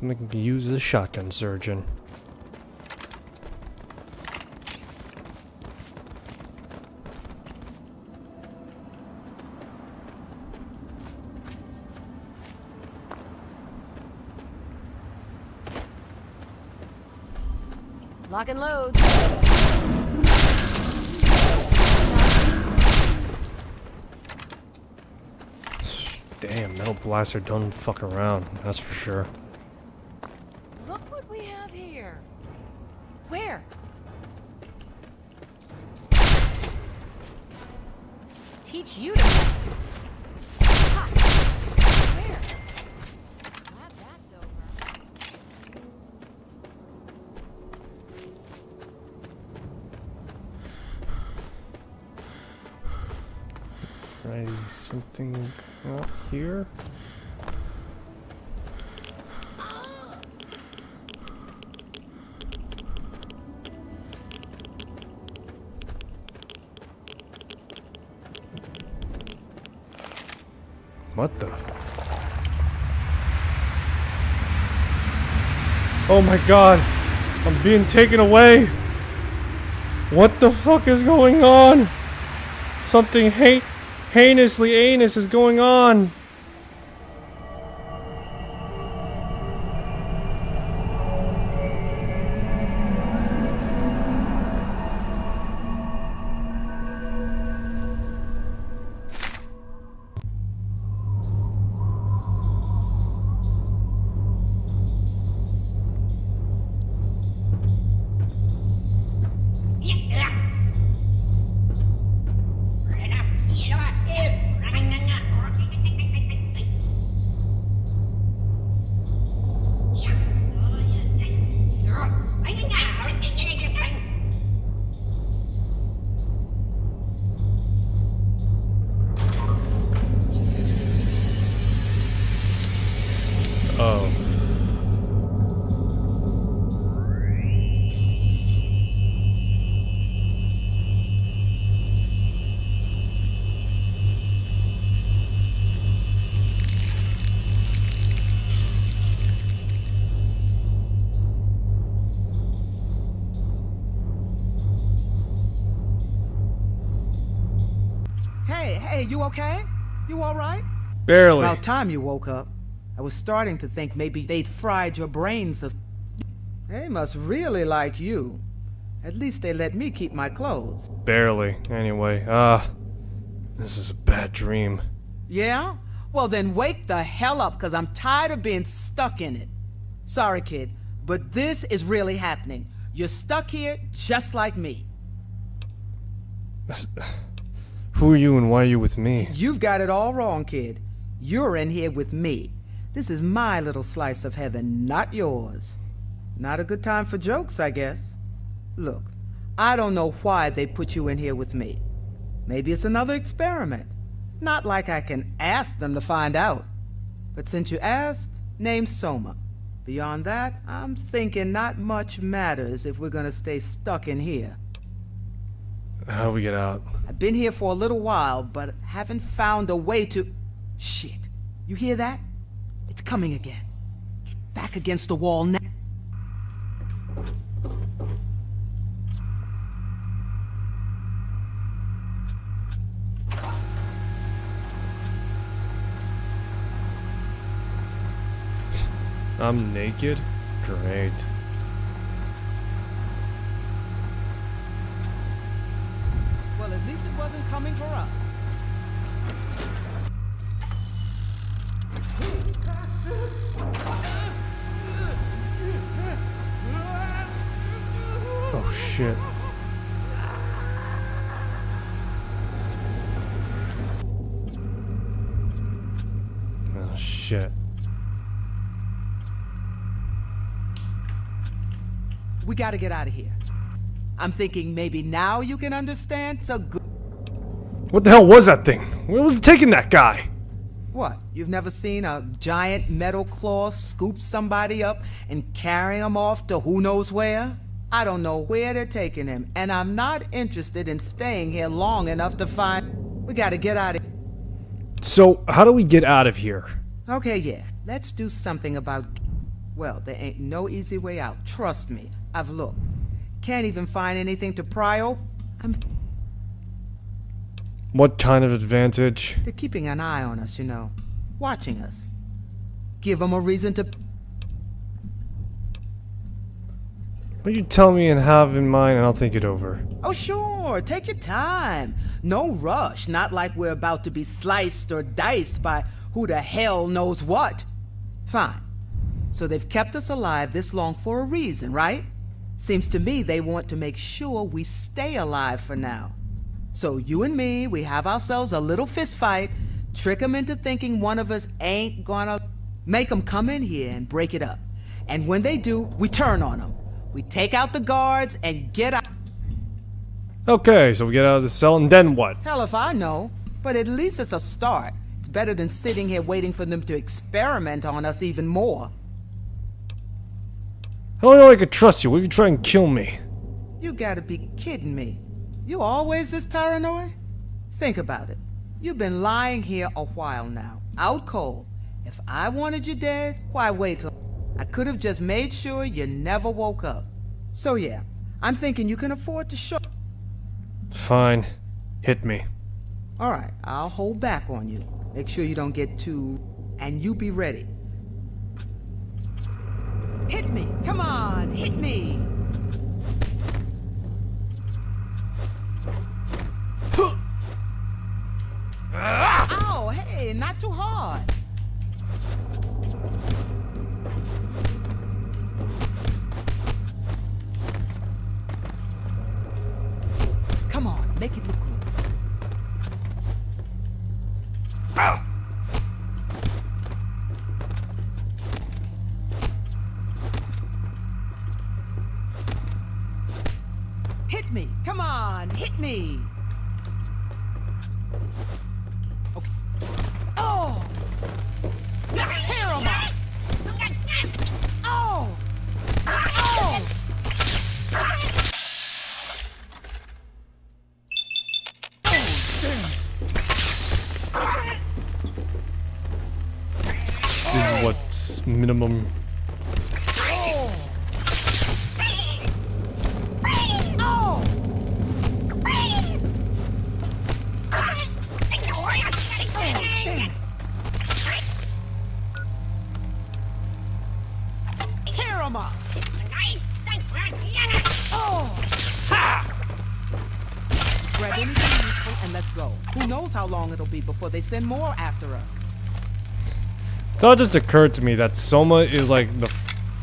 Speaker 1: Something can be used as a shotgun surgeon.
Speaker 18: Lock and load.
Speaker 1: Damn, Metal Blaster don't fuck around, that's for sure.
Speaker 18: Look what we have here. Where? Teach you to move. Ha! Where? Glad that's over.
Speaker 1: Right, something out here? What the? Oh my god! I'm being taken away! What the fuck is going on? Something heinously anus is going on! Oh.
Speaker 19: Hey, you okay? You alright?
Speaker 1: Barely.
Speaker 19: About time you woke up. I was starting to think maybe they'd fried your brains. They must really like you. At least they let me keep my clothes.
Speaker 1: Barely. Anyway, this is a bad dream.
Speaker 19: Yeah? Well then wake the hell up, cause I'm tired of being stuck in it. Sorry, kid, but this is really happening. You're stuck here just like me.
Speaker 1: Who are you and why are you with me?
Speaker 19: You've got it all wrong, kid. You're in here with me. This is my little slice of heaven, not yours. Not a good time for jokes, I guess. Look, I don't know why they put you in here with me. Maybe it's another experiment. Not like I can ask them to find out. But since you asked, name Soma. Beyond that, I'm thinking not much matters if we're gonna stay stuck in here.
Speaker 1: How do we get out?
Speaker 19: I've been here for a little while, but haven't found a way to... Shit. You hear that? It's coming again. Get back against the wall now.
Speaker 1: I'm naked? Great.
Speaker 19: Well, at least it wasn't coming for us.
Speaker 1: Oh shit. Oh shit.
Speaker 19: We gotta get out of here. I'm thinking maybe now you can understand. So good.
Speaker 1: What the hell was that thing? Where was it taking that guy?
Speaker 19: What? You've never seen a giant metal claw scoop somebody up and carry him off to who knows where? I don't know where they're taking him, and I'm not interested in staying here long enough to find... We gotta get out of here.
Speaker 1: So, how do we get out of here?
Speaker 19: Okay, yeah. Let's do something about... Well, there ain't no easy way out. Trust me. I've looked. Can't even find anything to pry open.
Speaker 1: What kind of advantage?
Speaker 19: They're keeping an eye on us, you know. Watching us. Give them a reason to...
Speaker 1: What you tell me and have in mind, and I'll think it over.
Speaker 19: Oh, sure. Take your time. No rush. Not like we're about to be sliced or diced by who the hell knows what. Fine. So they've kept us alive this long for a reason, right? Seems to me they want to make sure we stay alive for now. So you and me, we have ourselves a little fist fight, trick them into thinking one of us ain't gonna... Make them come in here and break it up. And when they do, we turn on them. We take out the guards and get out.
Speaker 1: Okay, so we get out of the cell, and then what?
Speaker 19: Hell if I know. But at least it's a start. It's better than sitting here waiting for them to experiment on us even more.
Speaker 1: How do I know I could trust you? What if you try and kill me?
Speaker 19: You gotta be kidding me. You always this paranoid? Think about it. You've been lying here a while now, out cold. If I wanted you dead, why wait till... I could have just made sure you never woke up. So yeah, I'm thinking you can afford to show...
Speaker 1: Fine. Hit me.
Speaker 19: Alright, I'll hold back on you. Make sure you don't get too... And you be ready. Hit me! Come on, hit me! Ow, hey, not too hard. Come on, make it look good. Ow! Hit me! Come on, hit me! Okay. Oh! Tear 'em up! Oh! Oh!
Speaker 1: This is what minimum.
Speaker 19: Tear 'em up! Oh! Ha! Grab anything useful and let's go. Who knows how long it'll be before they send more after us.
Speaker 1: Thought just occurred to me that Soma is like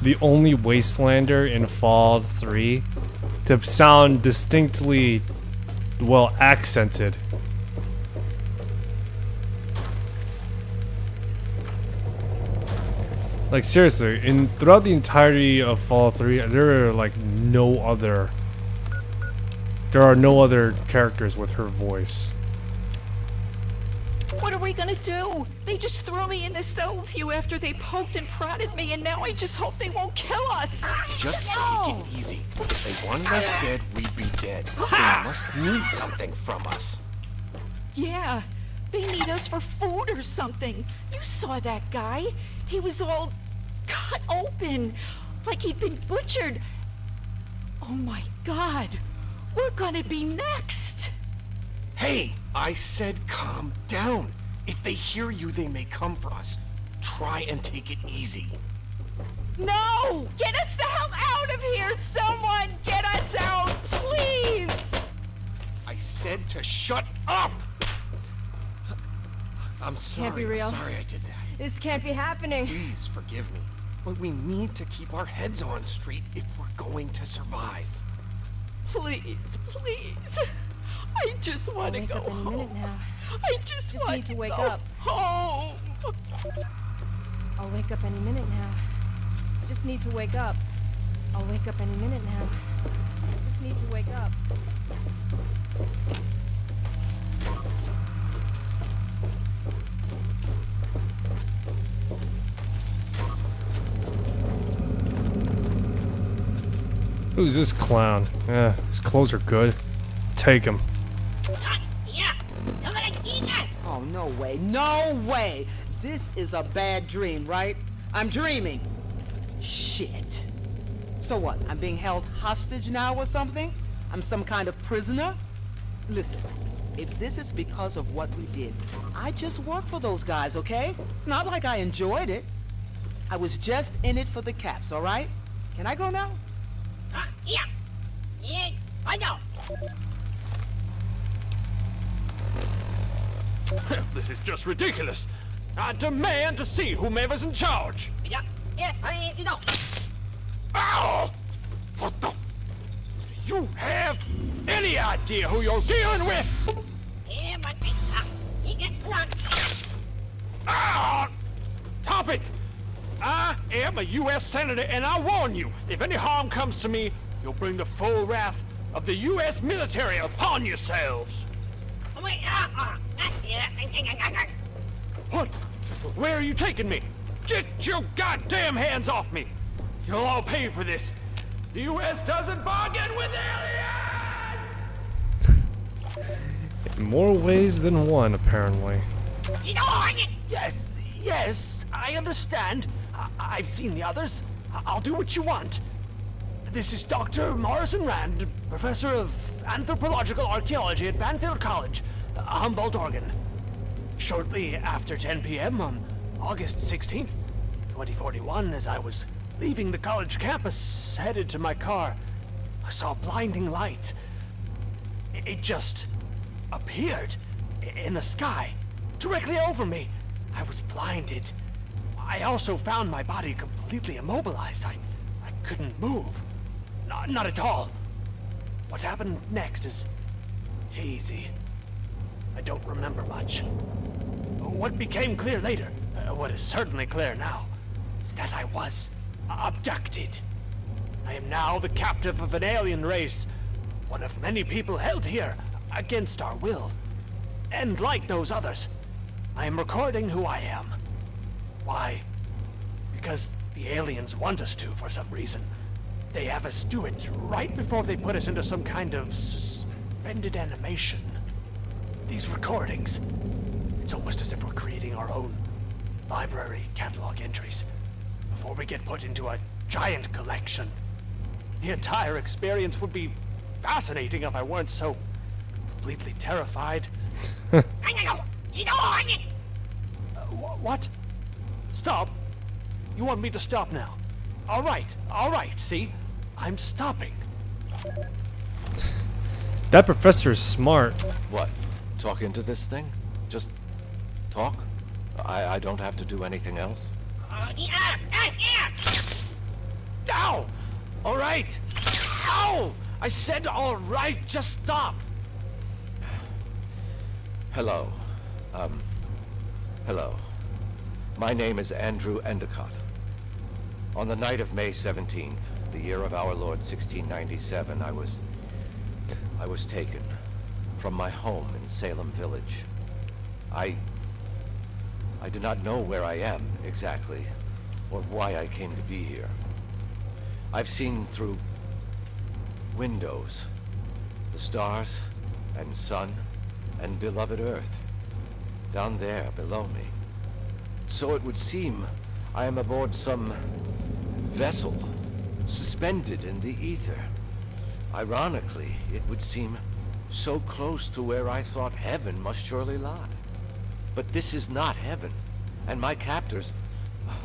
Speaker 1: the only Wastelander in Fallout 3 to sound distinctly, well, accented. Like seriously, throughout the entirety of Fallout 3, there are no other characters with her voice.
Speaker 20: What are we gonna do? They just threw me in the cell with you after they poked and prodded me, and now I just hope they won't kill us.
Speaker 7: Just take it easy. If they wanted us dead, we'd be dead. They must need something from us.
Speaker 20: Yeah, they need us for food or something. You saw that guy. He was all cut open, like he'd been butchered. Oh my God, we're gonna be next.
Speaker 7: Hey, I said calm down. If they hear you, they may come for us. Try and take it easy.
Speaker 20: No! Get us the hell out of here! Someone get us out, please!
Speaker 7: I said to shut up! I'm sorry.
Speaker 17: Can't be real.
Speaker 7: I'm sorry I did that.
Speaker 17: This can't be happening.
Speaker 7: Please forgive me. But we need to keep our heads on straight if we're going to survive.
Speaker 20: Please, please. I just want to go
Speaker 17: I'll wake up
Speaker 20: home.
Speaker 17: any minute now.
Speaker 20: I just want
Speaker 17: need to wake
Speaker 20: go
Speaker 17: up.
Speaker 20: home.
Speaker 17: I'll wake up any minute now. Just need to wake up. I'll wake up any minute now. Just need to wake up.
Speaker 1: Who's this clown? Yeah, his clothes are good. Take him.
Speaker 19: Oh, no way. No way! This is a bad dream, right? I'm dreaming. Shit. So what, I'm being held hostage now or something? I'm some kind of prisoner? Listen, if this is because of what we did, I just worked for those guys, okay? Not like I enjoyed it. I was just in it for the caps, all right? Can I go now?
Speaker 20: Yeah. Yeah, I know.
Speaker 7: This is just ridiculous. I demand to see whomever's in charge.
Speaker 20: Yeah, you know.
Speaker 7: Ow! What the? Do you have any idea who you're dealing with?
Speaker 20: Yeah, but he gets knocked.
Speaker 7: Ah! Stop it! I am a U.S. Senator, and I warn you, if any harm comes to me, you'll bring the full wrath of the U.S. military upon yourselves.
Speaker 20: Oh, wait,
Speaker 7: What? Where are you taking me? Get your goddamn hands off me! You'll all pay for this. The U.S. doesn't bargain with aliens!
Speaker 1: In more ways than one, apparently.
Speaker 7: Yes, I understand. I've seen the others. I'll do what you want. This is Dr. Morrison Rand, Professor of Anthropological Archaeology at Banfield College, Humboldt, Oregon. Shortly after 10 p.m. on August 16th, 2041, as I was leaving the college campus, headed to my car, I saw a blinding light. It just appeared in the sky, directly over me. I was blinded. I also found my body completely immobilized. I couldn't move. Not at all. What happened next is hazy. I don't remember much. What became clear later, what is certainly clear now, is that I was abducted. I am now the captive of an alien race, one of many people held here against our will. And like those others, I am recording who I am. Why? Because the aliens want us to for some reason. They have us do it right before they put us into some kind of suspended animation. These recordings, it's almost as if we're creating our own library catalog entries before we get put into a giant collection. The entire experience would be fascinating if I weren't so completely terrified. What? Stop? You want me to stop now? All right, see? I'm stopping.
Speaker 1: That professor is smart.
Speaker 16: What? Talk into this thing? Just talk? I don't have to do anything else?
Speaker 7: Ow! All right! Ow! I said all right, just stop!
Speaker 16: Hello. Hello. My name is Andrew Endicott. On the night of May 17th, the year of our Lord 1697, I was taken from my home in Salem Village. I do not know where I am exactly, or why I came to be here. I've seen through windows the stars and sun and beloved Earth down there below me. So it would seem I am aboard some vessel suspended in the ether. Ironically, it would seem so close to where I thought heaven must surely lie. But this is not heaven, and my captors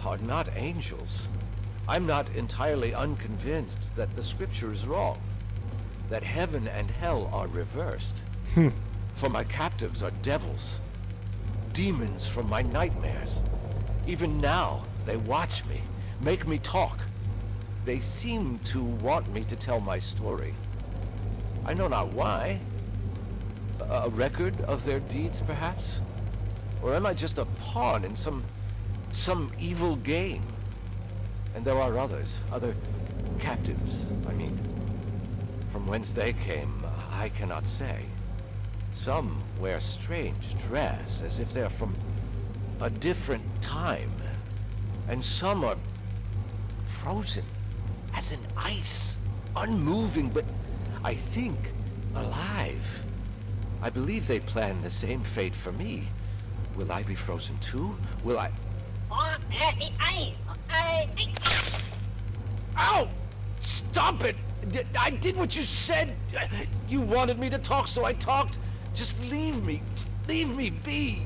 Speaker 16: are not angels. I'm not entirely unconvinced that the scripture is wrong, that heaven and hell are reversed. For my captives are devils, demons from my nightmares. Even now, they watch me, make me talk. They seem to want me to tell my story. I know not why. A record of their deeds, perhaps? Or am I just a pawn in some evil game? And there are others, other captives, I mean. From whence they came, I cannot say. Some wear strange dress, as if they're from a different time. And some are frozen, as in ice, unmoving, but I think alive. I believe they plan the same fate for me. Will I be frozen too? Will I...
Speaker 7: Ow! Stop it! I did what you said. You wanted me to talk, so I talked. Just leave me. Leave me be.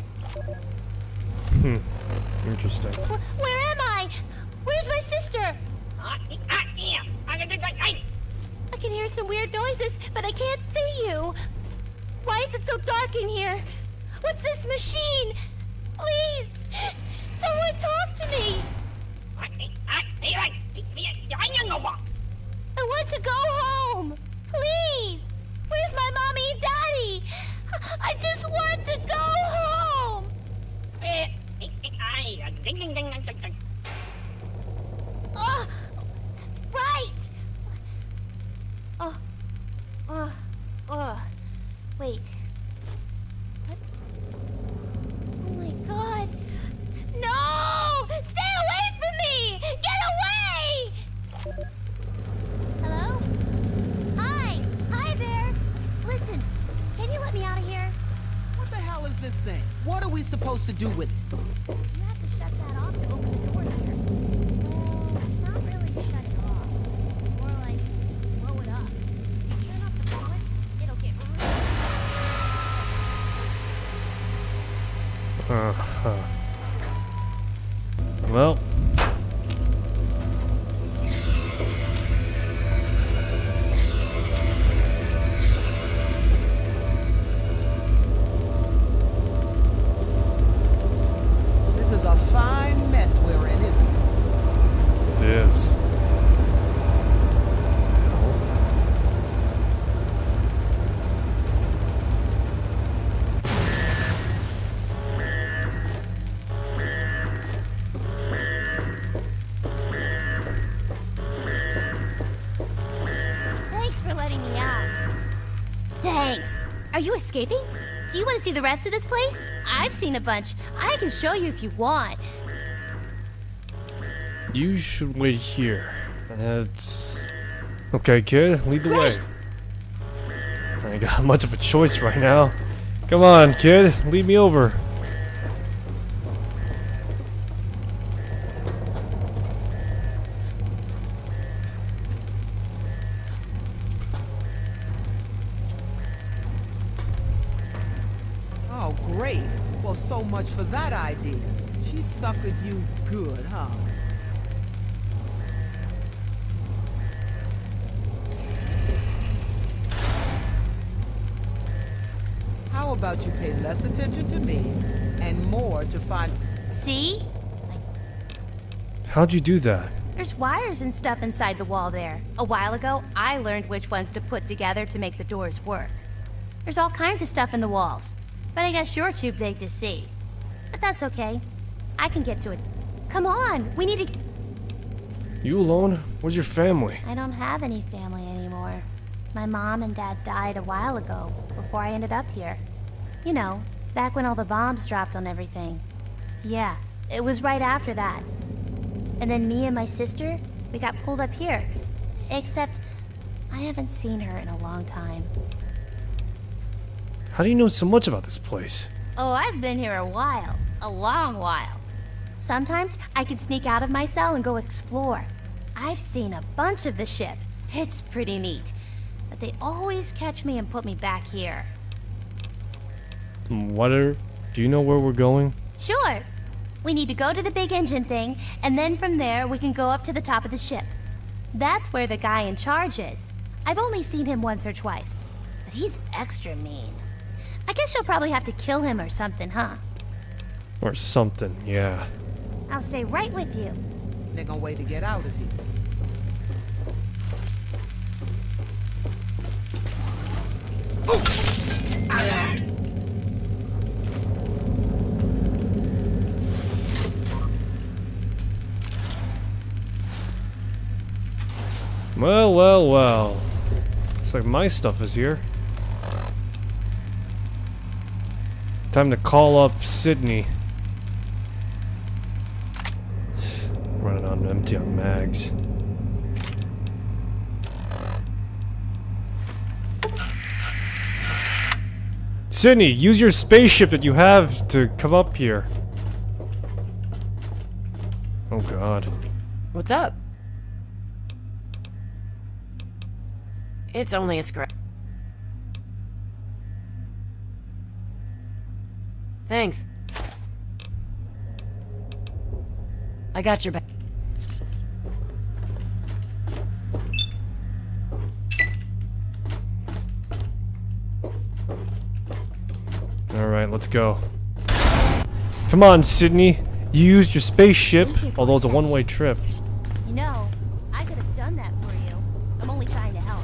Speaker 1: Interesting.
Speaker 10: Where am I? Where's my sister? I can hear some weird noises, but I can't see you. Why is it so dark in here? What's this machine? Please! Someone talk to me! I want to go home! Please! Where's my mommy and daddy? I just want to go home! Oh, right! Wait. What? Oh my god! No! Stay away from me! Get away! Hello? Hi! Hi there! Listen, can you let me out of here?
Speaker 19: What the hell is this thing? What are we supposed to do with it?
Speaker 10: You have to shut that off to open the door here. No, not really shut it off. More like blow it up. If you turn off the faucet, it'll get really...
Speaker 1: Well.
Speaker 19: This is a fine mess we're in, isn't it?
Speaker 1: It is.
Speaker 10: Thanks for letting me out. Thanks. Are you escaping? Do you want to see the rest of this place? I've seen a bunch. I can show you if you want.
Speaker 1: You should wait here. That's... Okay, kid, lead the way. I ain't got much of a choice right now. Come on, kid, lead me over.
Speaker 19: Oh, great. Well, so much for that idea. She suckered you good, huh? How about you pay less attention to me and more to find...
Speaker 10: See?
Speaker 1: How'd you do that?
Speaker 10: There's wires and stuff inside the wall there. A while ago, I learned which ones to put together to make the doors work. There's all kinds of stuff in the walls, but I guess you're too big to see. But that's okay. I can get to it. Come on, we need to...
Speaker 1: You alone? Where's your family?
Speaker 10: I don't have any family anymore. My mom and dad died a while ago, before I ended up here. You know, back when all the bombs dropped on everything. Yeah, it was right after that. And then me and my sister, we got pulled up here. Except, I haven't seen her in a long time.
Speaker 1: How do you know so much about this place?
Speaker 10: Oh, I've been here a while. A long while. Sometimes I can sneak out of my cell and go explore. I've seen a bunch of the ship. It's pretty neat. But they always catch me and put me back here.
Speaker 1: Do you know where we're going?
Speaker 10: Sure. We need to go to the big engine thing, and then from there we can go up to the top of the ship. That's where the guy in charge is. I've only seen him once or twice, but he's extra mean. I guess you'll probably have to kill him or something, huh?
Speaker 1: Or something, yeah.
Speaker 10: I'll stay right with you.
Speaker 19: They're gonna wait to get out of here.
Speaker 1: Well, well, well. Looks like my stuff is here. Time to call up Sydney. Running on empty on mags. Sydney, use your spaceship that you have to come up here. Oh god.
Speaker 17: What's up?
Speaker 21: It's only a scratch. Thanks. I got your back.
Speaker 1: Alright, let's go. Come on, Sydney. You used your spaceship, although it's a one-way trip.
Speaker 22: You know, I could have done that for you. I'm only trying to help.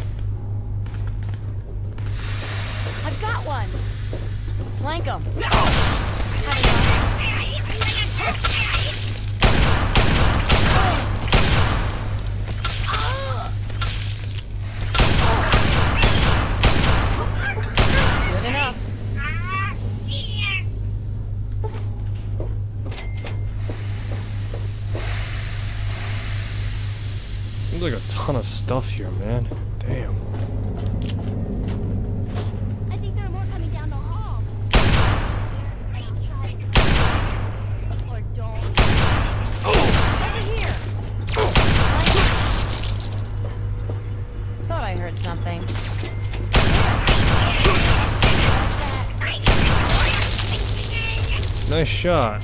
Speaker 21: I've got one. Flank him. Good enough.
Speaker 1: Seems like a ton of stuff here, man. Damn.
Speaker 22: I think there are more coming down the hall. Or don't.
Speaker 21: Over here. Thought I heard something.
Speaker 1: Nice shot.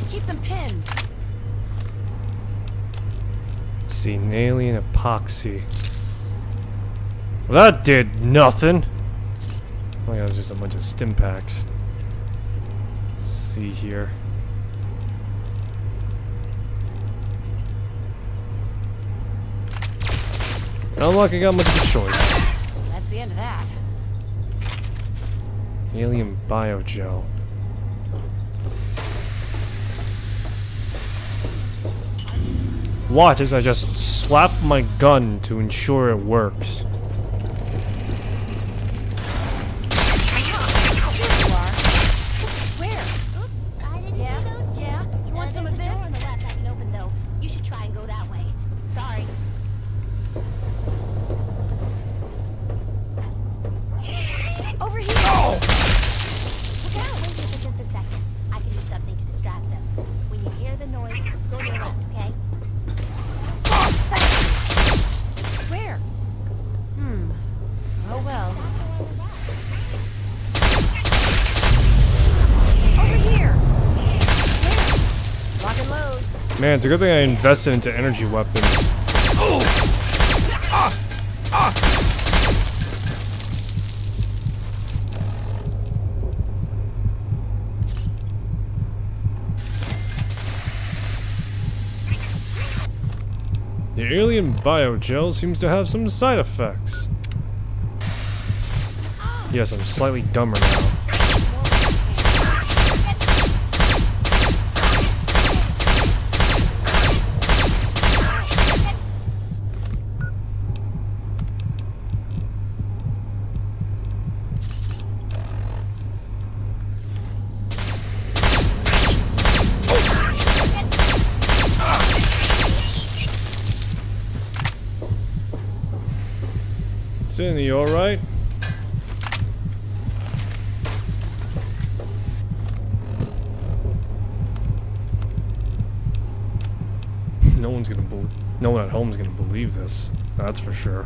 Speaker 21: Keep them pinned.
Speaker 1: Let's see, an alien epoxy. Well, that did nothing. Oh yeah, it's just a bunch of stim packs. Let's see here. Not like I got much of a choice.
Speaker 21: That's the end of that.
Speaker 1: Alien biogel. Watch as I just slap my gun to ensure it works.
Speaker 22: Where? Oops, I didn't hear those. Yeah. You want some of this? On the left I can open though. You should try and go that way. Sorry.
Speaker 21: Over here.
Speaker 22: Oh! Look out! Wait here for just a second. I can do something to distract them. When you hear the noise, go to the left, okay?
Speaker 21: Where? Oh well. Over here. Where? Lock and load.
Speaker 1: Man, it's a good thing I invested into energy weapons. The alien biogel seems to have some side effects. Yes, I'm slightly dumber now. Sydney, you alright? No one at home's gonna believe this. That's for sure.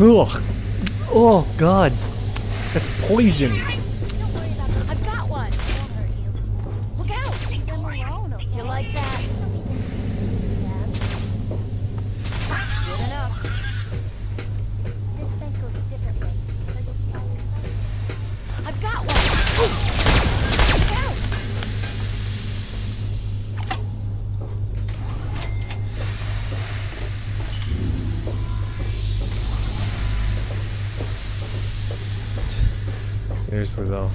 Speaker 1: Ugh. Oh god. That's poison.
Speaker 21: I've got one. Look out. You like that? Good enough.
Speaker 22: This fence goes a different way.
Speaker 21: I've got one. Look out.
Speaker 1: Seriously though,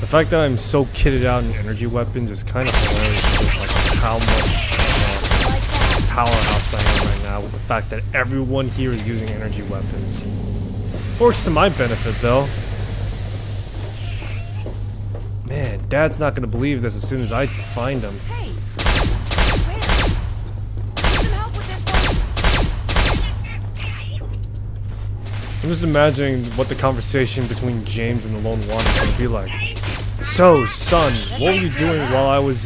Speaker 1: the fact that I'm so kitted out in energy weapons is kind of hilarious. Just like how much powerhouse I am right now with the fact that everyone here is using energy weapons. Works to my benefit though. Man, Dad's not gonna believe this as soon as I find him.
Speaker 21: Hey! Where? Need some help with this one?
Speaker 1: I'm just imagining what the conversation between James and the Lone Wanderer is gonna be like. So, son, what were you doing while I was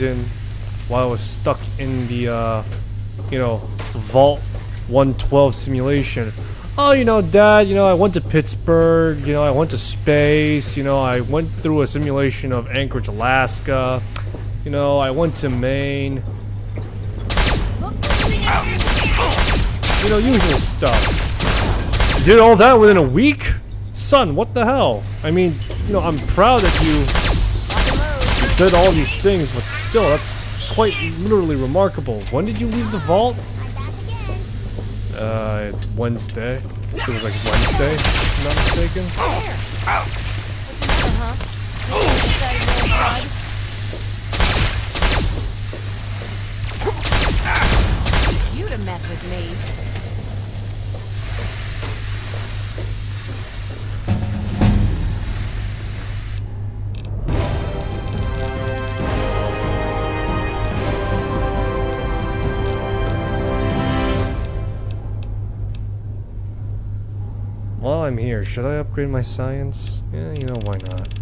Speaker 1: stuck in the, you know, Vault 112 simulation? Oh, you know, Dad, you know, I went to Pittsburg, you know, I went to space, you know, I went through a simulation of Anchorage, Alaska, you know, I went to Maine. You know, usual stuff. You did all that within a week? Son, what the hell? I mean, you know, I'm proud that you did all these things, but still, that's quite literally remarkable. When did you leave the vault? Wednesday. It was like Wednesday, if I'm not mistaken.
Speaker 21: You to mess with me.
Speaker 1: While I'm here, should I upgrade my science? Yeah, you know, why not?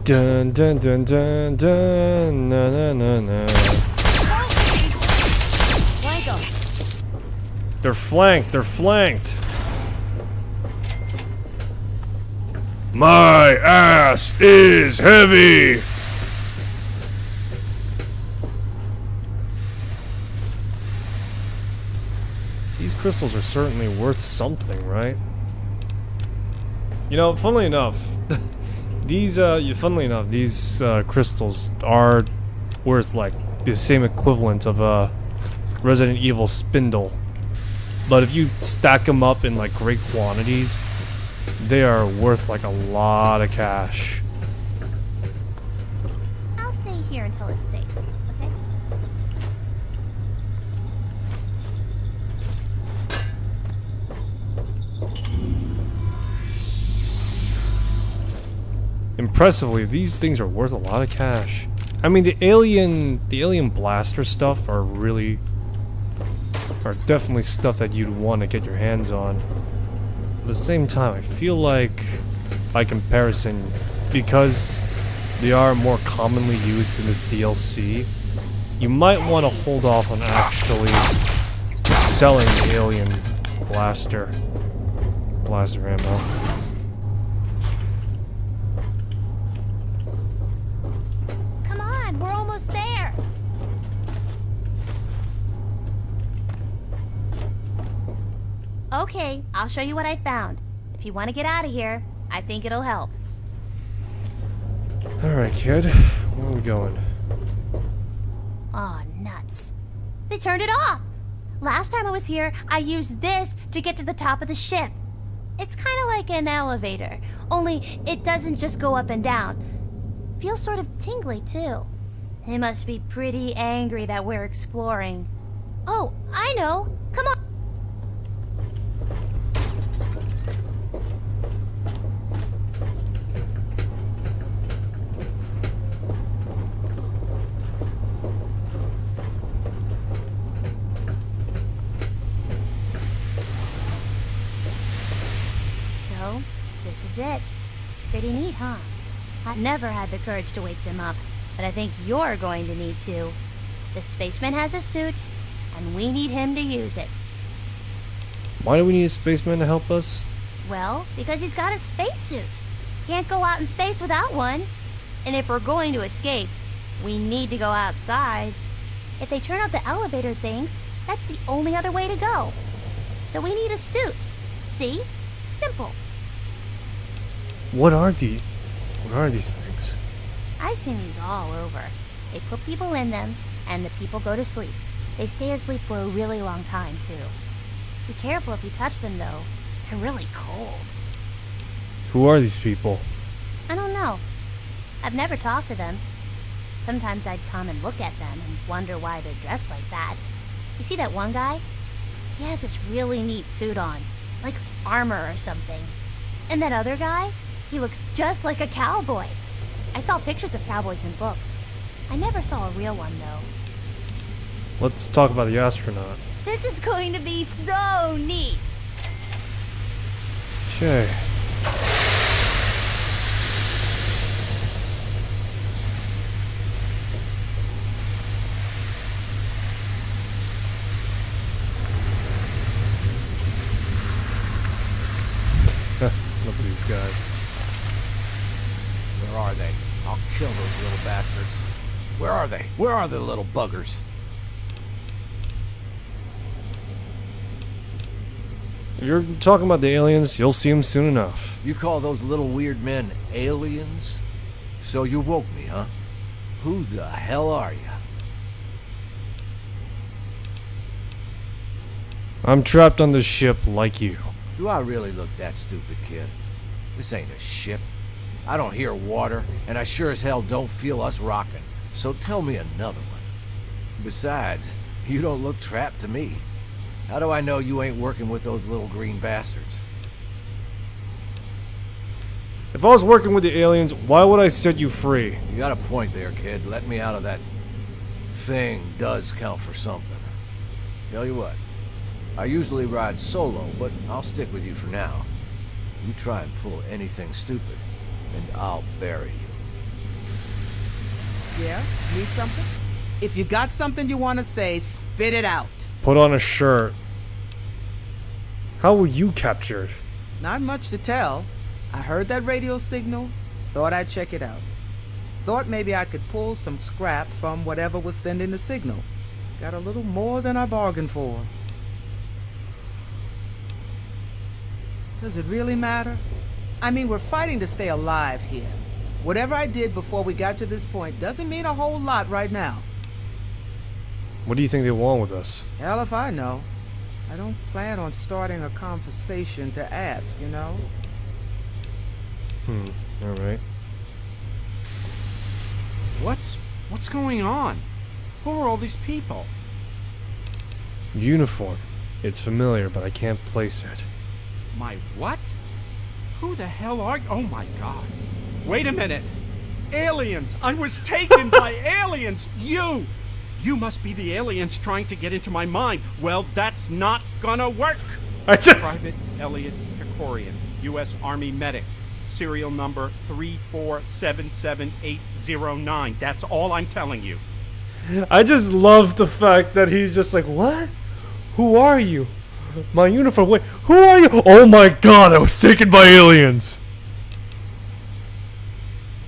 Speaker 1: Dun dun dun dun dun na na na na.
Speaker 21: Flank 'em.
Speaker 1: They're flanked, they're flanked. My ass is heavy. These crystals are certainly worth something, right? You know, funnily enough, these crystals are worth like the same equivalent of a Resident Evil spindle. But if you stack them up in like great quantities, they are worth like a lot of cash.
Speaker 22: I'll stay here until it's safe, okay?
Speaker 1: Impressively, these things are worth a lot of cash. I mean, the alien blaster stuff are definitely stuff that you'd want to get your hands on. At the same time, I feel like, by comparison, because they are more commonly used in this DLC, you might want to hold off on actually selling the alien blaster ammo.
Speaker 22: Come on, we're almost there. Okay, I'll show you what I found. If you want to get out of here, I think it'll help.
Speaker 1: Alright, kid. Where are we going?
Speaker 22: Aw, nuts. They turned it off. Last time I was here, I used this to get to the top of the ship. It's kind of like an elevator, only it doesn't just go up and down. Feels sort of tingly, too. They must be pretty angry that we're exploring. Oh, I know. Come on. So, this is it. Pretty neat, huh? I never had the courage to wake them up, but I think you're going to need to. The spaceman has a suit, and we need him to use it.
Speaker 1: Why do we need a spaceman to help us?
Speaker 22: Well, because he's got a spacesuit. Can't go out in space without one. And if we're going to escape, we need to go outside. If they turn out the elevator things, that's the only other way to go. So we need a suit. See? Simple.
Speaker 1: What are these things?
Speaker 22: I've seen these all over. They put people in them, and the people go to sleep. They stay asleep for a really long time, too. Be careful if you touch them, though. They're really cold.
Speaker 1: Who are these people?
Speaker 22: I don't know. I've never talked to them. Sometimes I'd come and look at them and wonder why they're dressed like that. You see that one guy? He has this really neat suit on, like armor or something. And that other guy? He looks just like a cowboy. I saw pictures of cowboys in books. I never saw a real one, though.
Speaker 1: Let's talk about the astronaut.
Speaker 22: This is going to be so neat!
Speaker 1: Okay. Look at these guys.
Speaker 4: Where are they? I'll kill those little bastards. Where are they? Where are the little buggers?
Speaker 1: If you're talking about the aliens, you'll see them soon enough.
Speaker 4: You call those little weird men aliens? So you woke me, huh? Who the hell are you?
Speaker 1: I'm trapped on this ship like you.
Speaker 4: Do I really look that stupid, kid? This ain't a ship. I don't hear water, and I sure as hell don't feel us rocking. So tell me another one. Besides, you don't look trapped to me. How do I know you ain't working with those little green bastards?
Speaker 1: If I was working with the aliens, why would I set you free?
Speaker 4: You got a point there, kid. Let me out of that thing does count for something. Tell you what, I usually ride solo, but I'll stick with you for now. You try and pull anything stupid, and I'll bury you.
Speaker 19: Yeah? Need something? If you got something you want to say, spit it out.
Speaker 1: Put on a shirt. How were you captured?
Speaker 19: Not much to tell. I heard that radio signal, thought I'd check it out. Thought maybe I could pull some scrap from whatever was sending the signal. Got a little more than I bargained for. Does it really matter? I mean, we're fighting to stay alive here. Whatever I did before we got to this point doesn't mean a whole lot right now.
Speaker 1: What do you think they want with us?
Speaker 19: Hell if I know. I don't plan on starting a conversation to ask, you know?
Speaker 1: Alright.
Speaker 6: What's going on? Who are all these people?
Speaker 1: Uniform. It's familiar, but I can't place it.
Speaker 6: My what? Who the hell are you? Oh my god. Wait a minute. Aliens! I was taken by aliens! You must be the aliens trying to get into my mind. Well, that's not gonna work. Private Elliot Tikorian, U.S. Army medic. Serial number 3477809. That's all I'm telling you.
Speaker 1: I just love the fact that he's just like, what? Who are you? My uniform. Wait, who are you? Oh my god, I was taken by aliens.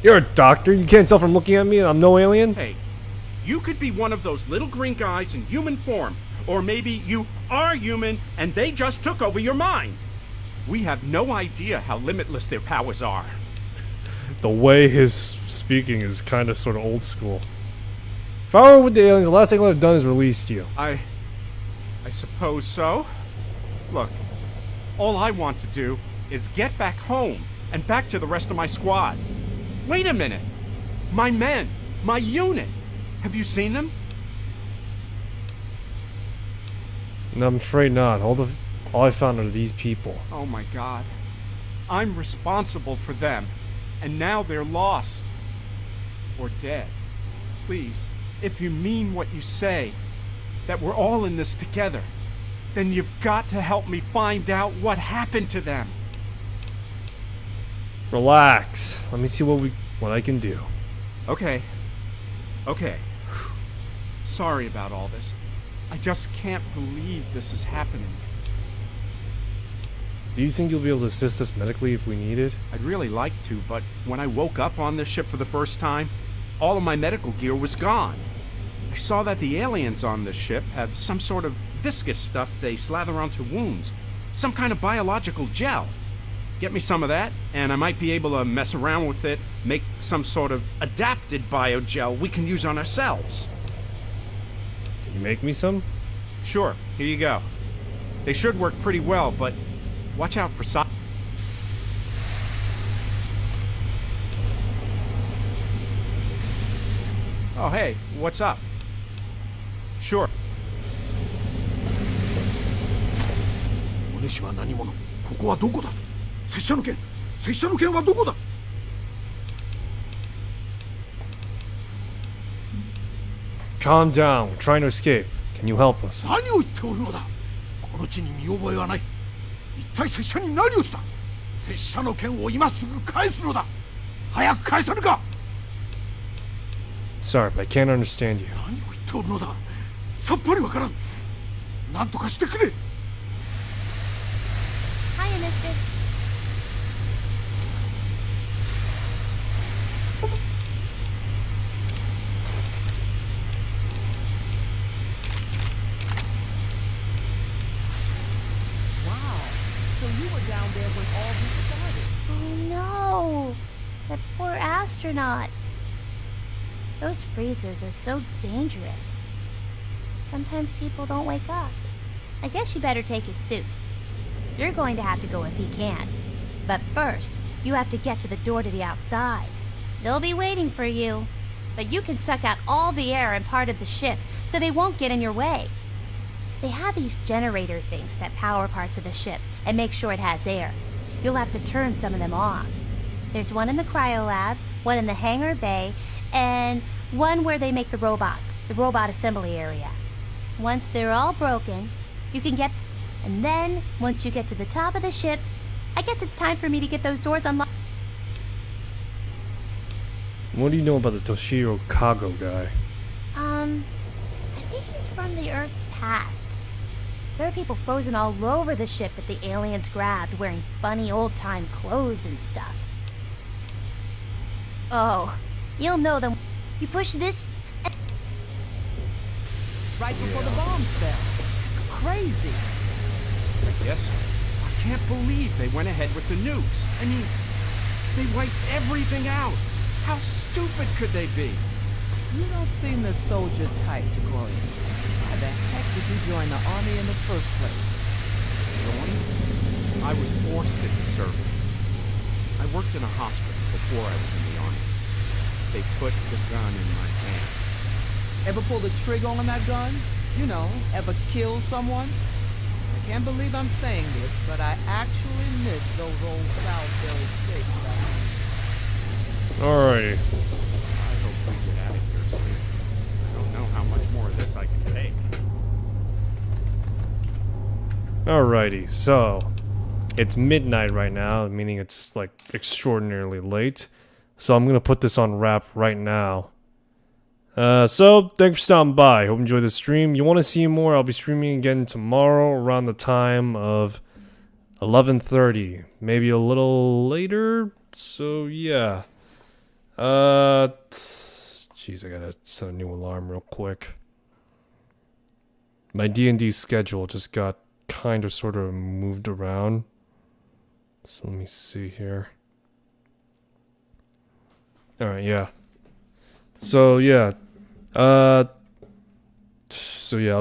Speaker 1: You're a doctor. You can't tell from looking at me I'm no alien?
Speaker 6: Hey, you could be one of those little green guys in human form. Or maybe you are human and they just took over your mind. We have no idea how limitless their powers are.
Speaker 1: The way his speaking is kind of sort of old school. If I were with the aliens, the last thing I would have done is released you.
Speaker 6: I suppose so. Look, all I want to do is get back home and back to the rest of my squad. Wait a minute. My men, my unit. Have you seen them?
Speaker 1: No, I'm afraid not. All I found are these people.
Speaker 6: Oh my god. I'm responsible for them. And now they're lost. Or dead. Please, if you mean what you say, that we're all in this together, then you've got to help me find out what happened to them.
Speaker 1: Relax. Let me see what I can do.
Speaker 6: Okay. Sorry about all this. I just can't believe this is happening.
Speaker 1: Do you think you'll be able to assist us medically if we need it?
Speaker 6: I'd really like to, but when I woke up on this ship for the first time, all of my medical gear was gone. I saw that the aliens on this ship have some sort of viscous stuff they slather onto wounds. Some kind of biological gel. Get me some of that, and I might be able to mess around with it, make some sort of adapted biogel we can use on ourselves.
Speaker 1: You make me some?
Speaker 6: Sure, here you go. They should work pretty well, but watch out for Oh, hey, what's up? Sure.
Speaker 8: お主は何者？ここはどこだ？拙者の剣はどこだ？
Speaker 1: Calm down. We're trying to escape. Can you help us?
Speaker 8: 何を言っておるのだ？この地に見覚えはない。一体拙者に何をした？拙者の剣を今すぐ返すのだ。早く返さぬか？
Speaker 1: Sorry, but I can't understand you.
Speaker 8: 何を言っておるのだ？さっぱりわからん。なんとかしてくれ。
Speaker 22: Hiya, mister.
Speaker 19: Wow. So you were down there when all this started.
Speaker 22: Oh no! That poor astronaut. Those freezers are so dangerous. Sometimes people don't wake up. I guess you better take his suit. You're going to have to go if he can't. But first, you have to get to the door to the outside. They'll be waiting for you. But you can suck out all the air in part of the ship, so they won't get in your way. They have these generator things that power parts of the ship and make sure it has air. You'll have to turn some of them off. There's one in the cryo lab, one in the hangar bay, and one where they make the robots, the robot assembly area. Once they're all broken, you can get... And then, once you get to the top of the ship, I guess it's time for me to get those doors unlocked.
Speaker 1: What do you know about the Toshiro Kago guy?
Speaker 22: I think he's from the Earth's past. There are people frozen all over the ship that the aliens grabbed, wearing funny old-time clothes and stuff. Oh, you'll know them. You push this...
Speaker 19: Right before the bombs fell. It's crazy.
Speaker 6: Yes? I can't believe they went ahead with the nukes. I mean, they wiped everything out. How stupid could they be?
Speaker 19: You don't seem the soldier type, Decoria. Why the heck did you join the army in the first place?
Speaker 6: Join? I was forced into service. I worked in a hospital before I was in the army. They put the gun in my hand.
Speaker 19: Ever pull the trigger on that gun? You know, ever kill someone? I can't believe I'm saying this, but I actually miss those old Salisbury steaks that
Speaker 1: Alrighty.
Speaker 6: I hope we get out of here soon. I don't know how much more of this I can take.
Speaker 1: Alrighty, so it's midnight right now, meaning it's like extraordinarily late. So I'm gonna put this on wrap right now. So thanks for stopping by. Hope you enjoyed the stream. You want to see more? I'll be streaming again tomorrow around the time of 11:30, maybe a little later. So yeah. Jeez, I gotta set a new alarm real quick. My D&D schedule just got kind of sort of moved around. So let me see here. Alright, yeah. So yeah. I'll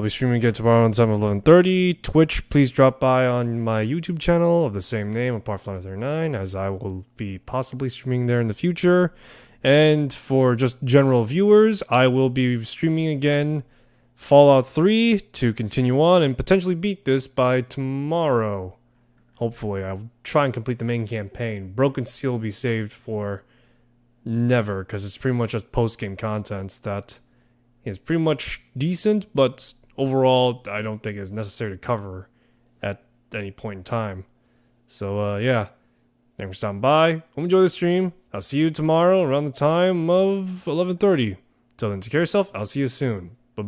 Speaker 1: be streaming again tomorrow on the time of 11:30. Twitch, please drop by on my YouTube channel of the same name, Apartflyer39, as I will be possibly streaming there in the future. And for just general viewers, I will be streaming again Fallout 3 to continue on and potentially beat this by tomorrow. Hopefully, I'll try and complete the main campaign. Broken Seal will be saved for never, because it's pretty much just post-game content that is pretty much decent, but overall, I don't think is necessary to cover at any point in time. So, yeah. Thanks for stopping by. Hope you enjoy the stream. I'll see you tomorrow around the time of 11:30. Till then, take care of yourself. I'll see you soon.